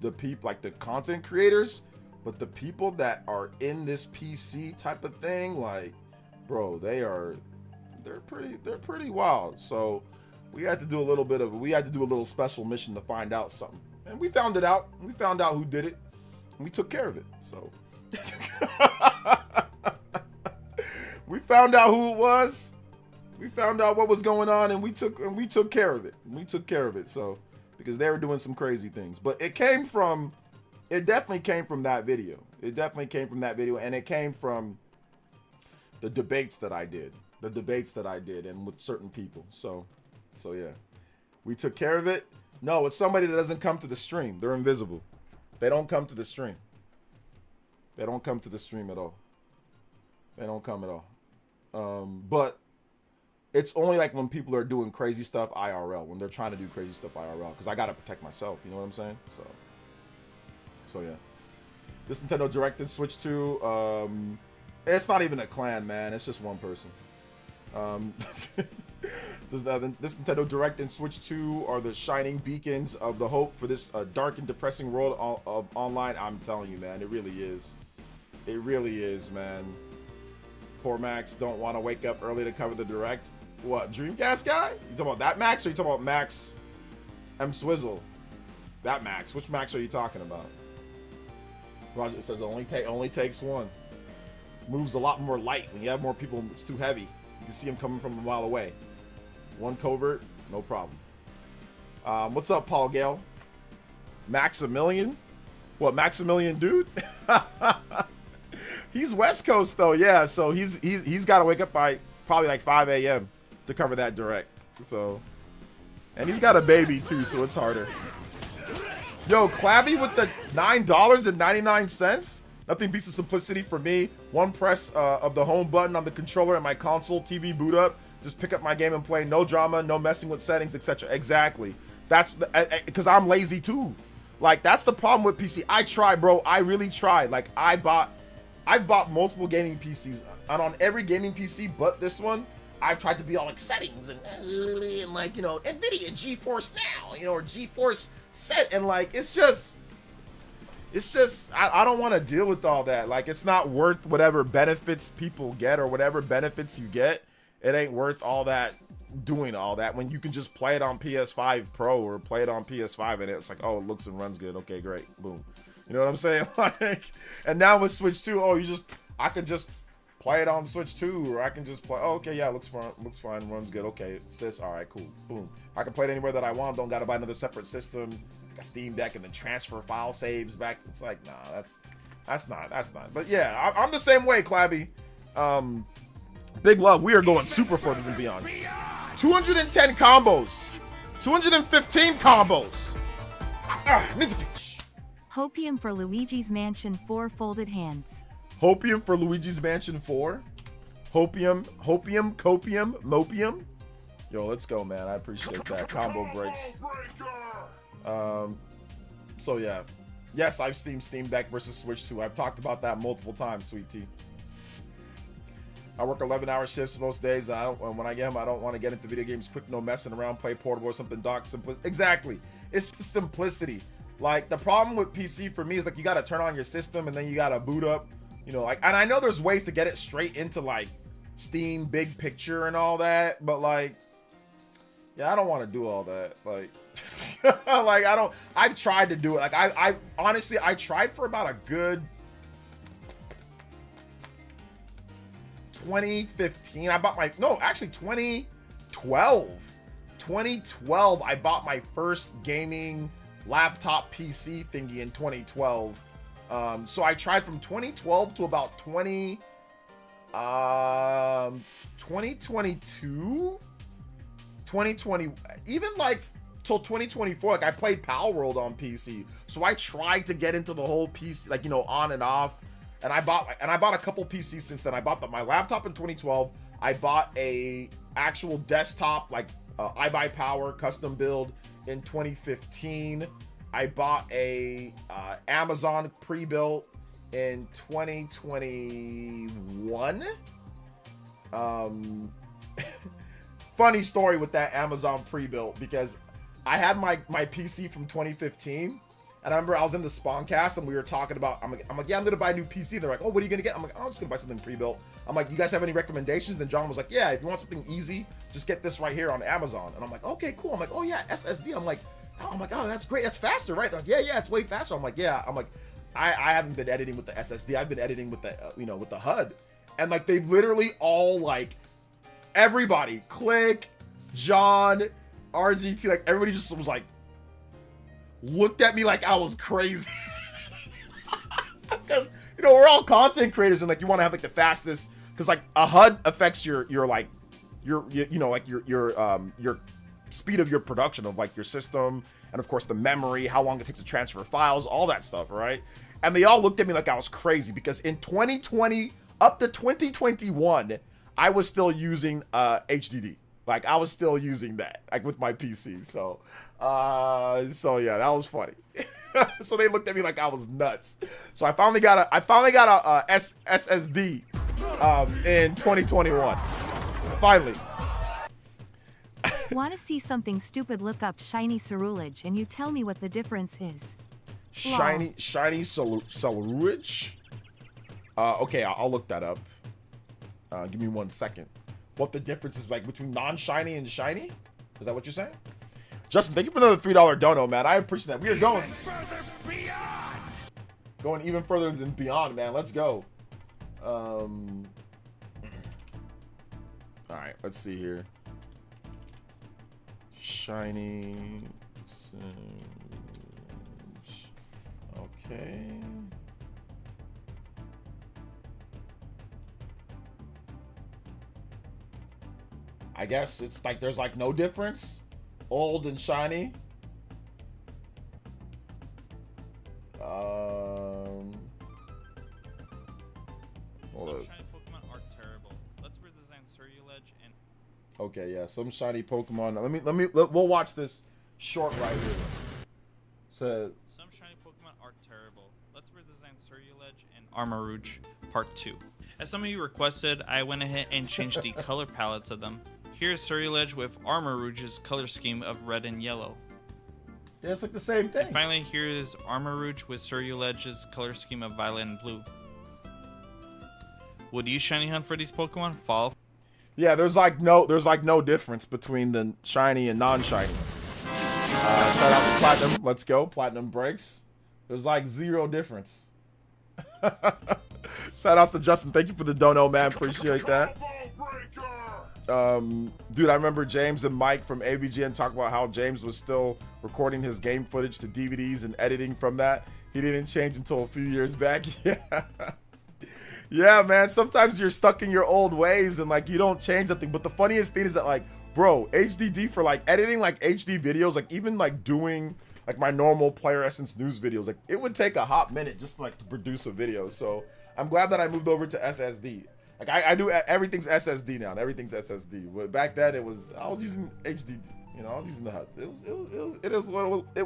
the people, like the content creators, but the people that are in this PC type of thing, like, bro, they're pretty wild. So we had to do a little special mission to find out something, and we found it out. We found out who did it, and we took care of it. So we found out who it was. We found out what was going on, and we took care of it. So, because they were doing some crazy things, but it definitely came from that video. And it came from the debates that I did, and with certain people. So yeah, we took care of it. No, it's somebody that doesn't come to the stream. They're invisible. They don't come to the stream. They don't come to the stream at all. They don't come at all. But it's only like when people are doing crazy stuff IRL, when they're trying to do crazy stuff IRL, because I gotta protect myself. You know what I'm saying? So yeah. This Nintendo Direct in Switch 2, it's not even a clan, man. It's just one person. This Nintendo Direct and Switch 2 are the shining beacons of the hope for this dark and depressing world of online. I'm telling you, man, it really is. It really is, man. Poor Max don't want to wake up early to cover the Direct. What, Dreamcast guy? You talking about that Max, or you talking about Max M Swizzle? That Max. Which Max are you talking about? Roger says it only takes one. Moves a lot more light. When you have more people, it's too heavy. You can see him coming from a mile away. One covert, no problem. What's up, Paul Gale? Maximilian? What, Maximilian dude? He's West Coast though, yeah. So he's got to wake up by probably like 5 a.m. to cover that Direct. So, and he's got a baby too, so it's harder. Yo, Clabby with the $9.99. Nothing beats the simplicity for me. One press of the home button on the controller and my console TV boot up. Just pick up my game and play. No drama, no messing with settings, etc. Exactly. That's because I'm lazy too. Like, that's the problem with PC. I try, bro. I really tried. Like, I've bought multiple gaming PCs, and on every gaming PC but this one, I've tried to be all like settings and like, NVIDIA GeForce Now, or GeForce set, and like it's just I don't want to deal with all that. Like, it's not worth whatever benefits people get, or whatever benefits you get. It ain't worth all that, doing all that, when you can just play it on PS5 Pro or play it on PS5 and it's like, oh, it looks and runs good. Okay, great. Boom. You know what I'm saying? Like, and now with Switch 2, I could just play it on Switch 2, or I can just play, oh, okay, yeah, looks fine, runs good. Okay, it's this. All right, cool. Boom. I can play it anywhere that I want. Don't got to buy another separate system, like a Steam Deck, and then transfer file saves back. It's like, nah, that's not. But yeah, I'm the same way, Clabby. Big love. We are going super further than beyond. 210 combos. 215 combos. Ninja Peach. Hopium for Luigi's Mansion 4 folded hands. Hopium for Luigi's Mansion 4. Hopium, copium, mopium. Yo, let's go, man. I appreciate that. Combo breaks. So yeah. Yes, I've seen Steam Deck versus Switch 2. I've talked about that multiple times, Sweet Tea. I work 11-hour shifts most days. When I get home, I don't want to get into video games quick, no messing around, play portable or something dark. Exactly. It's the simplicity. Like, the problem with PC for me is like you gotta turn on your system and then you gotta boot up, you know, like, and I know there's ways to get it straight into like Steam big picture and all that, but like, yeah, I don't want to do all that. Like, like I've tried to do it. Like I honestly, I tried for about a good 2015. I bought my, no, actually 2012, I bought my first gaming laptop PC thingy in 2012. So I tried from 2012 to about 2022, 2020, even like till 2024. Like, I played Pal World on PC, so I tried to get into the whole PC, like, you know, on and off. And I bought a couple PCs since then. I bought my laptop in 2012. I bought a actual desktop, like iBuyPower custom build in 2015. I bought a Amazon pre-built in 2021. Funny story with that Amazon pre-built, because I had my PC from 2015. And I remember I was in the Spawncast and we were talking about, I'm like, yeah, I'm gonna buy a new PC. They're like, oh, what are you gonna get? I'm like, oh, I'm just gonna buy something pre-built. I'm like, you guys have any recommendations? Then John was like, yeah, if you want something easy, just get this right here on Amazon. And I'm like, okay, cool. I'm like, oh yeah, SSD. I'm like, oh, that's great. That's faster, right? They're like, yeah, it's way faster. I'm like, yeah. I'm like, I haven't been editing with the SSD. I've been editing with the, you know, with the HUD. And like, they literally all, like, everybody, Click, John, RZT, like, everybody just was like, looked at me like I was crazy. Because, you know, we're all content creators and like you want to have like the fastest, because like a HUD affects your like your you know, like your speed of your production of like your system, and of course the memory, how long it takes to transfer files, all that stuff, right? And they all looked at me like I was crazy, because in 2020 up to 2021 I was still using HDD. Like, I was still using that, like, with my PC. So yeah, that was funny. So they looked at me like I was nuts. So I finally got a SSD in 2021. Finally. Want to see something stupid? Look up shiny cerulege and you tell me what the difference is. Shiny cerulege? Okay, I'll look that up. Give me 1 second. What the difference is like between non-shiny and shiny? Is that what you're saying? Justin, thank you for another $3 dono, man. I appreciate that. We are going even further than beyond, man. Let's go. All right, let's see here. Shiny. Okay. I guess it's like there's like no difference. Old and shiny. Some shiny Pokemon are terrible. Let's redesign Cerulege and. Okay, yeah, some shiny Pokemon. We'll watch this short right here. So Some shiny Pokemon are terrible. Let's redesign Cerulege and Armarouge Part 2. As some of you requested, I went ahead and changed the color palettes of them. Here's Cerulege with Armarouge's color scheme of red and yellow. yeah, it's like the same thing. And finally, here is Armarouge with Cerulege's color scheme of violet and blue. Would you shiny hunt for these Pokemon? Follow. Yeah, there's like no difference between the shiny and non-shiny. Shout out to Platinum. Let's go. Platinum breaks. There's like zero difference. Shout outs to Justin. Thank you for the dono, man. Appreciate that. Dude, I remember James and Mike from AVGN talk about how James was still recording his game footage to DVDs and editing from that. He didn't change until a few years back. Yeah. Yeah, man. Sometimes you're stuck in your old ways and like you don't change nothing. But the funniest thing is that like, bro, HDD for like editing like HD videos, like even like doing like my normal Player Essence news videos, like it would take a hot minute just like to produce a video. So I'm glad that I moved over to SSD. Like I do everything's SSD now. Everything's SSD. But back then I was using HDD. You know, I was using the HUDs. It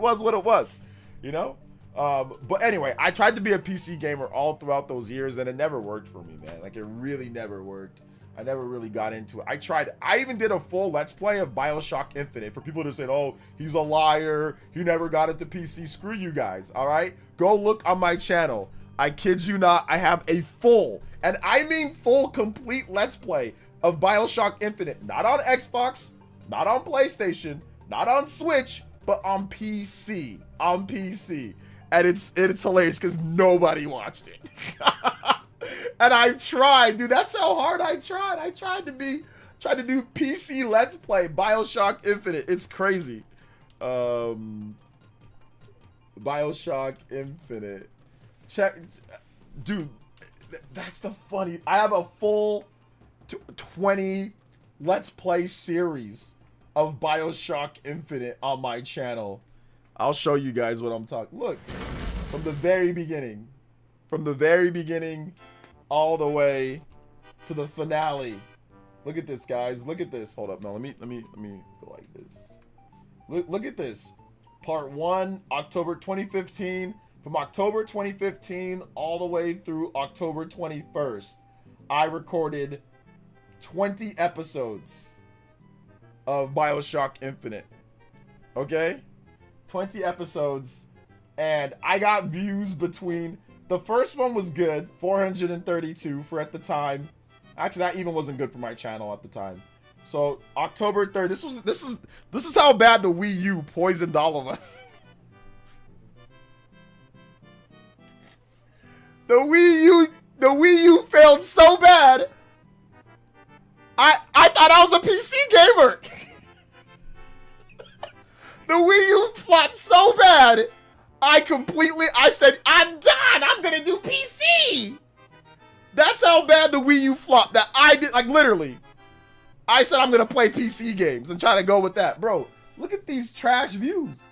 was what it was. You know. But anyway, I tried to be a PC gamer all throughout those years, and it never worked for me, man. Like it really never worked. I never really got into it. I even did a full Let's Play of BioShock Infinite for people to say, oh, he's a liar. He never got into PC. Screw you guys, all right? Go look on my channel. I kid you not, I have a full, and I mean full, complete Let's Play of BioShock Infinite. Not on Xbox, not on PlayStation, not on Switch, but on PC. On PC. And it's hilarious because nobody watched it. And I tried, dude. That's how hard I tried. I tried to do PC Let's Play BioShock Infinite. It's crazy. BioShock Infinite. Check, dude. That's the funny. I have a full 20 Let's Play series of BioShock Infinite on my channel. I'll show you guys what I'm talking. Look, from the very beginning. From the very beginning all the way to the finale. Look at this, guys. Look at this. Hold up. No, let me go like this. Look at this. Part 1, October 2015. From October 2015 all the way through October 21st, I recorded 20 episodes of BioShock Infinite. Okay? 20 episodes, and I got views between, the first one was good, 432 for at the time. Actually, that even wasn't good for my channel at the time. So October 3rd, this is how bad the Wii U poisoned all of us. The Wii U failed so bad. I thought I was a PC gamer. The Wii U flopped so bad. I said, I'm done. I'm gonna do PC. That's how bad the Wii U flopped that I did, like literally. I said I'm gonna play PC games and try to go with that. Bro, look at these trash views.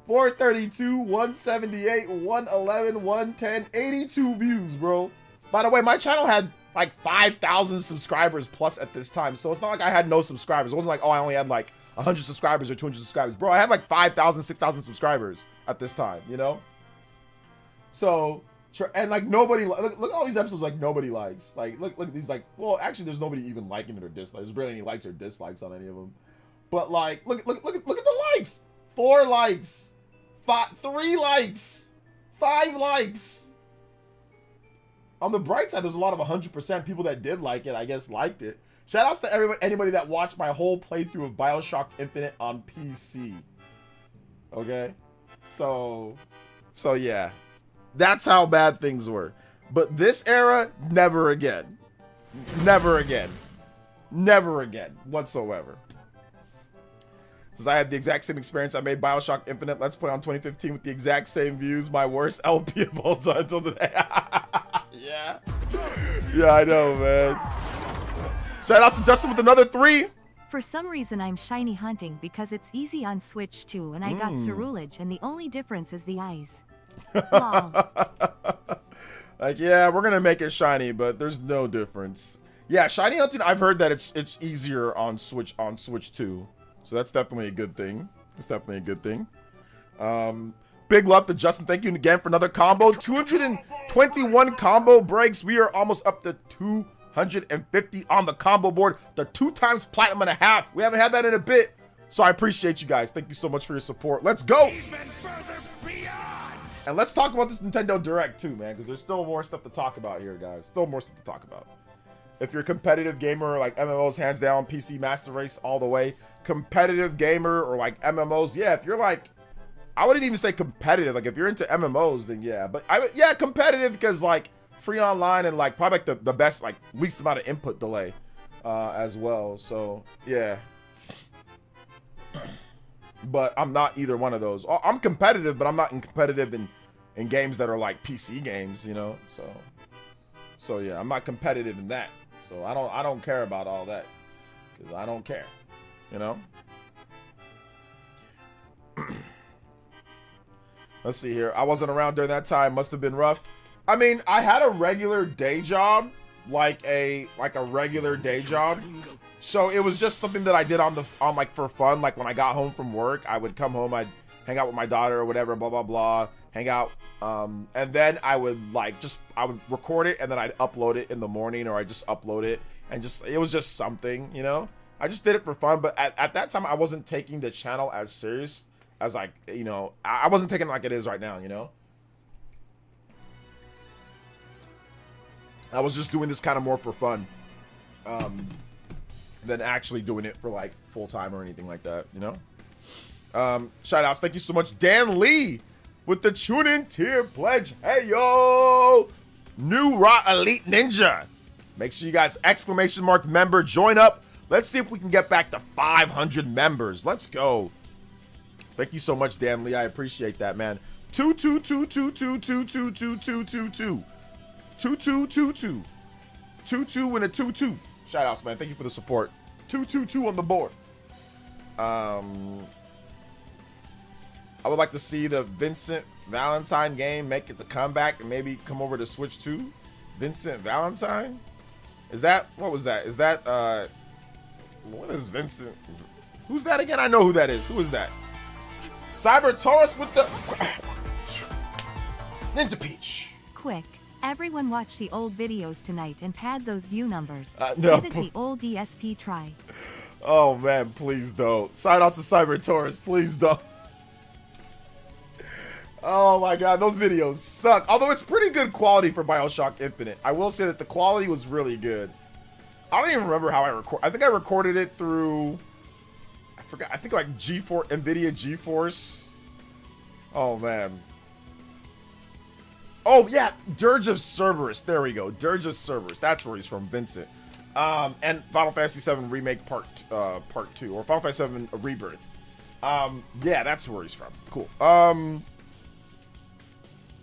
432, 178, 111, 110, 82 views, bro. By the way, my channel had like 5,000 subscribers plus at this time. So it's not like I had no subscribers. It wasn't like, oh, I only had like 100 subscribers or 200 subscribers. Bro, I had like 5,000, 6,000 subscribers at this time, you know? So, and like nobody, look at all these episodes like nobody likes. Like, look at these, like, well, actually there's nobody even liking it or dislikes. There's barely any likes or dislikes on any of them. But like, look at the likes. 4 likes. 3 likes. 5 likes. On the bright side, there's a lot of 100% people that did like it, I guess liked it. Shout outs to anybody that watched my whole playthrough of BioShock Infinite on PC. Okay? So yeah. That's how bad things were. But this era, never again. Never again. Never again whatsoever. Since I had the exact same experience, I made BioShock Infinite Let's Play on 2015 with the exact same views. My worst LP of all time until today. Yeah. Yeah, I know, man. Shout out to Justin with another 3. For some reason I'm shiny hunting because it's easy on Switch too, and I got Cerulege, and the only difference is the eyes. Lol. Like, yeah, we're gonna make it shiny, but there's no difference. Yeah, shiny hunting, I've heard that it's easier on Switch too. So that's definitely a good thing. It's definitely a good thing. Big love to Justin. Thank you again for another combo. 221 combo breaks. We are almost up to 250 on the combo board. The 2 times platinum and a half. We haven't had that in a bit. So I appreciate you guys. Thank you so much for your support. Let's go. Even further beyond. And let's talk about this Nintendo Direct too, man, because there's still more stuff to talk about here, guys. Still more stuff to talk about. If you're a competitive gamer, like MMOs, hands down, PC Master Race all the way. Competitive gamer or like MMOs, yeah, if you're like, I wouldn't even say competitive. Like if you're into MMOs, then yeah. But yeah, competitive because like free online and like probably like the best, like least amount of input delay as well. So yeah. But I'm not either one of those. I'm competitive, but I'm not competitive in games that are like PC games, you know. So yeah, I'm not competitive in that. So I don't care about all that because I don't care, you know. Let's see here. I wasn't around during that time. Must have been rough. I mean, I had a regular day job, like a regular day job. So it was just something that I did on like for fun. Like when I got home from work, I would come home, I'd hang out with my daughter or whatever, blah blah blah. hang out, and then I would I would record it and then I'd upload it in the morning, or I just upload it and it was just something, you know. I just did it for fun, but at that time I wasn't taking the channel as serious as like, you know, I wasn't taking it like it is right now, you know. I was just doing this kind of more for fun, than actually doing it for like full time or anything like that, you know. Shout outs, thank you so much, Dan Lee, with the tune in tier pledge. Hey yo, New Raw Elite Ninja. Make sure you guys ! member, join up. Let's see if we can get back to 500 members. Let's go. Thank you so much, Dan Lee. I appreciate that, man. 2222222222. 2222. 22 and a 22. Shout outs, man. Thank you for the support. 222 on the board. I would like to see the Vincent Valentine game make it the comeback and maybe come over to Switch 2. Vincent Valentine? Is that, what was that? Is that, what is Vincent? Who's that again? I know who that is. Who is that? Cyber Taurus with the Ninja Peach. Quick. Everyone watch the old videos tonight and pad those view numbers. No. Give it the old DSP try. Oh man, please don't. Side outs to Cyber Taurus, please don't. Oh my god, those videos suck. Although it's pretty good quality for BioShock Infinite. I will say that the quality was really good. I don't even remember how I record. I think I recorded it through, I forgot. I think like GeForce, NVIDIA GeForce. Oh man. Oh yeah, Dirge of Cerberus. There we go. Dirge of Cerberus. That's where he's from, Vincent. And Final Fantasy VII Remake Part 2, or Final Fantasy VII Rebirth. Yeah, that's where he's from. Cool.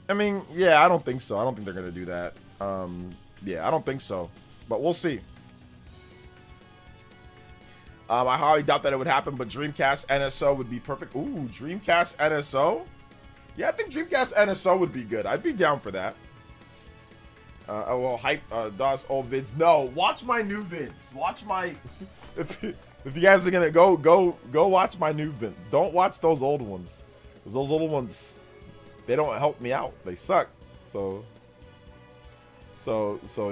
I mean, yeah, I don't think so. I don't think they're gonna do that. Yeah, I don't think so. But we'll see. I highly doubt that it would happen, but Dreamcast NSO would be perfect. Ooh, Dreamcast NSO? Yeah, I think Dreamcast NSO would be good. I'd be down for that. Oh, well, hype DOS old vids. No, watch my new vids. Watch my... if you guys are gonna go watch my new vid. Don't watch those old ones. 'Cause those old ones, they don't help me out. They suck. So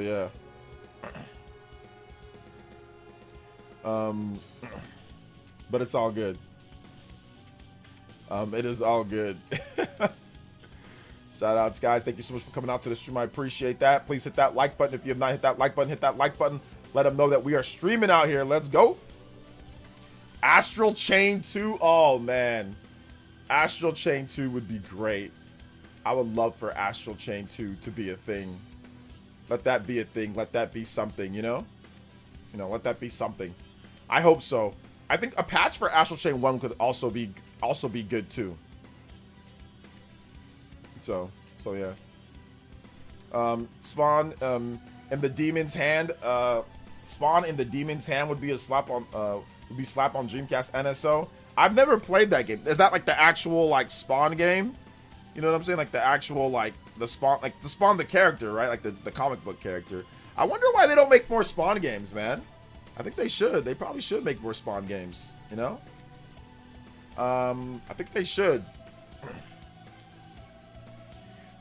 yeah. But it's all good. It is all good. Shout outs, guys. Thank you so much for coming out to the stream. I appreciate that. Please hit that like button. If you have not hit that like button, hit that like button. Let them know that we are streaming out here. Let's go. Astral Chain 2. Oh, man. Astral Chain 2 would be great. I would love for Astral Chain 2 to be a thing. Let that be a thing. Let that be something, you know? You know, let that be something. I hope so. I think a patch for Astral Chain 1 could also be good too. So yeah. Spawn in the Demon's Hand. Spawn in the Demon's Hand would be a slap on Dreamcast NSO. I've never played that game. Is that like the actual like Spawn game? You know what I'm saying? Like the actual like the Spawn the character, right? Like the comic book character. I wonder why they don't make more Spawn games, man. I think they should. They probably should make more Spawn games, you know? I think they should.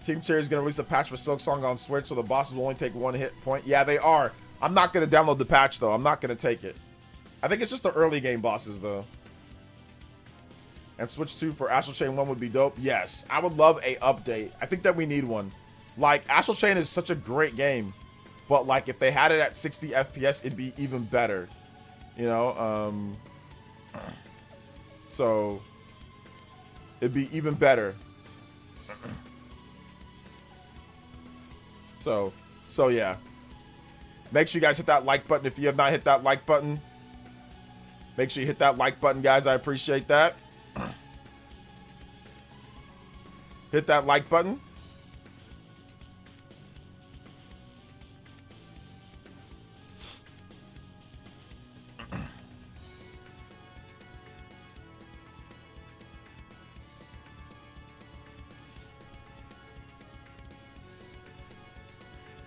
Team Cherry is going to release a patch for Silksong on Switch, so the bosses will only take 1 hit point. Yeah, they are. I'm not going to download the patch, though. I'm not going to take it. I think it's just the early game bosses, though. And Switch 2 for Astral Chain 1 would be dope. Yes, I would love a update. I think that we need one. Like, Astral Chain is such a great game. But, like, if they had it at 60 FPS, it'd be even better. You know? So, it'd be even better. So yeah. Make sure you guys hit that like button if you have not hit that like button. Make sure you hit that like button, guys. I appreciate that. Hit that like button.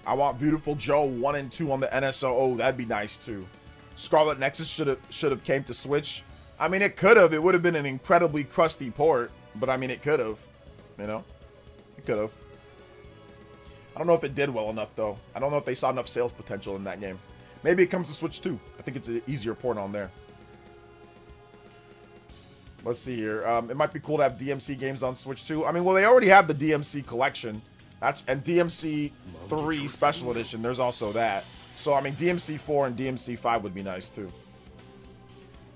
I want Beautiful Joe 1 and 2 on the NSO. Oh, that'd be nice too. Scarlet Nexus should have came to Switch. I mean, it could have. It would have been an incredibly crusty port, but I mean, it could have. You know. could have. I don't know if it did well enough, though. I don't know if they saw enough sales potential in that game. Maybe it comes to Switch 2. I think it's an easier port on there. Let's see here. It might be cool to have DMC games on Switch 2. I mean, well, they already have the DMC collection. And DMC 3 Special Edition. There's also that. So, I mean, DMC 4 and DMC 5 would be nice, too.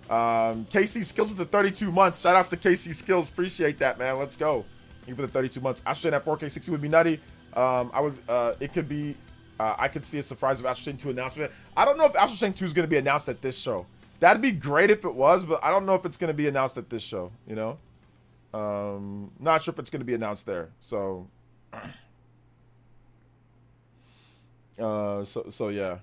KC Skills with the 32 months. Shout outs to KC Skills. Appreciate that, man. Let's go. Thank you for the 32 months. Astral Chain at 4K 60 would be nutty. It could be, I could see a surprise of Astral Chain 2 announcement. I don't know if Astral Chain 2 is going to be announced at this show. That'd be great if it was, but I don't know if it's going to be announced at this show, you know? Not sure if it's going to be announced there. So, so yeah.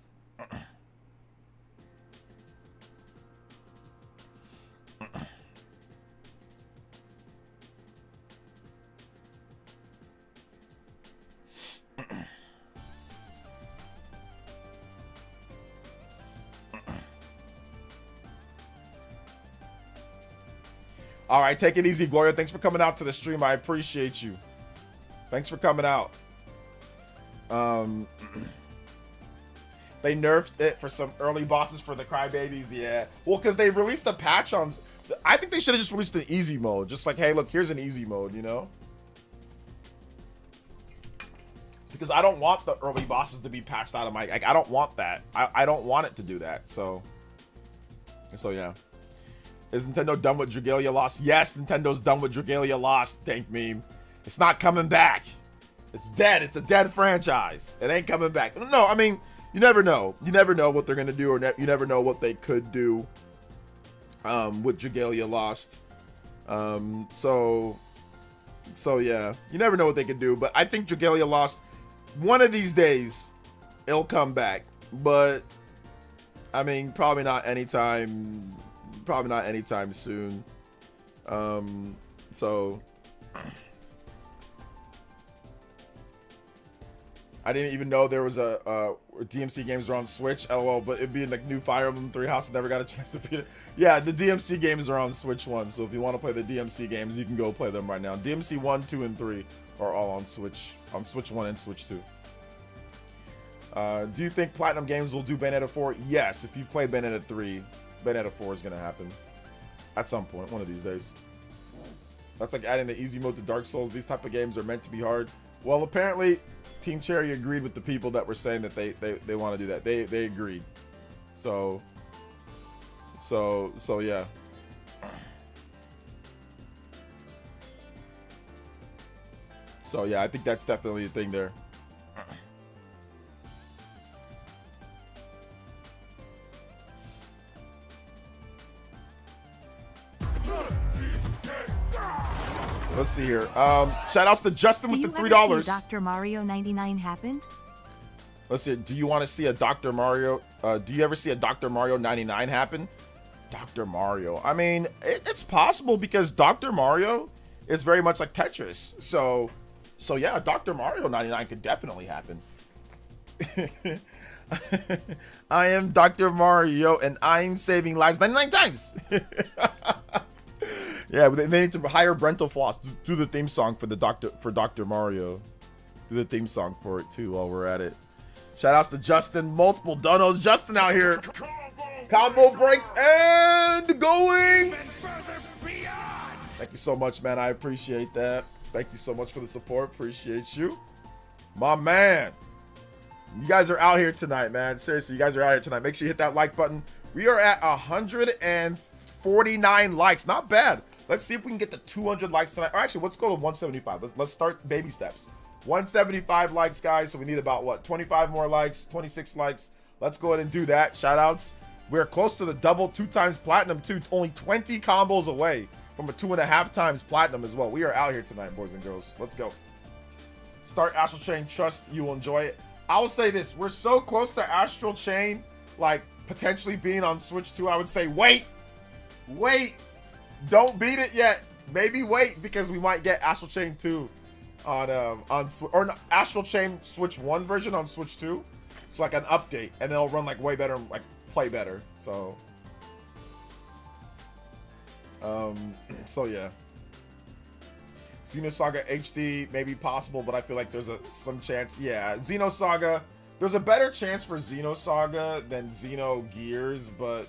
All right, take it easy, Gloria. Thanks for coming out to the stream. I appreciate you. Thanks for coming out. They nerfed it for some early bosses for the Crybabies, yeah. Well, because they released a patch on... I think they should have just released the easy mode. Just like, hey, look, here's an easy mode, you know? Because I don't want the early bosses to be patched out of my... Like, I don't want that. I don't want it to do that, so yeah. Is Nintendo done with Dragalia Lost? Yes, Nintendo's done with Dragalia Lost, Dank Meme. It's not coming back. It's dead. It's a dead franchise. It ain't coming back. No, I mean, you never know. You never know what they're going to do, or you never know what they could do with Dragalia Lost. So yeah. You never know what they could do, but I think Dragalia Lost, one of these days, it'll come back. But, I mean, probably not anytime soon. So I didn't even know there was a DMC games were on Switch. LOL, but it'd be in the new Fire Emblem 3 House. Never got a chance to beat it. Yeah, the DMC games are on Switch 1. So if you want to play the DMC games, you can go play them right now. DMC 1, 2, and 3 are all on Switch 1 and Switch 2. Do you think Platinum Games will do Bayonetta 4? Yes, if you play Bayonetta 3, Bayonetta 4 is going to happen at some point, one of these days. That's like adding the easy mode to Dark Souls. These type of games are meant to be hard. Well, apparently, Team Cherry agreed with the people that were saying that they want to do that. They agreed. So yeah. So yeah, I think that's definitely a thing there. Let's see here. Shout outs to Justin with the $3. Dr. Mario 99 happened? Let's see. Do you want to see a Dr. Mario? Do you ever see a Dr. Mario 99 happen? Dr. Mario. I mean, it's possible because Dr. Mario is very much like Tetris. So yeah, Dr. Mario 99 could definitely happen. I am Dr. Mario and I'm saving lives 99 times. Yeah, but they need to hire Brental Floss to do the theme song for Dr. Mario. Do the theme song for it too while we're at it. Shout outs to Justin, multiple donos. Justin out here. Combo breaks and going. Thank you so much, man. I appreciate that. Thank you so much for the support. Appreciate you. My man. You guys are out here tonight, man. Seriously, you guys are out here tonight. Make sure you hit that like button. We are at 149 likes. Not bad. Let's see if we can get to 200 likes tonight. Or actually, let's go to 175. Let's start baby steps. 175 likes, guys. So we need about, what, 25 more likes, 26 likes. Let's go ahead and do that. Shout outs. We're close to the double, 2 times platinum, too. Only 20 combos away from a 2.5 times platinum as well. We are out here tonight, boys and girls. Let's go. Start Astral Chain. Trust you will enjoy it. I will say this. We're so close to Astral Chain, like, potentially being on Switch 2. I would say, wait. Don't beat it yet. Maybe wait, because we might get Astral Chain 2 on or Astral Chain Switch 1 version on Switch 2. It's like an update, and it'll run like way better, like play better. So yeah. Xenosaga HD may be possible, but I feel like there's a slim chance. Yeah, Xenosaga. There's a better chance for Xenosaga than Xenogears, but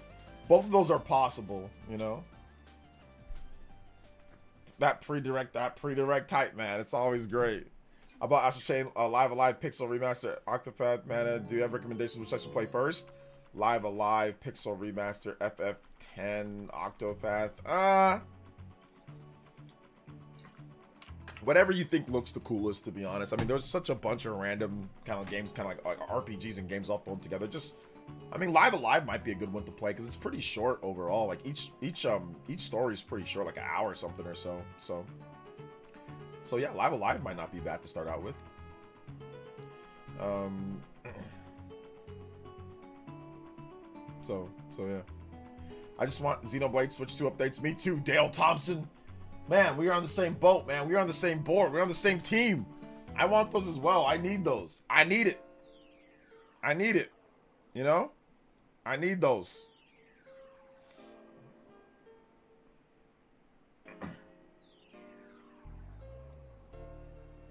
both of those are possible, you know? That pre-direct type, man. It's always great. How about Astral Chain Live Alive Pixel Remaster Octopath Mana? Do you have recommendations which I should play first? Live Alive Pixel Remaster FF10 Octopath. Whatever you think looks the coolest, to be honest. I mean, there's such a bunch of random kind of games, kind of like RPGs and games all thrown together. Just, I mean, Live Alive might be a good one to play because it's pretty short overall. Like each story is pretty short, like an hour or something or so. So yeah, Live Alive might not be bad to start out with. So yeah. I just want Xenoblade Switch 2 updates. Me too, Dale Thompson. Man, we are on the same boat, man. We're on the same board. We're on the same team. I want those as well. I need those. I need it. I need it. You know? I need those.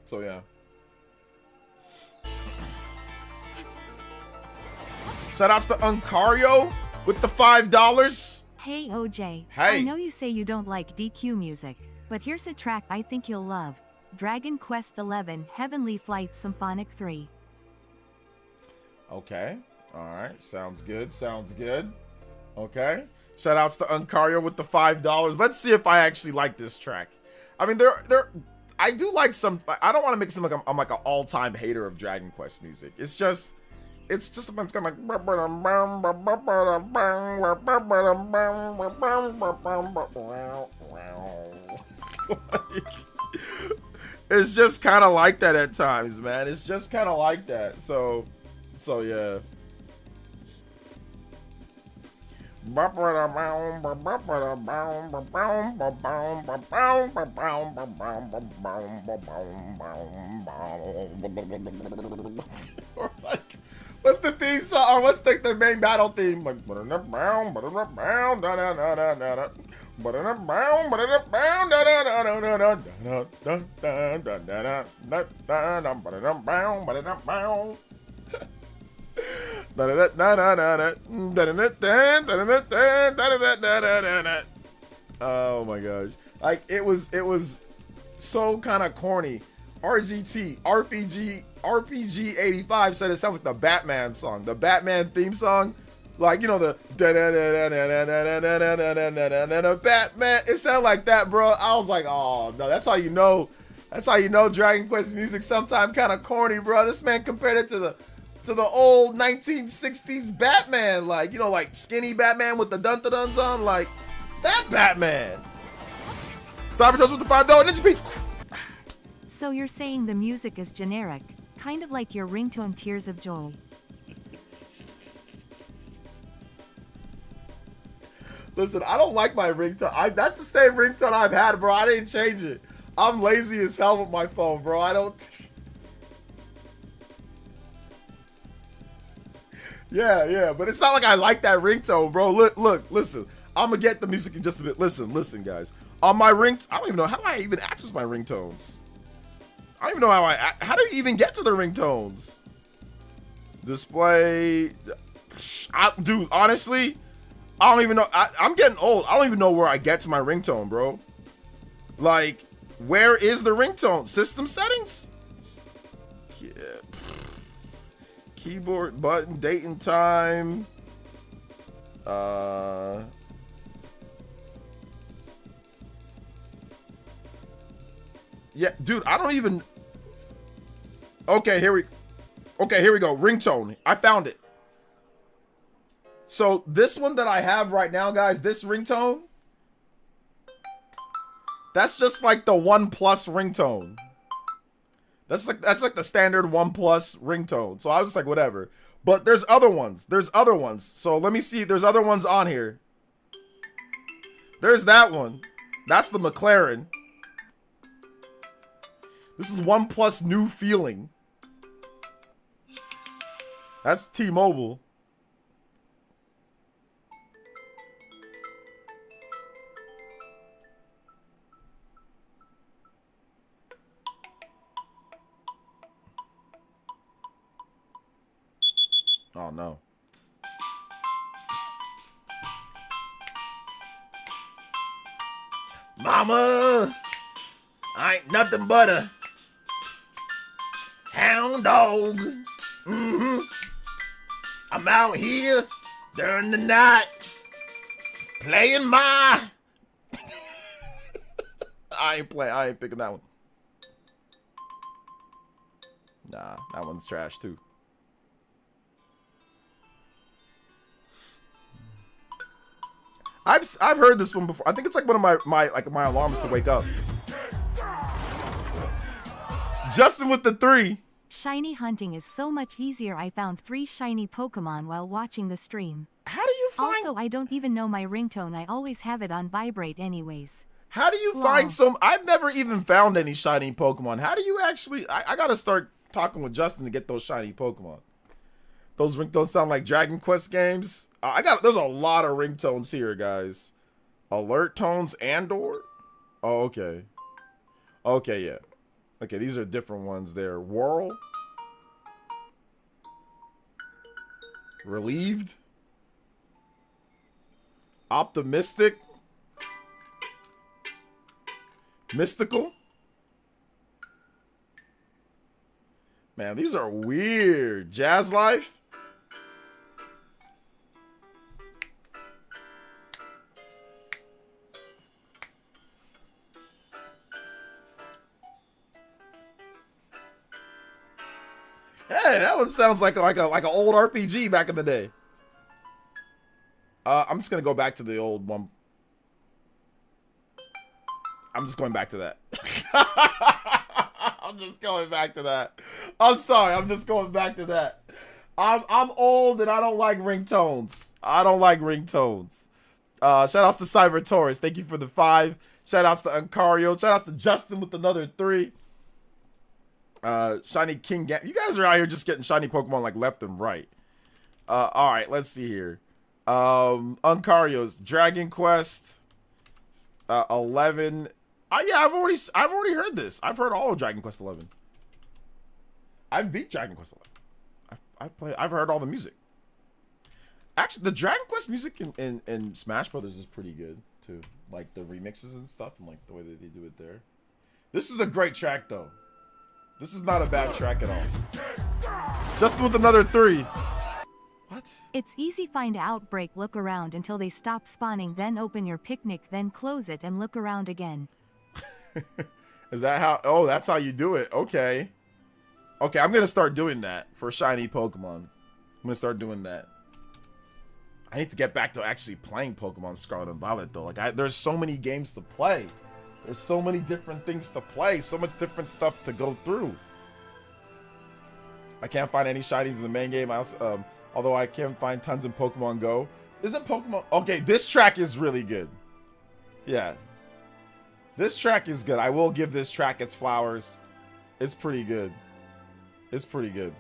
So, yeah. Shout outs to Uncario with the $5. Hey OJ, Hey. I know you say you don't like DQ music, but here's a track I think you'll love. Dragon Quest XI Heavenly Flight Symphonic 3. Okay. Alright. Sounds good. Sounds good. Okay. Shout outs to Uncario with the $5. Let's see if I actually like this track. I mean, I do like some. I don't want to make it seem like I'm like an all-time hater of Dragon Quest music. It's just sometimes kind of like it's just kind of like that at times, man. It's just kind of like that. So yeah. Or like, what's the theme song? Or what's the main battle theme? Like, oh my gosh. Like it was so kind of corny. RPG 85 said it sounds like the Batman song, the Batman theme song. Like, you know, the Batman. It sounded like that, bro. I was like, oh no, that's how you know Dragon Quest music sometimes kind of corny, bro. This man compared it to the old 1960s Batman, like, you know, like skinny Batman with the dun-dun-duns on, like that Batman. Cybertrust with the $5 Ninja Beats. So you're saying the music is generic, kind of like your ringtone Tears of Joy. Listen, I don't like my ringtone. That's the same ringtone I've had, bro. I didn't change it. I'm lazy as hell with my phone, bro. I don't. Yeah, but it's not like I like that ringtone, bro. Look, listen. I'm gonna get the music in just a bit. Listen, guys. On my I don't even know how do I even access my ringtones. I don't even know how do you even get to the ringtones? Display. Dude, honestly, I don't even know. I'm getting old. I don't even know where I get to my ringtone, bro. Like, where is the ringtone? System settings? Yeah. Keyboard button, date and time. Yeah, dude, I don't even. Okay, here we go. Ringtone. I found it. So this one that I have right now, guys, this ringtone, that's just like the OnePlus ringtone. That's like the standard OnePlus ringtone. So I was just like, whatever. But there's other ones. So let me see. There's other ones on here. There's that one. That's the McLaren. This is OnePlus New Feeling. That's T-Mobile. Oh no. Mama, I ain't nothing but a hound dog. I'm out here during the night playing my. I ain't picking that one. Nah, that one's trash too. I've heard this one before. I think it's like one of my alarms to wake up. Justin with the 3. Shiny hunting is so much easier. I found 3 shiny Pokemon while watching the stream. How do you find? Also, I don't even know my ringtone. I always have it on vibrate anyways. How do you Wow. find some? I've never even found any shiny Pokemon. How do you actually? I gotta start talking with Justin to get those shiny Pokemon. Those ringtones sound like Dragon Quest games. There's a lot of ringtones here, guys. Alert tones and/or. Oh, okay. Okay, yeah. Okay, these are different ones there. Whirl. Relieved. Optimistic. Mystical. Man, these are weird. Jazz Life. Hey, that one sounds like an old RPG back in the day. I'm just gonna go back to the old one. I'm just going back to that. I'm just going back to that. I'm sorry. I'm just going back to that. I'm old and I don't like ringtones. I don't like ringtones. Shout outs to Cyber Taurus. Thank you for the 5. Shout outs to Uncario. Shout outs to Justin with another 3. Shiny King Gam. You guys are out here just getting shiny Pokemon like left and right. All right, let's see here. Uncario's Dragon Quest 11. Yeah, I've already heard this. I've heard all of Dragon Quest 11. I've beat Dragon Quest 11. I've heard all the music. Actually, the Dragon Quest music in Smash Brothers is pretty good too. Like the remixes and stuff, and like the way that they do it there. This is a great track though. This is not a bad track at all. Justin with another 3. What? It's easy. Find Outbreak, look around until they stop spawning, then open your picnic, then close it and look around again. Is that how? Oh, that's how you do it. Okay. Okay, I'm going to start doing that for shiny Pokemon. I'm going to start doing that. I need to get back to actually playing Pokemon Scarlet and Violet though. Like there's so many games to play. There's so many different things to play, so much different stuff to go through. I can't find any shinies in the main game. Although I can find tons in Pokemon Go. Isn't Pokemon... Okay, this track is really good. Yeah. This track is good. I will give this track its flowers. It's pretty good. It's pretty good.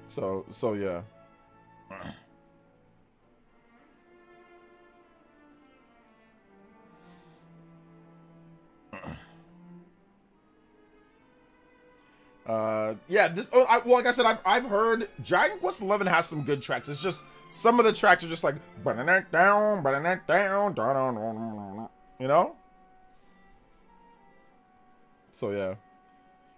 So yeah. Yeah, this, well, like I said, I've heard Dragon Quest 11 has some good tracks. It's just some of the tracks are just like down, you know. So yeah,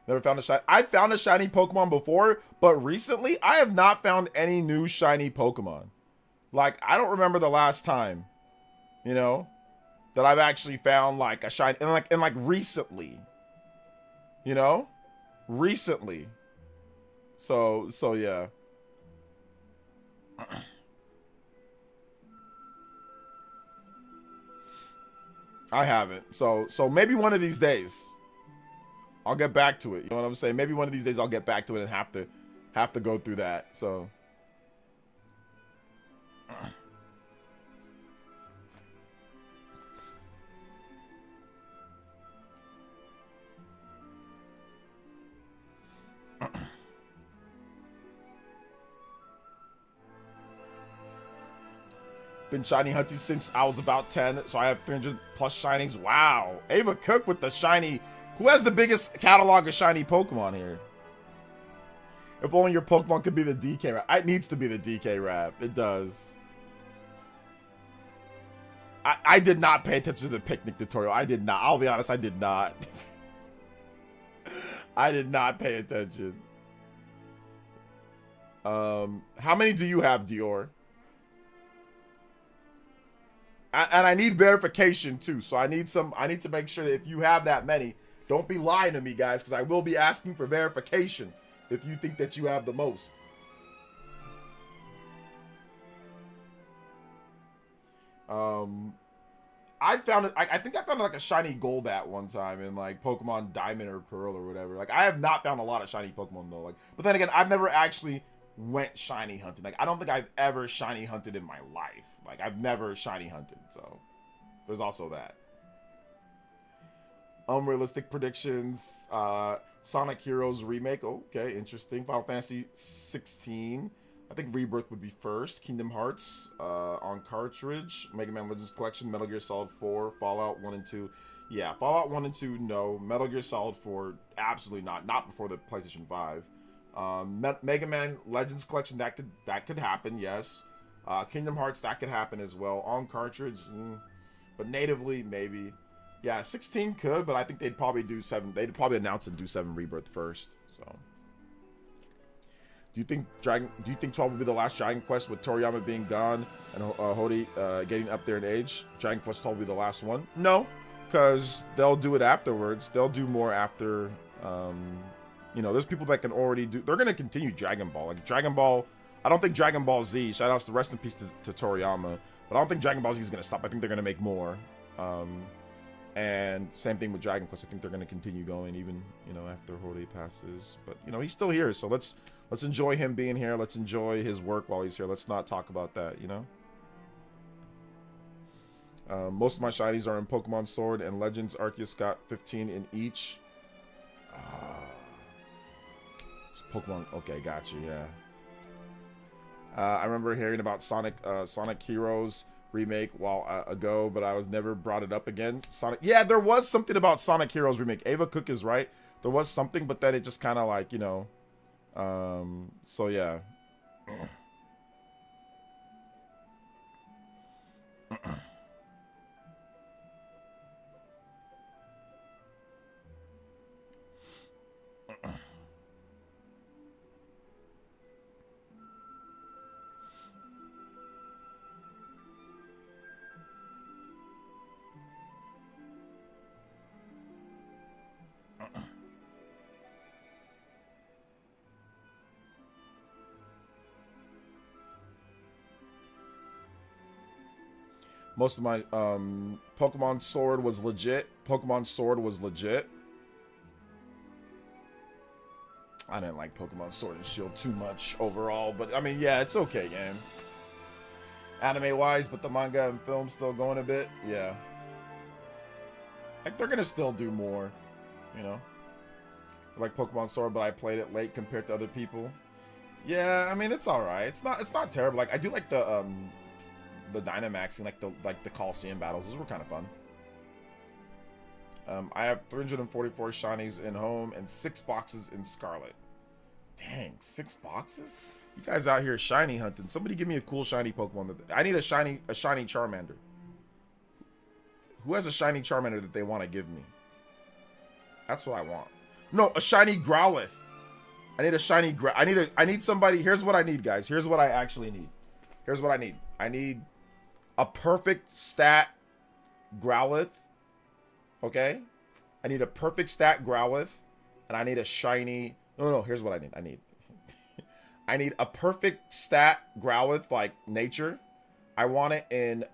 never found a shiny. I found a shiny Pokemon before, but recently I have not found any new shiny Pokemon. Like I don't remember the last time, you know, that I've actually found like a shiny, and like recently, you know. Recently. So yeah. I haven't. So maybe one of these days I'll get back to it. You know what I'm saying? Maybe one of these days I'll get back to it and have to go through that. So been shiny hunting since I was about 10, so I have 300 plus shinies. Wow. Ava Cook with the shiny Who has the biggest catalog of shiny Pokemon here? If only your Pokemon could be the DK rap. It needs to be the DK rap. It does. I did not pay attention to the picnic tutorial. I did not. I'll be honest, I did not. I did not pay attention. How many do you have, Dior? And I need verification too. So I need to make sure that if you have that many, don't be lying to me, guys, because I will be asking for verification if you think that you have the most. I found it. I think I found like a shiny Golbat one time in like Pokemon Diamond or Pearl or whatever. Like I have not found a lot of shiny Pokemon though. Like, but then again, I've never actually went shiny hunting. Like I don't think I've ever shiny hunted in my life. Like I've never shiny hunted. So there's also that. Unrealistic predictions. Sonic Heroes remake. Okay, interesting. Final Fantasy 16. I think Rebirth would be first. Kingdom Hearts on cartridge. Mega Man Legends Collection. Metal Gear Solid 4. Fallout 1 and 2. Yeah, Fallout 1 and 2, no. Metal Gear Solid 4, absolutely not. Not before the PlayStation 5. Mega Man Legends Collection, that could happen, yes. Kingdom Hearts, that could happen as well. On cartridge, but natively, maybe. Yeah, 16 could, but I think they'd probably do 7. They'd probably announce and do 7 Rebirth first, so... Do you think 12 would be the last Dragon Quest with Toriyama being gone and Hody getting up there in age? Dragon Quest 12 will be the last one? No, because they'll do it afterwards. They'll do more after, you know, there's people that can already do... They're going to continue Dragon Ball. Like, Dragon Ball... I don't think Dragon Ball Z... Shout-outs to rest in peace to Toriyama. But I don't think Dragon Ball Z is going to stop. I think they're going to make more. And same thing with Dragon Quest. I think they're going to continue going even, you know, after Hody passes. But, you know, he's still here, so let's enjoy him being here. Let's enjoy his work while he's here. Let's not talk about that, you know? Most of my shinies are in Pokemon Sword and Legends. Arceus got 15 in each. Pokemon... Okay, gotcha, yeah. I remember hearing about Sonic Heroes remake a while ago, but I was never brought it up again. Sonic... Yeah, there was something about Sonic Heroes remake. Ava Cook is right. There was something, but then it just kind of like, you know... So yeah. Most of my Pokemon Sword was legit. Pokemon Sword was legit. I didn't like Pokemon Sword and Shield too much overall, but I mean, yeah, it's okay, game. Anime-wise, but the manga and film still going a bit, yeah. Like, they're gonna still do more, you know? I like Pokemon Sword, but I played it late compared to other people. Yeah, I mean, it's alright. It's not terrible. Like, I do like the Dynamax and like the Coliseum battles. Those were kind of fun. I have 344 shinies in home and 6 boxes in Scarlet. Dang, 6 boxes? You guys out here shiny hunting. Somebody give me a cool shiny Pokemon. I need a shiny Charmander. Who has a shiny Charmander that they want to give me? That's what I want. No, a shiny Growlithe. I need a shiny I need somebody. Here's what I need, guys. Here's what I actually need. Here's what I need. I need a perfect stat Growlithe. Okay? I need a perfect stat Growlithe. And I need a shiny... No, here's what I need. I need a perfect stat Growlithe, like nature. I want it in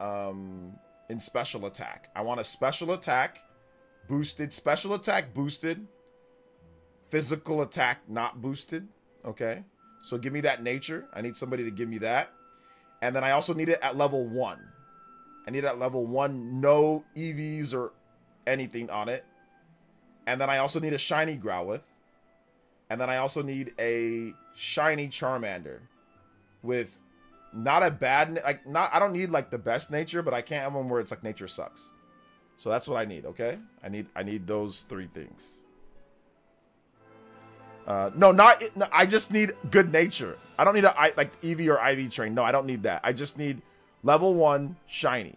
special attack. I want a special attack boosted. Special attack boosted. Physical attack not boosted. Okay? So give me that nature. I need somebody to give me that. And then I also need it at level 1. I need it at level 1. No EVs or anything on it. And then I also need a shiny Growlithe. And then I also need a shiny Charmander. With not a bad... I don't need like the best nature, but I can't have one where it's like nature sucks. So that's what I need, okay? I need those 3 things. No, I just need good nature. I don't need a like Eevee or IV train. No, I don't need that. I just need level 1 shiny.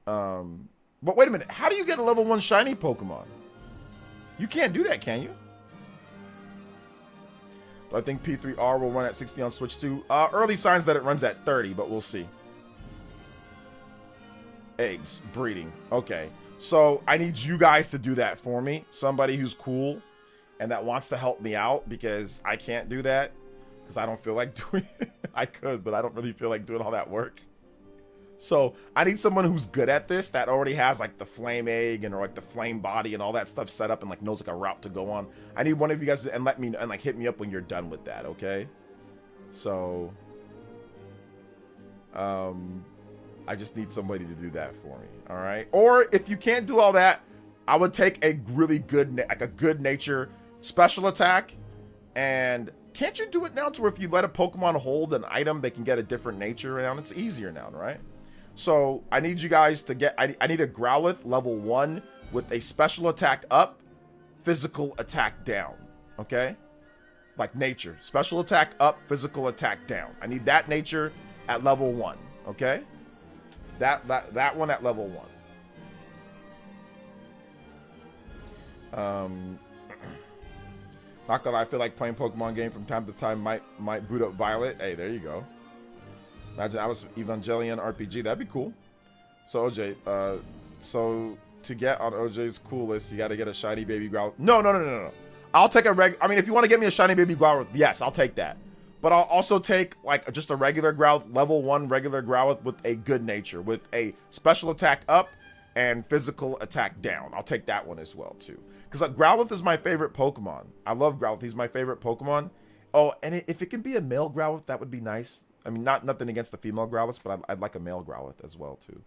But wait a minute. How do you get a level 1 shiny Pokemon? You can't do that, can you? Do I think P3R will run at 60 on Switch 2? Early signs that it runs at 30, but we'll see. Eggs, breeding. Okay. So I need you guys to do that for me. Somebody who's cool and that wants to help me out, because I can't do that because I don't feel like doing it. I could, but I don't really feel like doing all that work. So I need someone who's good at this, that already has like the flame egg and or like the flame body and all that stuff set up and like knows like a route to go on. I need one of you guys to, and let me and like hit me up when you're done with that, okay? So I just need somebody to do that for me, all right? Or if you can't do all that, I would take a really good like a good nature special attack. And can't you do it now to where if you let a Pokemon hold an item, they can get a different nature now? It's easier now, right? So I need you guys to get, I need a Growlithe level 1 with a special attack up, physical attack down, okay? Like nature, special attack up, physical attack down. I need that nature at level 1, okay? That one at level 1. Not gonna lie, I feel like playing Pokemon game from time to time might boot up Violet. Hey, there you go. Imagine I was Evangelion RPG. That'd be cool. So OJ, so to get on OJ's cool list, you got to get a shiny baby Growlithe. No. I'll take a I mean, if you want to get me a shiny baby Growlithe, yes, I'll take that. But I'll also take like just a regular Growlithe, level 1 regular Growlithe with a good nature, with a special attack up and physical attack down. I'll take that one as well too. Because like, Growlithe is my favorite Pokemon. I love Growlithe. He's my favorite Pokemon. Oh, and if it can be a male Growlithe, that would be nice. I mean, nothing against the female Growlithe, but I'd like a male Growlithe as well too.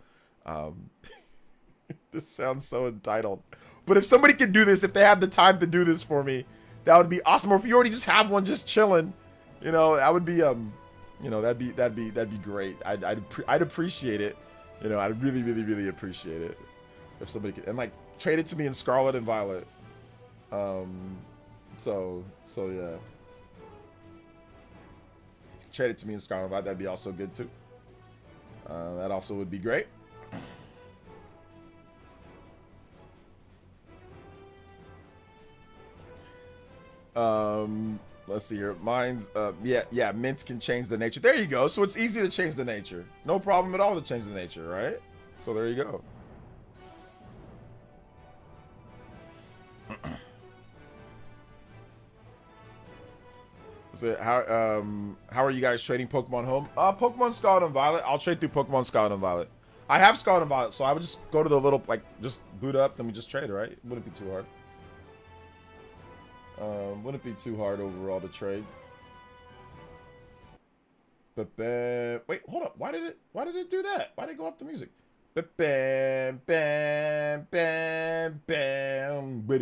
This sounds so entitled. But if somebody could do this, if they have the time to do this for me, that would be awesome. Or if you already just have one just chilling, you know, that would be you know, that'd be great. I'd appreciate it. You know, I'd really appreciate it if somebody could, and like trade it to me in Scarlet and Violet. So yeah. Trade it to me in Scarlet and Violet, that'd be also good too. That also would be great. Let's see here. Mine's yeah, mints can change the nature. There you go. So it's easy to change the nature. No problem at all to change the nature, right? So there you go. So how are you guys trading Pokemon Home? Pokemon Scarlet and Violet. I'll trade through Pokemon Scarlet and Violet. I have Scarlet and Violet, so I would just go to the little, like, just boot up, then we just trade, right? Wouldn't be too hard. Wouldn't be too hard overall to trade. But wait, hold up. Why did it do that? Why did it go off the music? Bam, bam, bam, bam. There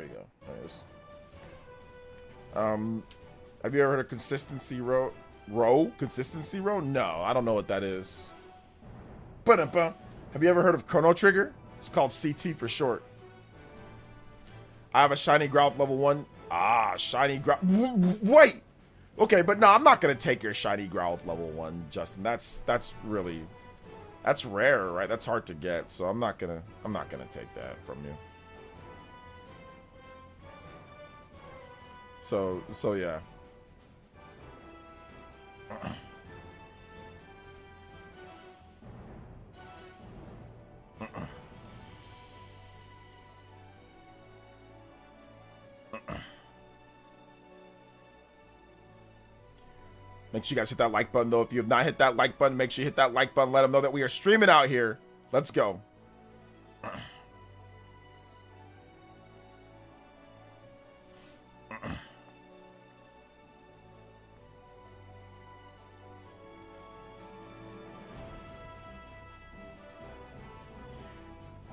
we go. Have you ever heard of consistency row? Consistency row? No, I don't know what that is. Have you ever heard of Chrono Trigger? It's called CT for short. I have a shiny Growlithe level 1. Shiny Growlithe. Wait. Okay, but no, I'm not gonna take your shiny Growlithe level 1, Justin. That's rare, right? That's hard to get, so I'm not gonna take that from you. So yeah. Make sure you guys hit that like button, though. If you have not hit that like button, make sure you hit that like button. Let them know that we are streaming out here. Let's go.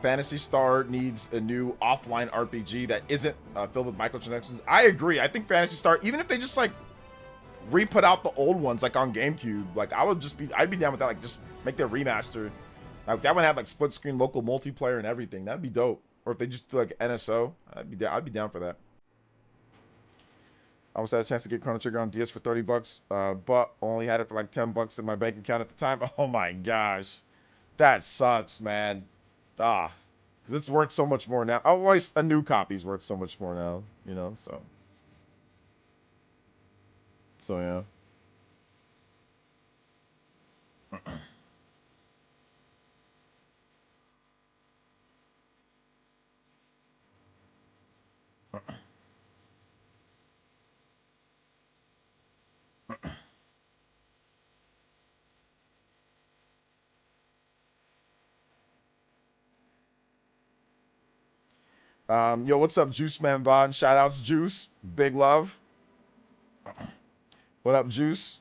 Fantasy Star needs a new offline RPG that isn't filled with microtransactions. I agree. I think Fantasy Star, even if they just like re-put out the old ones like on GameCube, like I'd be down with that. Like just make their remaster. Like that one had like split screen local multiplayer and everything. That'd be dope. Or if they just do like NSO, I'd be down for that. I almost had a chance to get Chrono Trigger on DS for $30, but only had it for like $10 in my bank account at the time. Oh my gosh, that sucks, man. Because it's worth so much more now. Always a new copy's worth so much more now, you know. So yeah. Yo, what's up, Juice Man Vaughn? Shout outs, Juice. Big love. What up, Juice?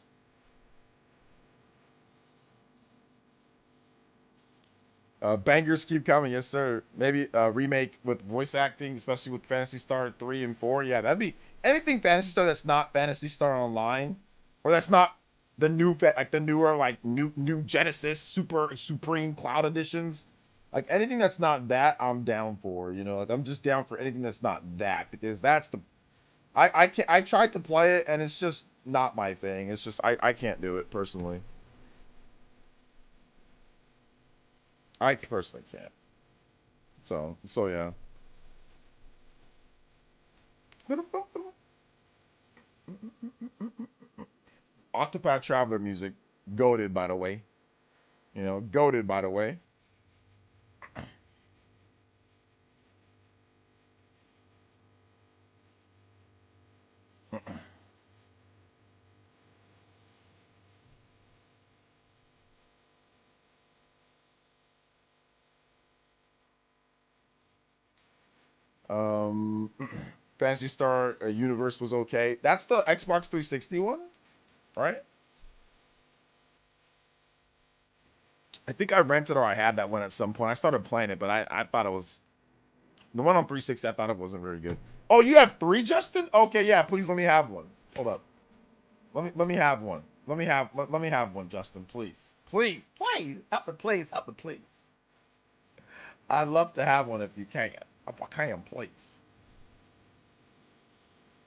Bangers keep coming, yes sir. Maybe a remake with voice acting, especially with Phantasy Star 3 and 4. Yeah, that'd be anything Phantasy Star that's not Phantasy Star Online, or that's not the new like the newer like new Genesis Super Supreme Cloud editions. Like anything that's not that, I'm down for. You know, like I'm just down for anything that's not that, because that's the I can't, I tried to play it and it's just not my thing. It's just I can't do it personally. I personally can't. So yeah. Octopath Traveler music, goated by the way. You know, goated by the way. Um, Fantasy Star Universe was okay. That's the Xbox 360 one, right? I think I rented or I had that one at some point. I started playing it, but I thought it was the one on 360. I thought it wasn't very good. Oh, you have three, Justin? Okay, yeah. Please let me have one. Hold up. Let me have one. Let me have one, Justin. Please, help me, please. I'd love to have one if you can. If I can, please.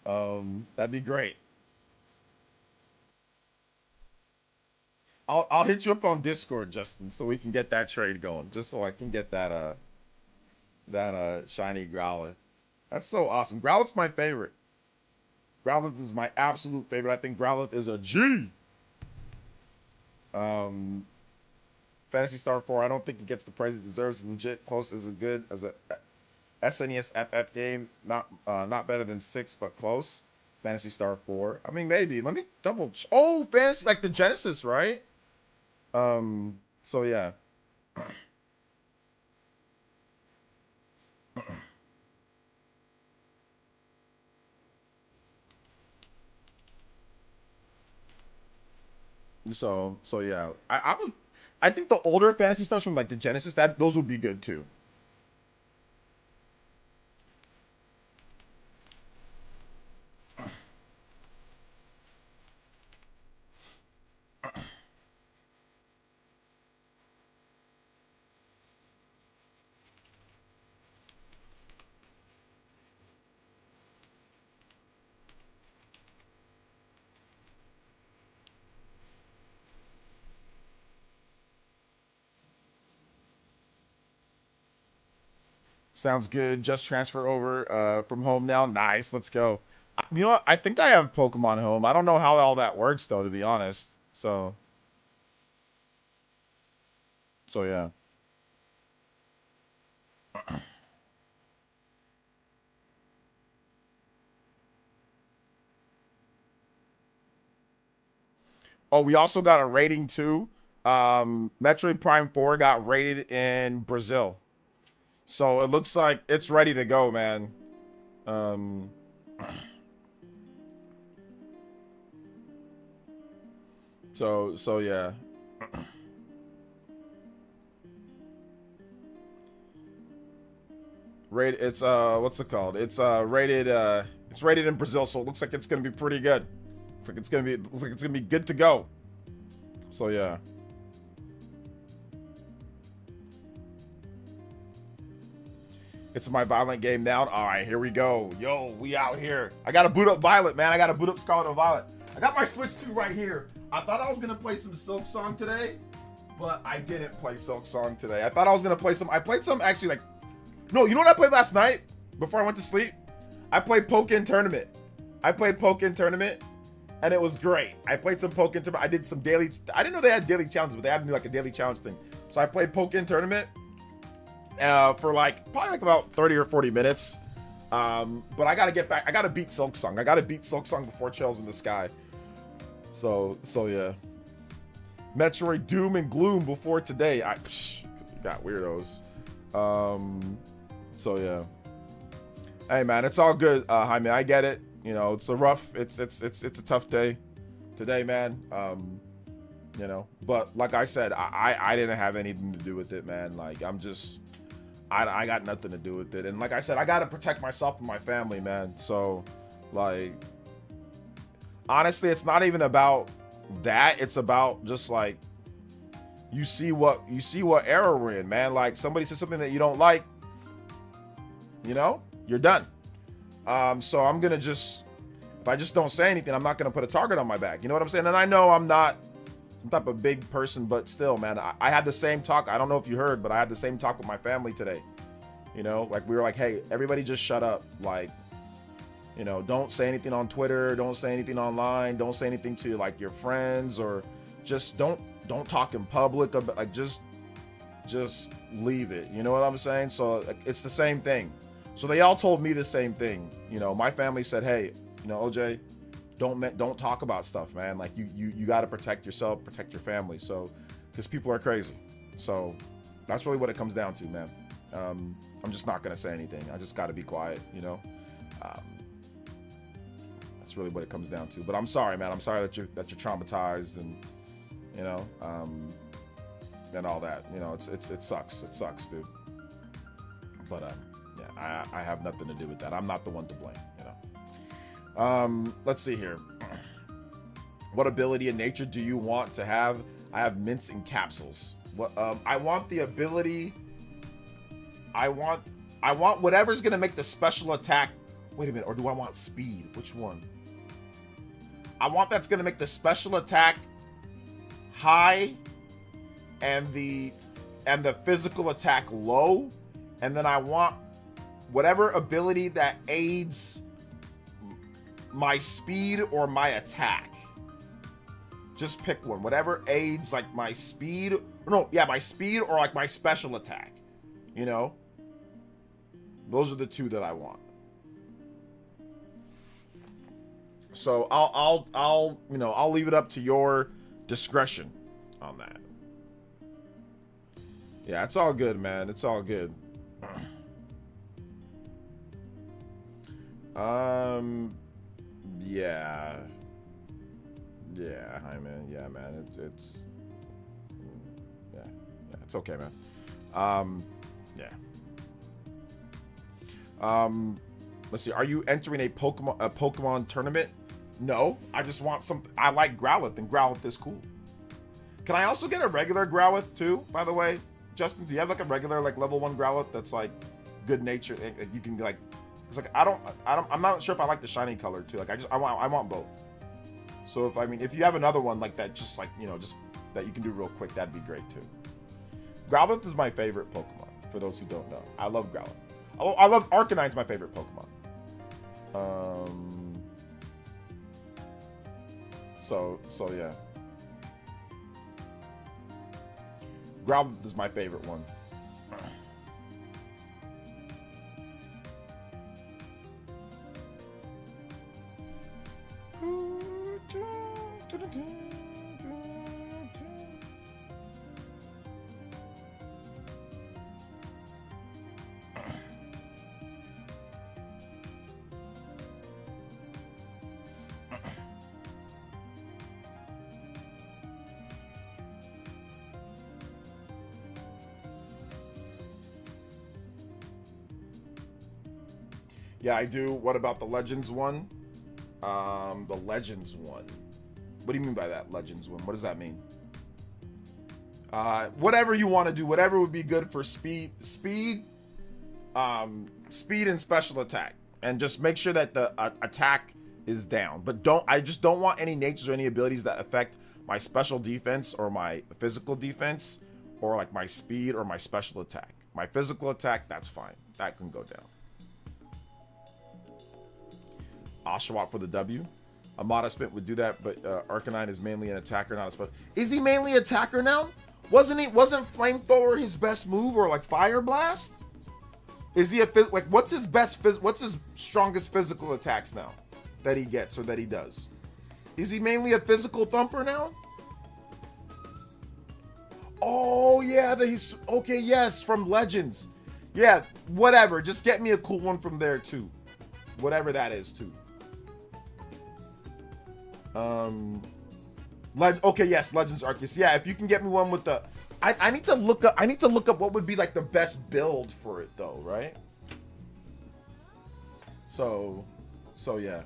That'd be great. I'll hit you up on Discord, Justin, so we can get that trade going. Just so I can get that shiny Growlithe. That's so awesome. Growlithe's my favorite. Growlithe is my absolute favorite. I think Growlithe is a G. Um, Fantasy Star 4, I don't think it gets the praise it deserves. It's legit close as good as a SNES FF game. Not better than 6, but close. Fantasy Star 4. I mean, maybe. Let me double. Oh, Fantasy, like the Genesis, right? So yeah. So yeah. I think the older Fantasy Stars from like the Genesis, that those would be good too. Sounds good. Just transfer over from home now. Nice. Let's go. You know what? I think I have Pokemon Home. I don't know how all that works though, to be honest. So yeah. Oh, we also got a rating too. Metroid Prime 4 got rated in Brazil. So it looks like it's ready to go, man. Um so yeah. It's what's it called? It's rated in Brazil, so it looks like it's gonna be pretty good. Looks like it's gonna be good to go. So yeah. It's my Violent game now. All right, here we go. Yo, we out here. I gotta boot up Violet, man. I gotta boot up Scarlet and Violet. I got my Switch 2 right here. I thought I was gonna play some Silk Song today, but I didn't play Silk Song today. I thought I was gonna play some. I played some actually like. No, you know what I played last night before I went to sleep? I played Pokken Tournament. And it was great. I played some Pokken Tournament. I did some daily. I didn't know they had daily challenges, but they had like a daily challenge thing. So I played Pokken Tournament for like probably like about 30 or 40 minutes. But I gotta get back. I gotta beat Silk Song. I gotta beat Silk Song before Trails in the Sky. So yeah. Metroid Doom and Gloom before today. Got weirdos. So yeah. Hey man, it's all good, Jaime. I get it. You know, it's a tough day today, man. You know, but like I said, I didn't have anything to do with it, man. Like I got nothing to do with it. And like I said, I gotta protect myself and my family, man. So like honestly, it's not even about that. It's about just like you see what era we're in, man. Like somebody says something that you don't like, you know, you're done. So I'm gonna if I just don't say anything, I'm not gonna put a target on my back. You know what I'm saying? And I know I'm not some type of big person, but still, man, I had the same talk. I don't know if you heard, but I had the same talk with my family today. You know, like we were like, hey, everybody just shut up. Like, you know, don't say anything on Twitter. Don't say anything online. Don't say anything to like your friends, or just don't talk in public. Like just leave it. You know what I'm saying? So it's the same thing. So they all told me the same thing. You know, my family said, hey, you know, OJ, don't talk about stuff, man. Like you got to protect yourself, protect your family. So, because people are crazy. So that's really what it comes down to, man. I'm just not going to say anything. I just got to be quiet, you know? That's really what it comes down to. But I'm sorry, man. I'm sorry that you're traumatized and, you know, and all that, you know, it sucks. It sucks, dude. But, yeah, I have nothing to do with that. I'm not the one to blame, you know? Let's see here. What ability in nature do you want to have? I have mints and capsules. What, I want the ability. I want whatever's gonna make the special attack. Wait a minute, or do I want speed? Which one? I want that's gonna make the special attack high and the physical attack low. And then I want whatever ability that aids my speed or my attack. Just pick one. Whatever aids like my speed. No, yeah, my speed or like my special attack. You know? Those are the two that I want. So I'll you know, I'll leave it up to your discretion on that. Yeah, it's all good, man. It's all good. Yeah. Yeah, hi man. Yeah, man. It's yeah, it's okay, man. Yeah. Let's see. Are you entering a Pokemon tournament? No, I just want some. I like Growlithe, and Growlithe is cool. Can I also get a regular Growlithe too? By the way, Justin, do you have like a regular like level 1 Growlithe that's like good natured? You can like. It's like I'm not sure if I like the shiny color too. Like I want both. So if you have another one like that, just like, you know, just that you can do real quick, that'd be great too. Growlithe is my favorite Pokemon. For those who don't know, I love Growlithe. I love Arcanine's my favorite Pokemon. So yeah. Growlithe is my favorite one. Yeah, I do. What about the Legends one? The Legends one. What do you mean by that, Legends one? What does that mean? Whatever you want to do, whatever would be good for speed and special attack, and just make sure that the attack is down. But I just don't want any natures or any abilities that affect my special defense or my physical defense, or like my speed or my special attack. My physical attack, that's fine. That can go down. Oshawott for the W. Amada Spit would do that, but Arcanine is mainly an attacker, not a special. Is he mainly attacker now? Wasn't Flamethrower his best move, or like Fire Blast? Is he like what's his strongest physical attacks now that he gets or that he does? Is he mainly a physical thumper now? Oh yeah, he's okay. Yes, from Legends. Yeah, whatever. Just get me a cool one from there too, whatever that is too. Okay, yes, Legends Arceus. Yeah, if you can get me one with the, I need to look up what would be like the best build for it though, right? So yeah.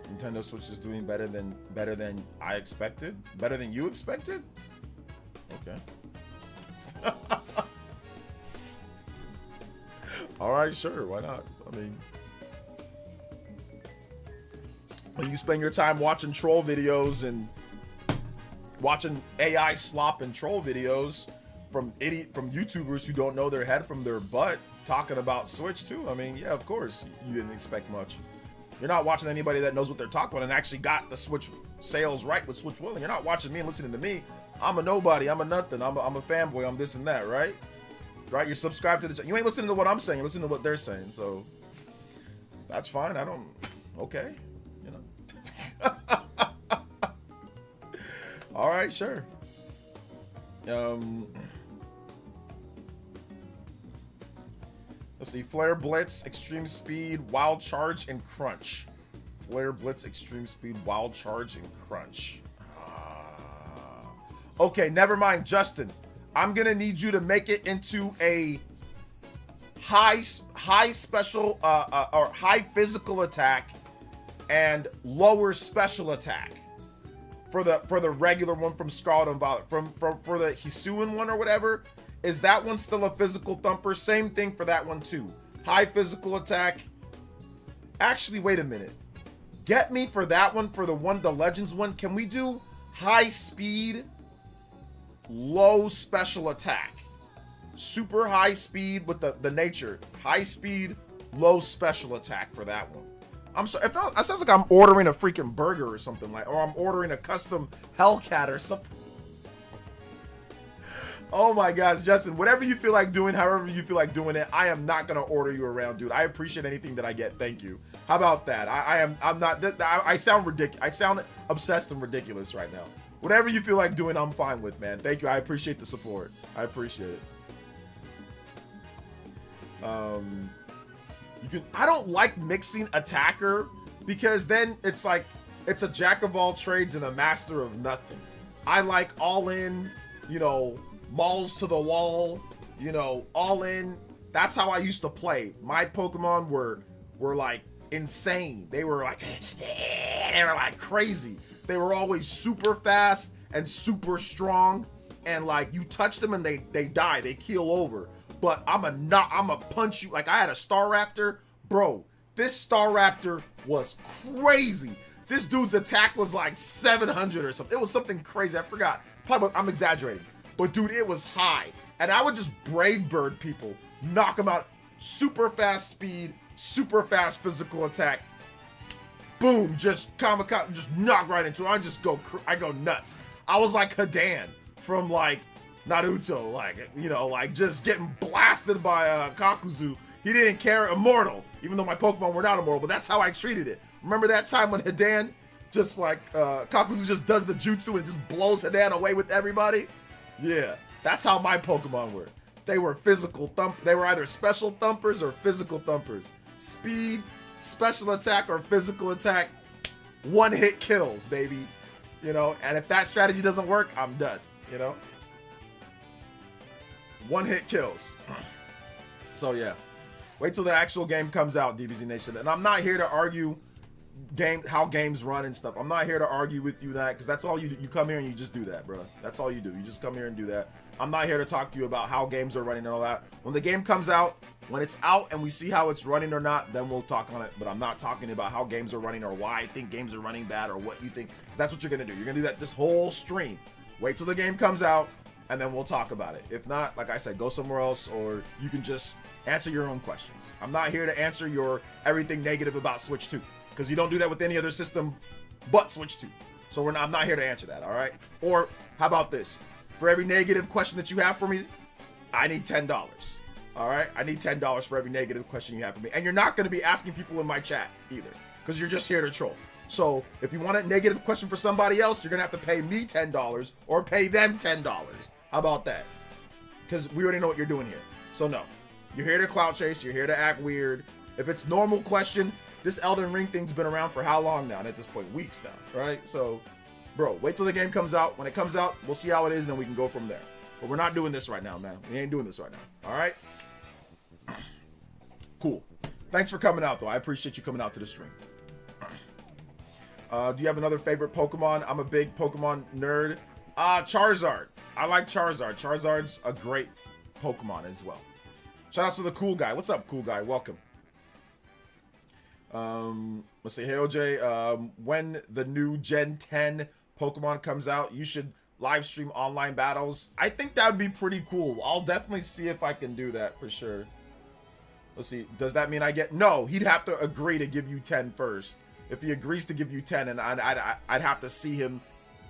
Nintendo Switch is doing better than I expected. Better than you expected? Okay. All right, sure, why not? I mean, when you spend your time watching troll videos and watching AI slop and troll videos from YouTubers who don't know their head from their butt talking about Switch too, I mean, yeah, of course you didn't expect much. You're not watching anybody that knows what they're talking about and actually got the Switch sales right with Switch Willing. You're not watching me and listening to me. I'm a nobody. I'm a nothing. I'm a fanboy. I'm this and that, right? Right? You're subscribed to the channel. You ain't listening to what I'm saying. You're listening to what they're saying. So that's fine. Okay. You know. All right, sure. Let's see. Flare Blitz, Extreme Speed, Wild Charge, and Crunch. Flare Blitz, Extreme Speed, Wild Charge, and Crunch. Okay, never mind, Justin. I'm gonna need you to make it into a high special or high physical attack and lower special attack for the regular one from Scarlet and Violet. For the Hisuian one or whatever. Is that one still a physical thumper? Same thing for that one too. High physical attack. Actually, wait a minute. Get me for that one, for the Legends one. Can we do high speed, low special attack? Super high speed with the nature. High speed, low special attack for that one. I'm sorry. It sounds like I'm ordering a freaking burger or something or I'm ordering a custom Hellcat or something. Oh my gosh, Justin, whatever you feel like doing, however you feel like doing it, I am not going to order you around, dude. I appreciate anything that I get. Thank you. How about that? I'm not, I sound ridiculous. I sound obsessed and ridiculous right now. Whatever you feel like doing, I'm fine with, man. Thank you. I appreciate the support. I appreciate it. I don't like mixing attacker because then it's like, it's a jack of all trades and a master of nothing. I like all in, you know, Mauls to the wall, you know, all in. That's how I used to play. My Pokemon were like insane. They were like crazy. They were always super fast and super strong, and like you touch them and they die, they keel over. But I'm a punch you. Like I had a Staraptor, bro. This Staraptor was crazy. This dude's attack was like 700 or something. It was something crazy. I forgot. Probably I'm exaggerating. But dude, it was high. And I would just Brave Bird people, knock them out. Super fast speed, super fast physical attack. Boom, just kamikaze, just knock right into it. I go nuts. I was like Hidan from like Naruto, like, you know, like just getting blasted by Kakuzu. He didn't care, immortal, even though my Pokemon were not immortal, but that's how I treated it. Remember that time when Hidan just like, Kakuzu just does the jutsu and just blows Hidan away with everybody? Yeah, that's how my Pokemon were. They were physical they were either special thumpers or physical thumpers. Speed, special attack, or physical attack. One hit kills, baby. You know, and if that strategy doesn't work, I'm done, you know? One hit kills. So yeah. Wait till the actual game comes out, DBZ Nation. And I'm not here to argue how games run and stuff. I'm not here to argue with you that, because that's all you do. You come here and you just do that, bro. That's all you do. You just come here and do that. I'm not here to talk to you about how games are running and all that. When the game comes out, when it's out and we see how it's running or not, then we'll talk on it. But I'm not talking about how games are running or why I think games are running bad or what you think. That's what you're going to do. You're going to do that this whole stream. Wait till the game comes out and then we'll talk about it. If not, like I said, go somewhere else, or you can just answer your own questions. I'm not here to answer your everything negative about Switch 2, because you don't do that with any other system but Switch 2. So I'm not here to answer that, all right? Or how about this? For every negative question that you have for me, I need $10. All right? I need $10 for every negative question you have for me. And you're not going to be asking people in my chat either, because you're just here to troll. So if you want a negative question for somebody else, you're going to have to pay me $10 or pay them $10. How about that? Because we already know what you're doing here. So no. You're here to clout chase. You're here to act weird. If it's normal question, this Elden Ring thing's been around for how long now? And at this point, weeks now, right? So, bro, wait till the game comes out. When it comes out, we'll see how it is, and then we can go from there. But we're not doing this right now, man. We ain't doing this right now. All right? Cool. Thanks for coming out, though. I appreciate you coming out to the stream. Do you have another favorite Pokemon? I'm a big Pokemon nerd. Charizard. I like Charizard. Charizard's a great Pokemon as well. Shout out to the Cool Guy. What's up, Cool Guy? Welcome. Let's see. Hey, OJ. When the new Gen 10 Pokemon comes out, you should live stream online battles. I think that would be pretty cool. I'll definitely see if I can do that for sure. Let's see. Does that mean I get... No, he'd have to agree to give you 10 first. If he agrees to give you 10, and I'd have to see him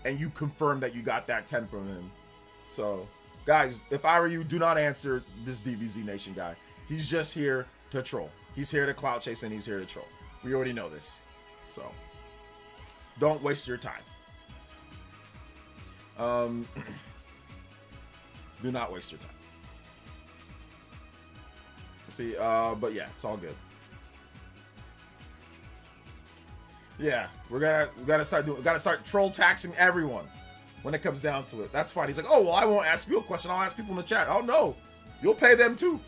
and you confirm that you got that 10 from him. So, guys, if I were you, do not answer this DBZ Nation guy. He's just here to troll. He's here to clout chase, and he's here to troll. We already know this. So, don't waste your time. Do not waste your time. See, but yeah, it's all good. Yeah, we gotta start troll taxing everyone when it comes down to it. That's fine. He's like, oh well, I won't ask you a question. I'll ask people in the chat. Oh no, you'll pay them too.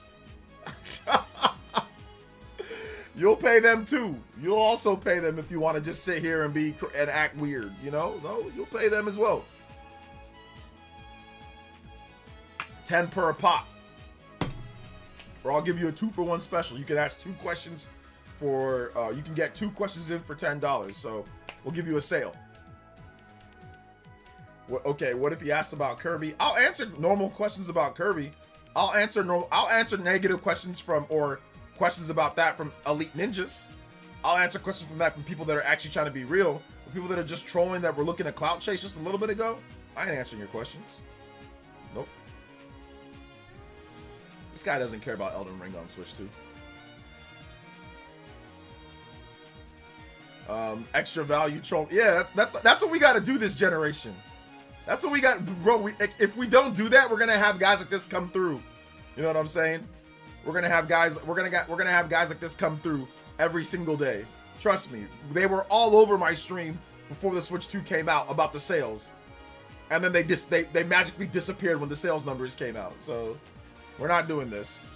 You'll pay them too. You'll also pay them if you want to just sit here and act weird. You know, no, you'll pay them as well. 10 per a pop. Or I'll give you a 2-for-1 special. You can ask 2 questions for, you can get 2 questions in for $10. So we'll give you a sale. Okay, what if he asks about Kirby? I'll answer normal questions about Kirby. I'll answer negative questions or questions about that from Elite Ninjas. I'll answer questions from that from people that are actually trying to be real. For people that are just trolling that were looking at clout chase just a little bit ago, I ain't answering your questions. Nope. This guy doesn't care about Elden Ring on Switch 2. Extra value troll. Yeah, that's what we got to do this generation. That's what we got, bro. If we don't do that, we're gonna have guys like this come through. You know what I'm saying? We're gonna have guys. We're gonna have guys like this come through every single day. Trust me. They were all over my stream before the Switch 2 came out about the sales, and then they magically disappeared when the sales numbers came out. So we're not doing this.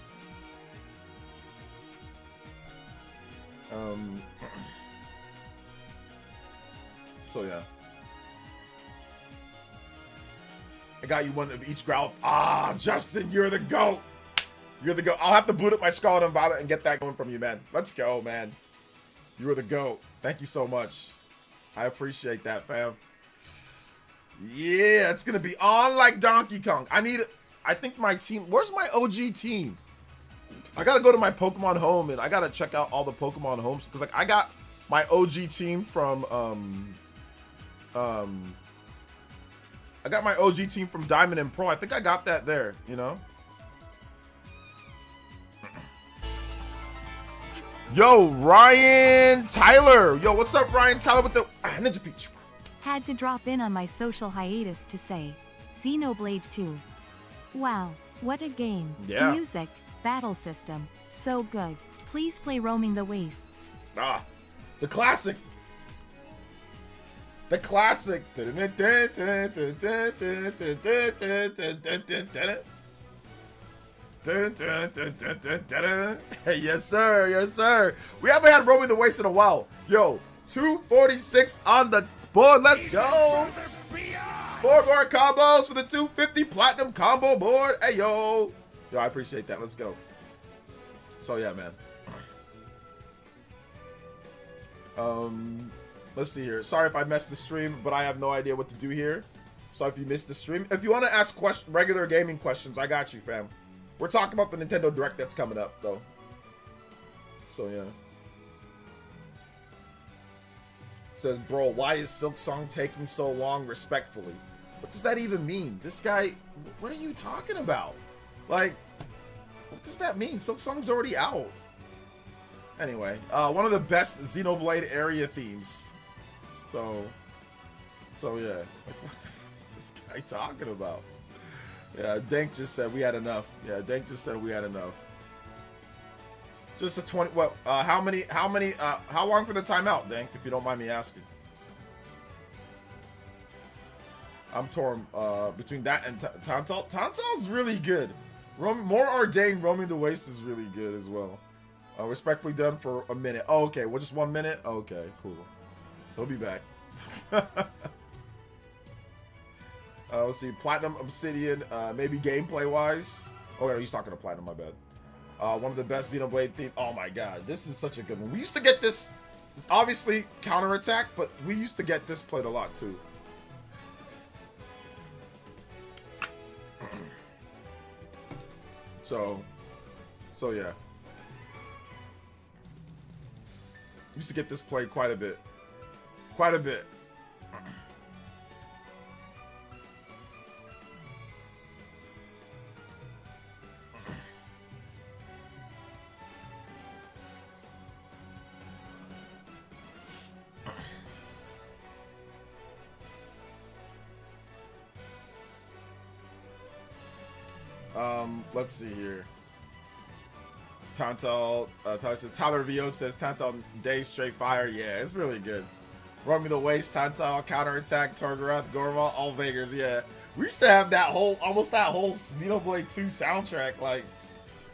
So yeah. I got you one of each growl. Ah, Justin, you're the GOAT. You're the GOAT. I'll have to boot up my Scarlet and Violet and get that going from you, man. Let's go, man. You are the GOAT. Thank you so much. I appreciate that, fam. Yeah, it's going to be on like Donkey Kong. I think my team... Where's my OG team? I got to go to my Pokemon home, and I got to check out all the Pokemon homes. Because, like, I got my OG team from... I got my OG team from Diamond and Pearl. I think I got that there, you know? Yo, Ryan Tyler. Yo, what's up, Ryan Tyler with the Ninja Peach? Had to drop in on my social hiatus to say, Xenoblade 2. Wow, what a game. Yeah. Music, battle system, so good. Please play Roaming the Wastes. Ah, the classic. The classic. Dun, dun, dun, dun, dun, dun, dun. Hey, yes, sir. Yes, sir. We haven't had Roaming the Waste in a while. Yo, 246 on the board. Let's go. Further beyond. 4 more combos for the 250 platinum combo board. Hey, yo. Yo, I appreciate that. Let's go. So, yeah, man. Let's see here. Sorry if I messed the stream, but I have no idea what to do here. So if you missed the stream, if you want to ask regular gaming questions, I got you, fam. We're talking about the Nintendo Direct that's coming up, though. So, yeah. Says, bro, why is Silksong taking so long, respectfully? What does that even mean? This guy, what are you talking about? Like, what does that mean? Silksong's already out. Anyway, one of the best Xenoblade area themes. So yeah. Like, what is this guy talking about? Yeah, Dank just said we had enough. Yeah, Dank just said we had enough. Just a 20. What? How long for the timeout, Dank? If you don't mind me asking. I'm torn between that and Tantal. Tantal's really good. More Ardain Roaming the Waste is really good as well. Respectfully done for a minute. Oh, okay. Well, just 1 minute? Okay, cool. He'll be back. Let's see. Platinum Obsidian, maybe gameplay-wise. Oh, no, he's talking to Platinum, my bad. One of the best Xenoblade themes. Oh, my God. This is such a good one. We used to get this, obviously, counterattack, but we used to get this played a lot, too. So yeah. Used to get this played quite a bit. Quite a bit. Let's see here. Tantal, Tyler VO says Tantal Day Straight Fire. Yeah, it's really good. Roaming the Waste, Tantal, Counterattack, Torgorath, Gorval, all Vegas. Yeah, we used to have that whole, almost that whole Xenoblade 2 soundtrack like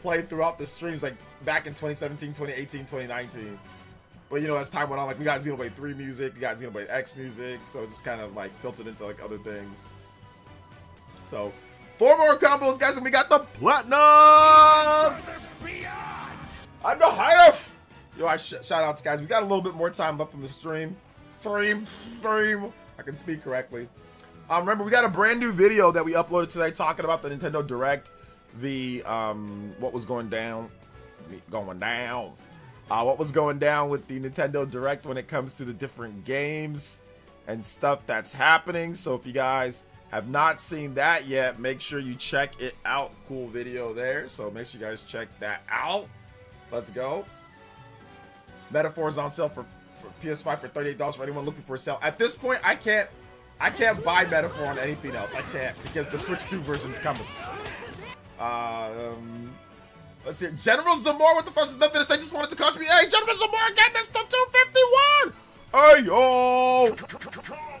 played throughout the streams like back in 2017, 2018, 2019. But you know, as time went on, like we got Xenoblade 3 music, we got Xenoblade X music, so it just kind of like filtered into like other things. So 4 more combos, guys, and we got the platinum. Further beyond. I'm the highest. Yo, shout outs, guys. We got a little bit more time left in the stream. Stream. I can speak correctly. Remember, we got a brand new video that we uploaded today talking about the Nintendo Direct. The what was going down. What was going down with the Nintendo Direct when it comes to the different games and stuff that's happening. So if you guys have not seen that yet, make sure you check it out. Cool video there, so make sure you guys check that out. Let's go. Metaphor is on sale for PS5 for $38 for anyone looking for a sale. At this point, I can't buy Metaphor on anything else. I can't, because the Switch 2 version is coming. Let's see. General Zamor, what the fuck? Is nothing to say. Just wanted to contribute. Hey, General Zamor, get this to 251. Hey,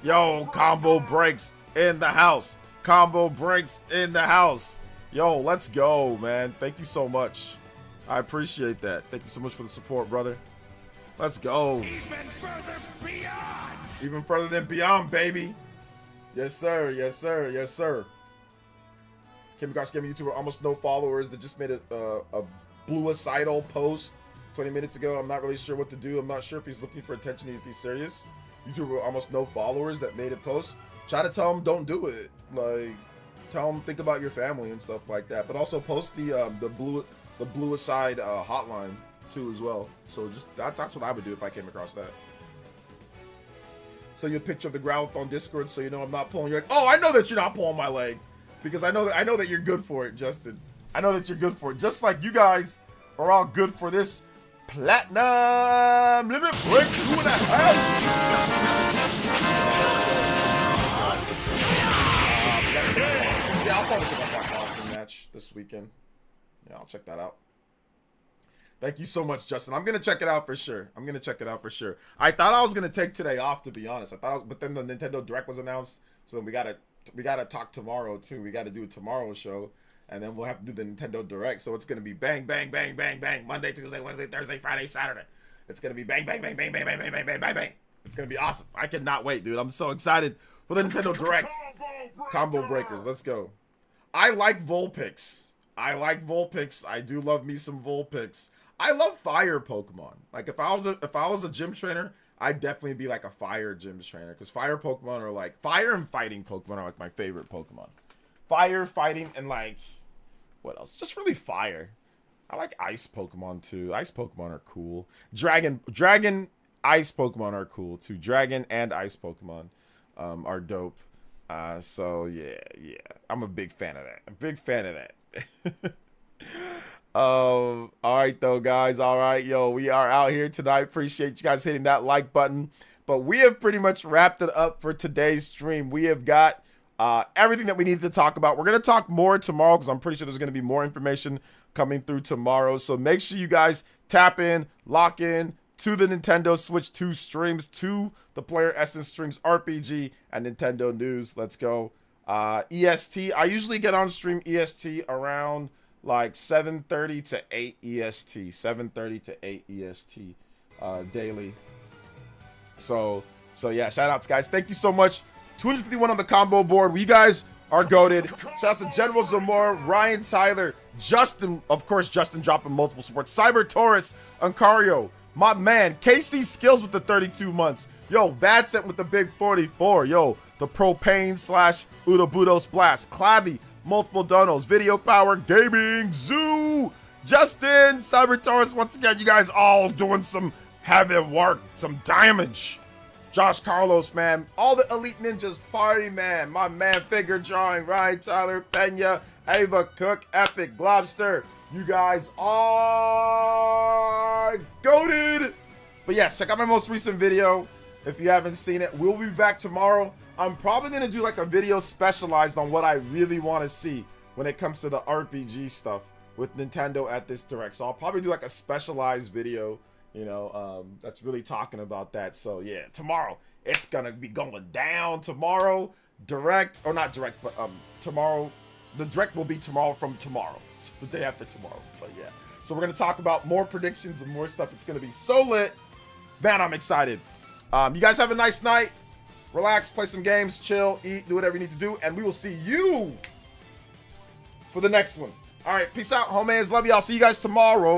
yo, combo breaks in the house. Combo breaks in the house. Yo, let's go, man. Thank you so much. I appreciate that. Thank you so much for the support, brother. Let's go. Even further beyond. Even further than beyond, baby. Yes, sir. Yes, sir. Yes, sir. Kimikosh Gaming YouTuber, almost no followers, that just made a bluicidal post 20 minutes ago. I'm not really sure what to do. I'm not sure if he's looking for attention, if he's serious. YouTuber, almost no followers, that made a post. Try to tell him don't do it. Like, tell him think about your family and stuff like that. But also post the bluicide hotline too as well. So just that's what I would do if I came across that. So your picture of the Growlithe on Discord, so you know I'm not pulling. You're like, oh, I know that you're not pulling my leg, because I know that you're good for it, Justin. I know that you're good for it, just like you guys are all good for this platinum limit break 2.5. Yeah, I'll probably check out that boxing match this weekend. Yeah, I'll check that out. Thank you so much, Justin. I'm gonna check it out for sure. I thought I was gonna take today off, to be honest. But then the Nintendo Direct was announced, so then we gotta talk tomorrow too. We gotta do a tomorrow show, and then we'll have to do the Nintendo Direct. So it's gonna be bang, bang, bang, bang, bang. Monday, Tuesday, Wednesday, Thursday, Friday, Saturday. It's gonna be bang, bang, bang, bang, bang, bang, bang, bang, bang, bang, bang. It's gonna be awesome. I cannot wait, dude. I'm so excited for the Nintendo Direct. Combo breakers. Let's go. I like Vulpix. I do love me some Vulpix. I love fire Pokemon. Like if I was a gym trainer, I'd definitely be like a fire gym trainer, because fire Pokemon are like fire and fighting Pokemon are like my favorite Pokemon. Fire, fighting, and like what else? Just really fire. I like ice Pokemon too. Ice Pokemon are cool. Dragon ice Pokemon are cool too. Dragon and ice Pokemon are dope. So yeah. I'm a big fan of that. All right though, guys. All right, yo, we are out here tonight. Appreciate you guys hitting that like button. But we have pretty much wrapped it up for today's stream. We have got everything that we needed to talk about. We're gonna talk more tomorrow, because I'm pretty sure there's gonna be more information coming through tomorrow. So make sure you guys tap in, lock in to the Nintendo Switch 2 streams, to the Player Essence streams, RPG and Nintendo News. Let's go. EST. I usually get on stream EST around like 7:30 to 8 EST. 7:30 to 8 EST daily. So yeah, shout outs, guys. Thank you so much. 251 on the combo board. We guys are goated. Shout out to General Zamora, Ryan Tyler, Justin, of course, Justin dropping multiple supports, Cyber Taurus, Uncario, my man, KC Skills with the 32 months. Yo, Vadsent with the big 44. Yo, the Propane / Udabudos Blast, Clabby, multiple donos, Video Power Gaming, Zoo, Justin, Cyber Taurus. Once again, you guys all doing some heavy work, some damage. Josh Carlos, man, all the Elite Ninjas party, man. My man, Figure Drawing, Ryan Tyler, Pena, Ava Cook, Epic, Globster. You guys are goated. But yes, check out my most recent video if you haven't seen it. We'll be back tomorrow. I'm probably going to do like a video specialized on what I really want to see when it comes to the RPG stuff with Nintendo at this Direct. So I'll probably do like a specialized video, you know, that's really talking about that. So yeah, tomorrow it's going to be going down. Tomorrow, Direct, or not Direct, but tomorrow, the Direct will be tomorrow from tomorrow. It's the day after tomorrow. But yeah, so we're going to talk about more predictions and more stuff. It's going to be so lit. Man, I'm excited. You guys have a nice night. Relax, play some games, chill, eat, do whatever you need to do, and we will see you for the next one. All right, peace out, homies. Love y'all. See you guys tomorrow.